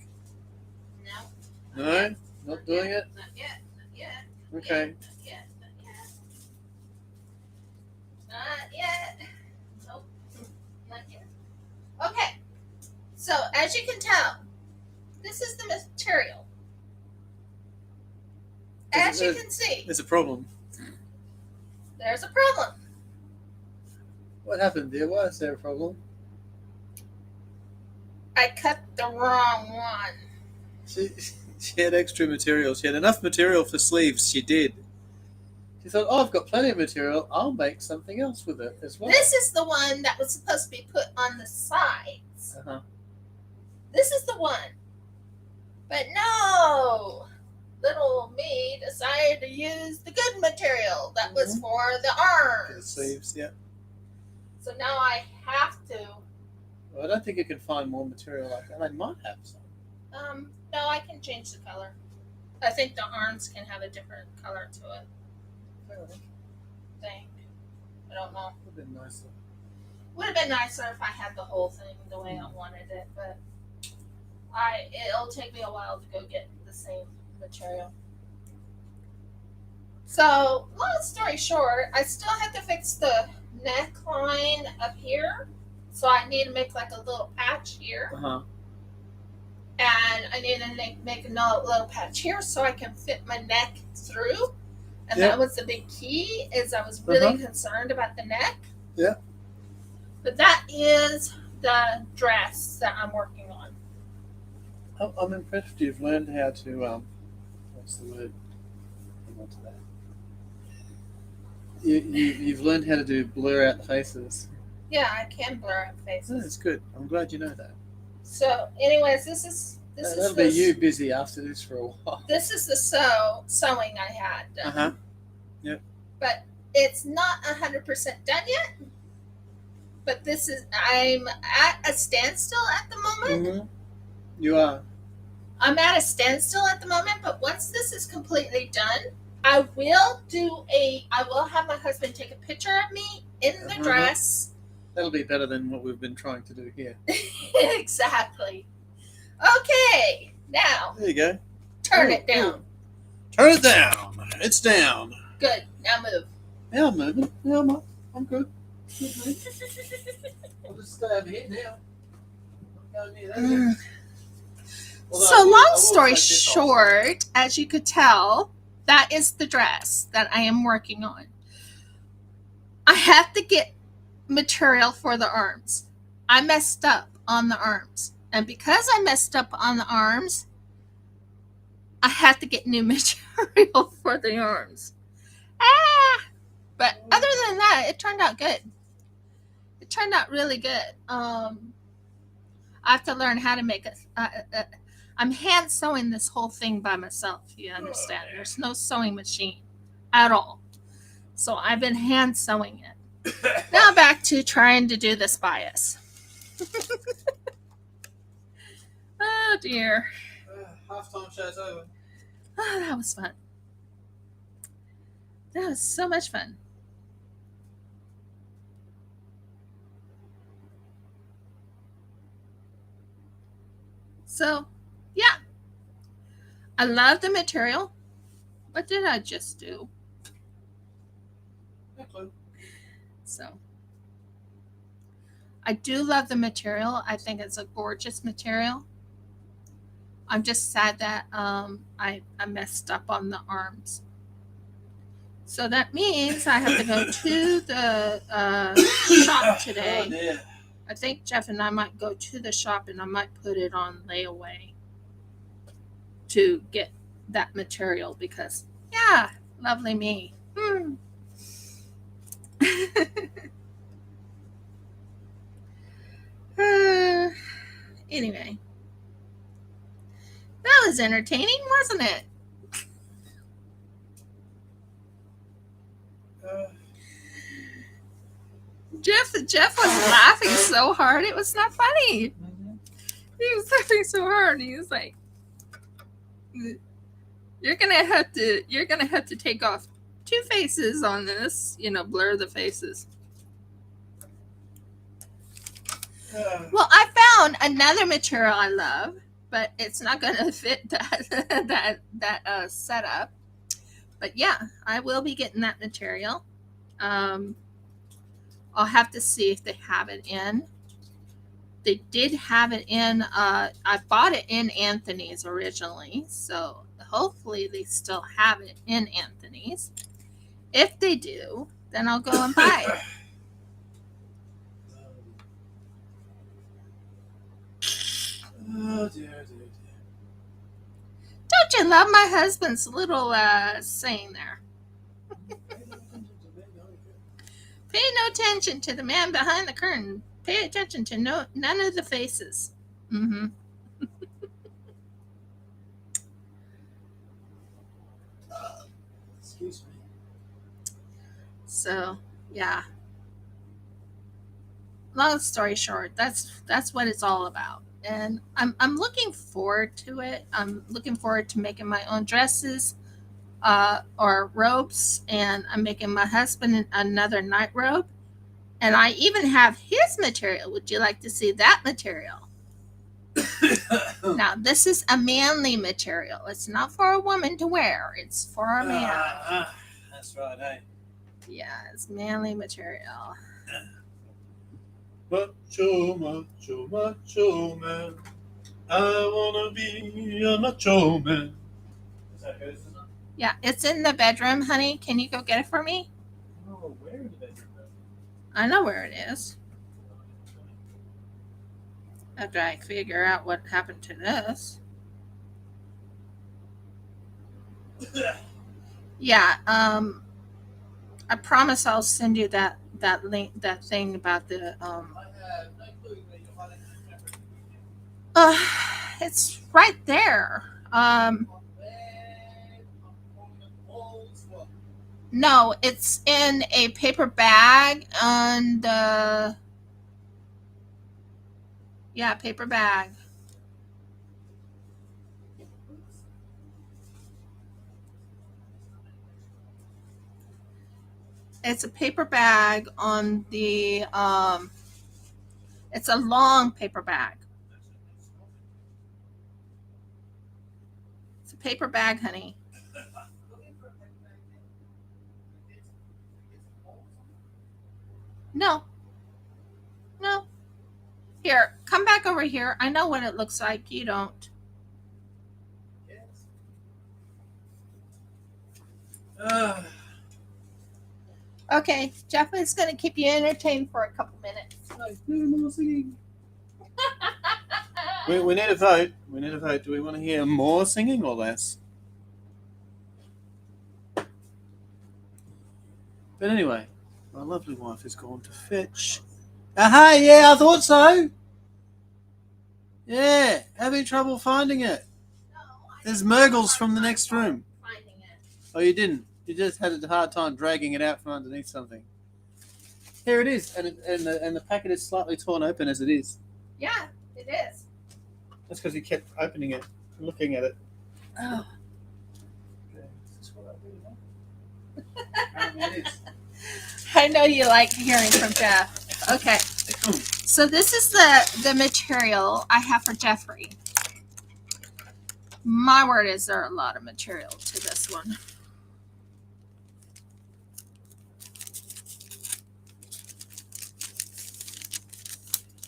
No. No? Not doing it? Not yet. Not yet. Okay. Not yet. Not yet. Not yet. Nope. Not yet. Okay. So as you can tell, this is the material. As you can see, There's a problem. there's a problem. What happened, dear? Why is there a problem? I cut the wrong one. She had extra material. She had enough material for sleeves. She did. She thought, oh, I've got plenty of material. I'll make something else with it as well. This is the one that was supposed to be put on the sides. Uh-huh. This is the one. But no! Little me decided to use the good material that was for the arms. The sleeves, yeah. So now I have to. Well, I don't think you can find more material like that. I might have some. No, I can change the color. I think the arms can have a different color to it. Really? Think. I don't know. Would have been nicer. Would have been nicer if I had the whole thing the way I wanted it, but it'll take me a while to go get the same material. So, long story short, I still have to fix the neckline up here. So I need to make like a little patch here. Uh-huh. And I need to make another little patch here so I can fit my neck through. And that was the big key, is I was really concerned about the neck. Yeah. But that is the dress that I'm working on. I'm impressed you've learned how to, what's the word? Come on to that. You've learned how to do blur out the faces. Yeah, I can blur out faces. Oh, that's good. I'm glad you know that. So, anyways, That'll be you busy after this for a while. This is the sewing I had done. Uh-huh. Yep. But it's not 100% done yet. But I'm at a standstill at the moment. Mm-hmm. You are. I'm at a standstill at the moment, but once this is completely done, I will have my husband take a picture of me in the dress. That'll be better than what we've been trying to do here. Exactly. Okay, now. There you go. Turn it down. Turn it down. It's down. Good. Now move. Yeah, I'm moving. Yeah, I'm good. I'll just stay over here now. Not going near that. So, long story short, as you could tell, that is the dress that I am working on. I have to get material for the arms. I messed up on the arms. And because I messed up on the arms, I have to get new material for the arms. But other than that, it turned out good. It turned out really good. I have to learn how to make I'm hand sewing this whole thing by myself, you understand. There's no sewing machine at all. So I've been hand sewing it. Now back to trying to do this bias. Oh dear. Halftime show's over. Oh, that was fun. That was so much fun. So, yeah. I love the material. What did I just do? So, I do love the material. I think it's a gorgeous material. I'm just sad that I messed up on the arms. So that means I have to go to the shop today. Oh, dear. I think Jeff and I might go to the shop and I might put it on layaway to get that material because, yeah, lovely me. Anyway, that was entertaining, wasn't it? Jeff was laughing so hard it was not funny. He was laughing so hard. He was like, "You're gonna have to take off 2 faces on this, blur the faces." Well, I found another material I love, but it's not gonna fit that setup. But yeah, I will be getting that material. I'll have to see if they have it in. They did have it in. I bought it in Anthony's originally, so hopefully they still have it in Anthony's. If they do, then I'll go and buy it. love my husband's little saying there. Pay no attention to the man behind the curtain. Pay attention to none of the faces. Mm-hmm. Excuse me. So yeah. Long story short, that's what it's all about. And I'm looking forward to it. I'm looking forward to making my own dresses or robes, and I'm making my husband another night robe. And I even have his material. Would you like to see that material? Now, this is a manly material. It's not for a woman to wear. It's for a man. That's right, eh? Yeah, it's manly material. Macho, macho, macho man. I wanna be a macho man. Is that good, isn't it? Yeah, it's in the bedroom, honey. Can you go get it for me? Oh, where in the bedroom? I know where it is. After I figure out what happened to this. Yeah, I promise I'll send you that link, that thing about the I have no clue where you're hiding that camera. uh it's right there. No, it's in a paper bag and yeah, paper bag. It's a paper bag on the it's a long paper bag. It's a paper bag, honey. No. No. Here, come back over here. I know what it looks like. You don't. Okay, Jeff is going to keep you entertained for a couple minutes. No more singing. We need a vote. We need a vote. Do we want to hear more singing or less? But anyway, my lovely wife has gone to fetch. Aha, yeah, I thought so. Yeah, having trouble finding it. There's Murgles from the next room. Finding it. Oh, you didn't? You just had a hard time dragging it out from underneath something. Here it is, and the packet is slightly torn open as it is. Yeah, it is. That's because you kept opening it, looking at it. Oh. Okay, is this what I really want? Apparently it is. I know you like hearing from Jeff. Okay. So this is the material I have for Jeffrey. My word, is there a lot of material to this one.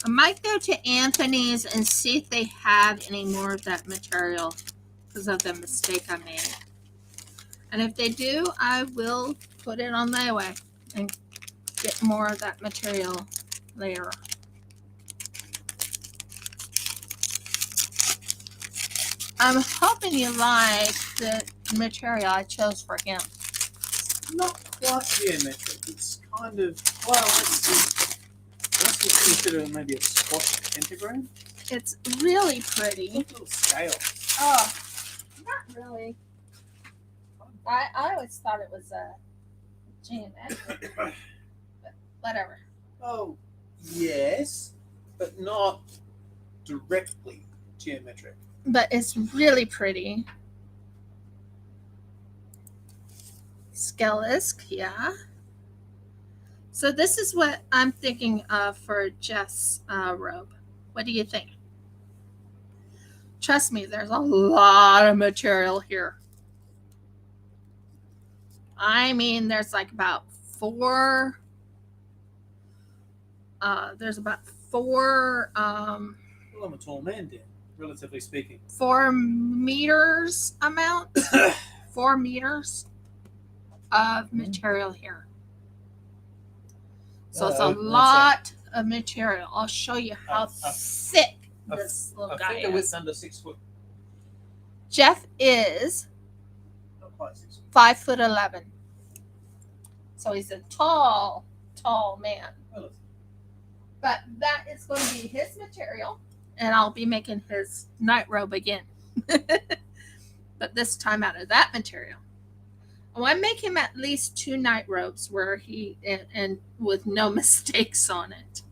I might go to Anthony's and see if they have any more of that material because of the mistake I made. And if they do, I will put it on layaway and get more of that material later. I'm hoping you like the material I chose for him. Not quite geometric. It's kind of, well, let's consider it maybe a squash pentagram. It's really pretty. Little scale. Oh, not really. I always thought it was a geometric, but whatever. Oh, yes, but not directly geometric. But it's really pretty. Scalisk, yeah. So this is what I'm thinking of for Jeff's robe. What do you think? Trust me, there's a lot of material here. I mean, there's like about four. There's about four. Well, I'm a tall man, Dan, relatively speaking. 4 meters amount. 4 meters of material here. So it's a lot of material. I'll show you how thick this little guy I think the is. width's under 6 foot. Jeff is Not quite 6 feet. 5'11". So he's a tall man. Well, But that is going to be his material, and I'll be making his night robe again. But this time out of that material. I want to make him at least 2 night robes where he and with no mistakes on it.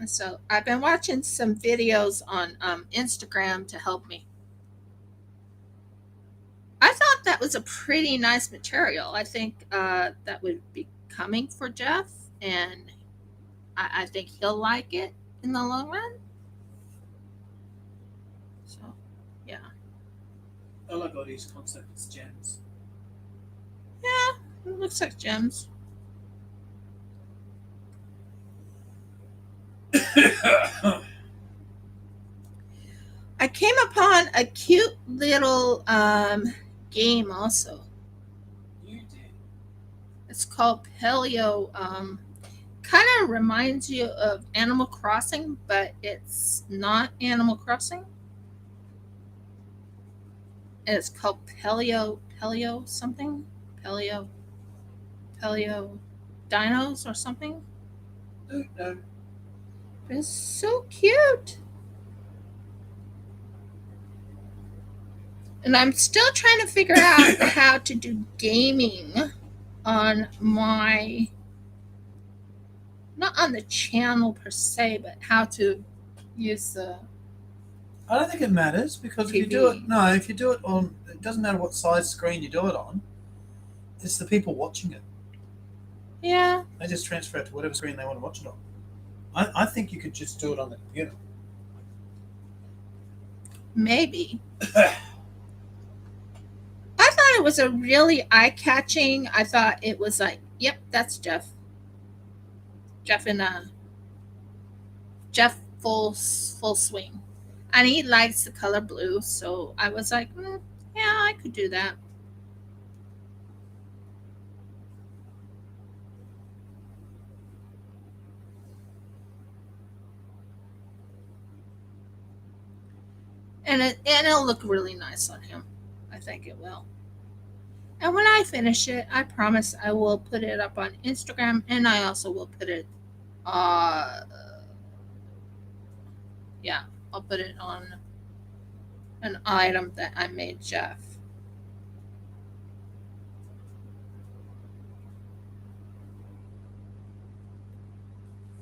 So I've been watching some videos on Instagram to help me. I thought that was a pretty nice material. I think that would be coming for Jeff, and I think he'll like it in the long run. So, yeah. I like all these concept as gems. Yeah, it looks like gems. I came upon a cute little game also. You did. It's called Paleo. Kind of reminds you of Animal Crossing, but it's not Animal Crossing. And it's called Paleo something. Paleo Dinos or something. No. It's so cute. And I'm still trying to figure out how to do gaming on my, not on the channel per se, but how to use the. I don't think it matters because if you do it, if you do it on, it doesn't matter what size screen you do it on. It's the people watching it. Yeah. They just transfer it to whatever screen they want to watch it on. I think you could just do it on the computer. Maybe. I thought it was a really eye-catching. I thought it was like, yep, that's Jeff. Jeff full swing, and he likes the color blue. So I was like, yeah, I could do that. And it'll look really nice on him. I think it will. And when I finish it, I promise I will put it up on Instagram, and I also will put it, yeah, I'll put it on an item that I made Jeff.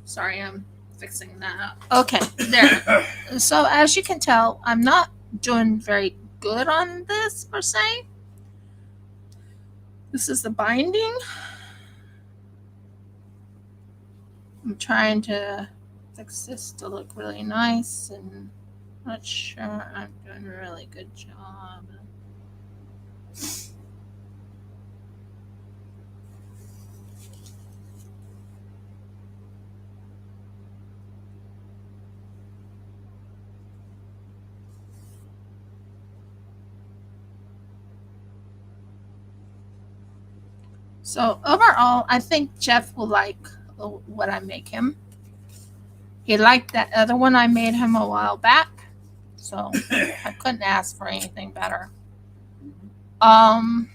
Sorry, I'm fixing that up. Okay, there. So as you can tell, I'm not doing very good on this per se. This is the binding. I'm trying to fix this to look really nice, and not sure I'm doing a really good job. So overall, I think Jeff will like what I make him. He liked that other one I made him a while back, so I couldn't ask for anything better. I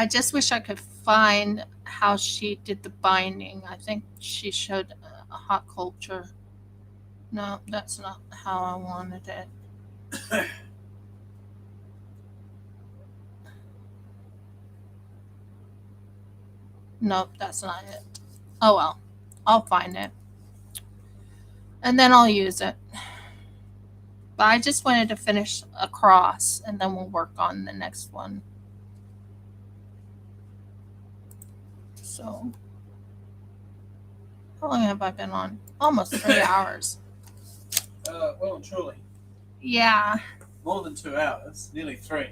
just wish I could find how she did the binding. I think she showed a hot culture. No, that's not how I wanted it. Nope, that's not it. Oh well, I'll find it. And then I'll use it. But I just wanted to finish across, and then we'll work on the next one. So, how long have I been on? Almost 3 hours. Well and truly. Yeah. More than 2 hours. Nearly 3.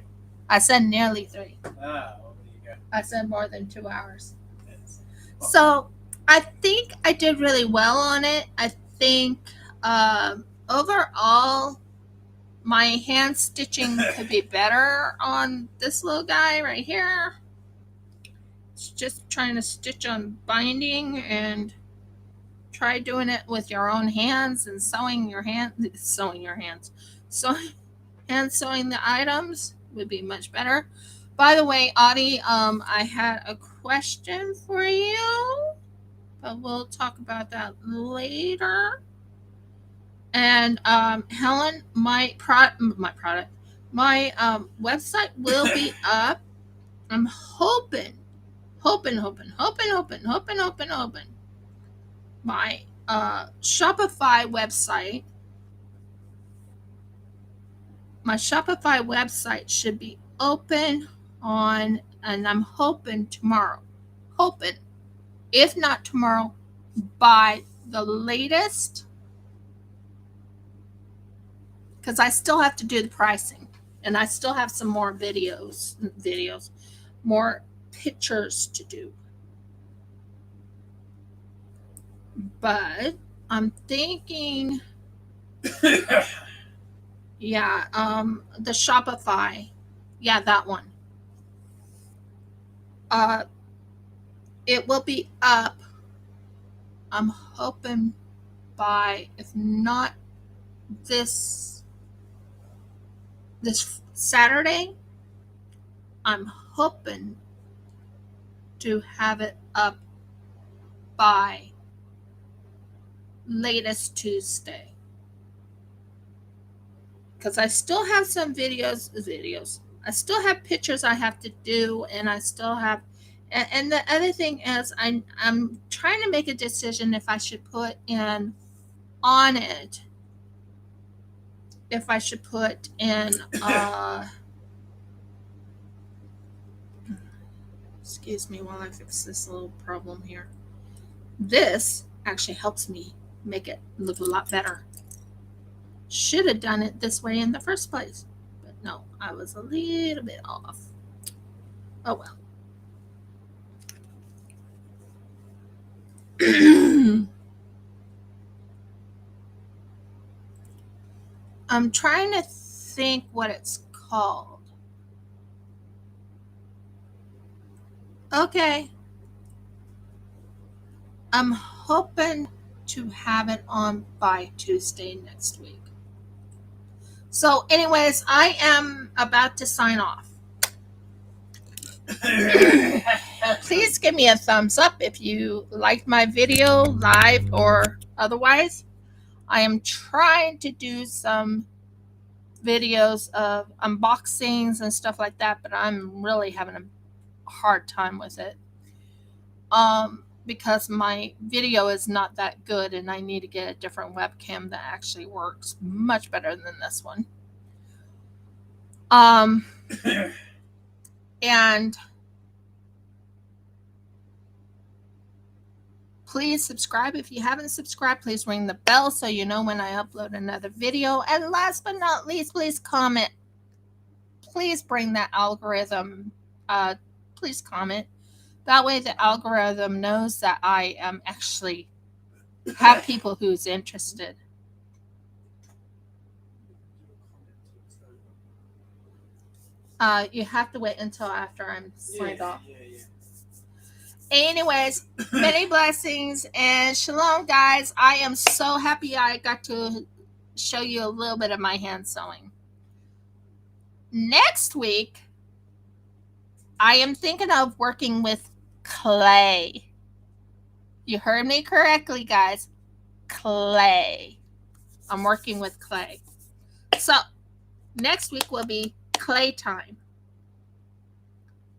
I said nearly 3. Well, there you go. I said more than 2 hours. Yes. So, I think I did really well on it. I think overall, my hand stitching could be better on this little guy right here. It's just trying to stitch on binding, and try doing it with your own hands and sewing the items would be much better. By the way, Audie, I had a question for you, but we'll talk about that later. And Helen, my website will be up. I'm hoping. My Shopify website. My Shopify website should be open on, and I'm hoping tomorrow. Hoping, if not tomorrow, by the latest, because I still have to do the pricing, and I still have some more videos, more pictures to do. But I'm thinking, yeah, the Shopify, yeah, that one. It will be up, I'm hoping, by, if not this Saturday, I'm hoping to have it up by latest Tuesday. Because I still have some videos. I still have pictures I have to do, and I still have, and the other thing is I'm trying to make a decision if I should put in on it, if I should put in excuse me while I fix this little problem here. This actually helps me make it look a lot better. Should have done it this way in the first place, but no, I was a little bit off. Oh well. I'm trying to think what it's called. Okay. I'm hoping to have it on by Tuesday next week. So, anyways, I am about to sign off. Please give me a thumbs up if you liked my video, live or otherwise. I am trying to do some videos of unboxings and stuff like that, but I'm really having a hard time with it. Because my video is not that good, and I need to get a different webcam that actually works much better than this one. And please subscribe if you haven't subscribed. Please ring the bell so you know when I upload another video. And last but not least, please comment. Please bring that algorithm. Please comment. That way the algorithm knows that I am actually have people who's interested. You have to wait until after I'm signed off. Yeah. Anyways, many blessings and shalom, guys. I am so happy I got to show you a little bit of my hand sewing. Next week, I am thinking of working with clay. You heard me correctly, guys. Clay. I'm working with clay. So, next week will be clay time,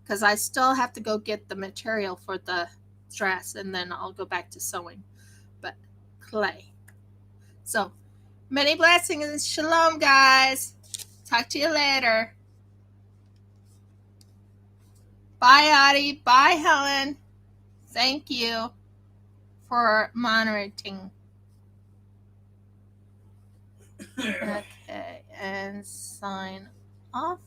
because I still have to go get the material for the dress, and then I'll go back to sewing. But clay. So, many blessings. Shalom, guys. Talk to you later. Bye, Audie. Bye, Helen. Thank you for monitoring. Okay, and sign off.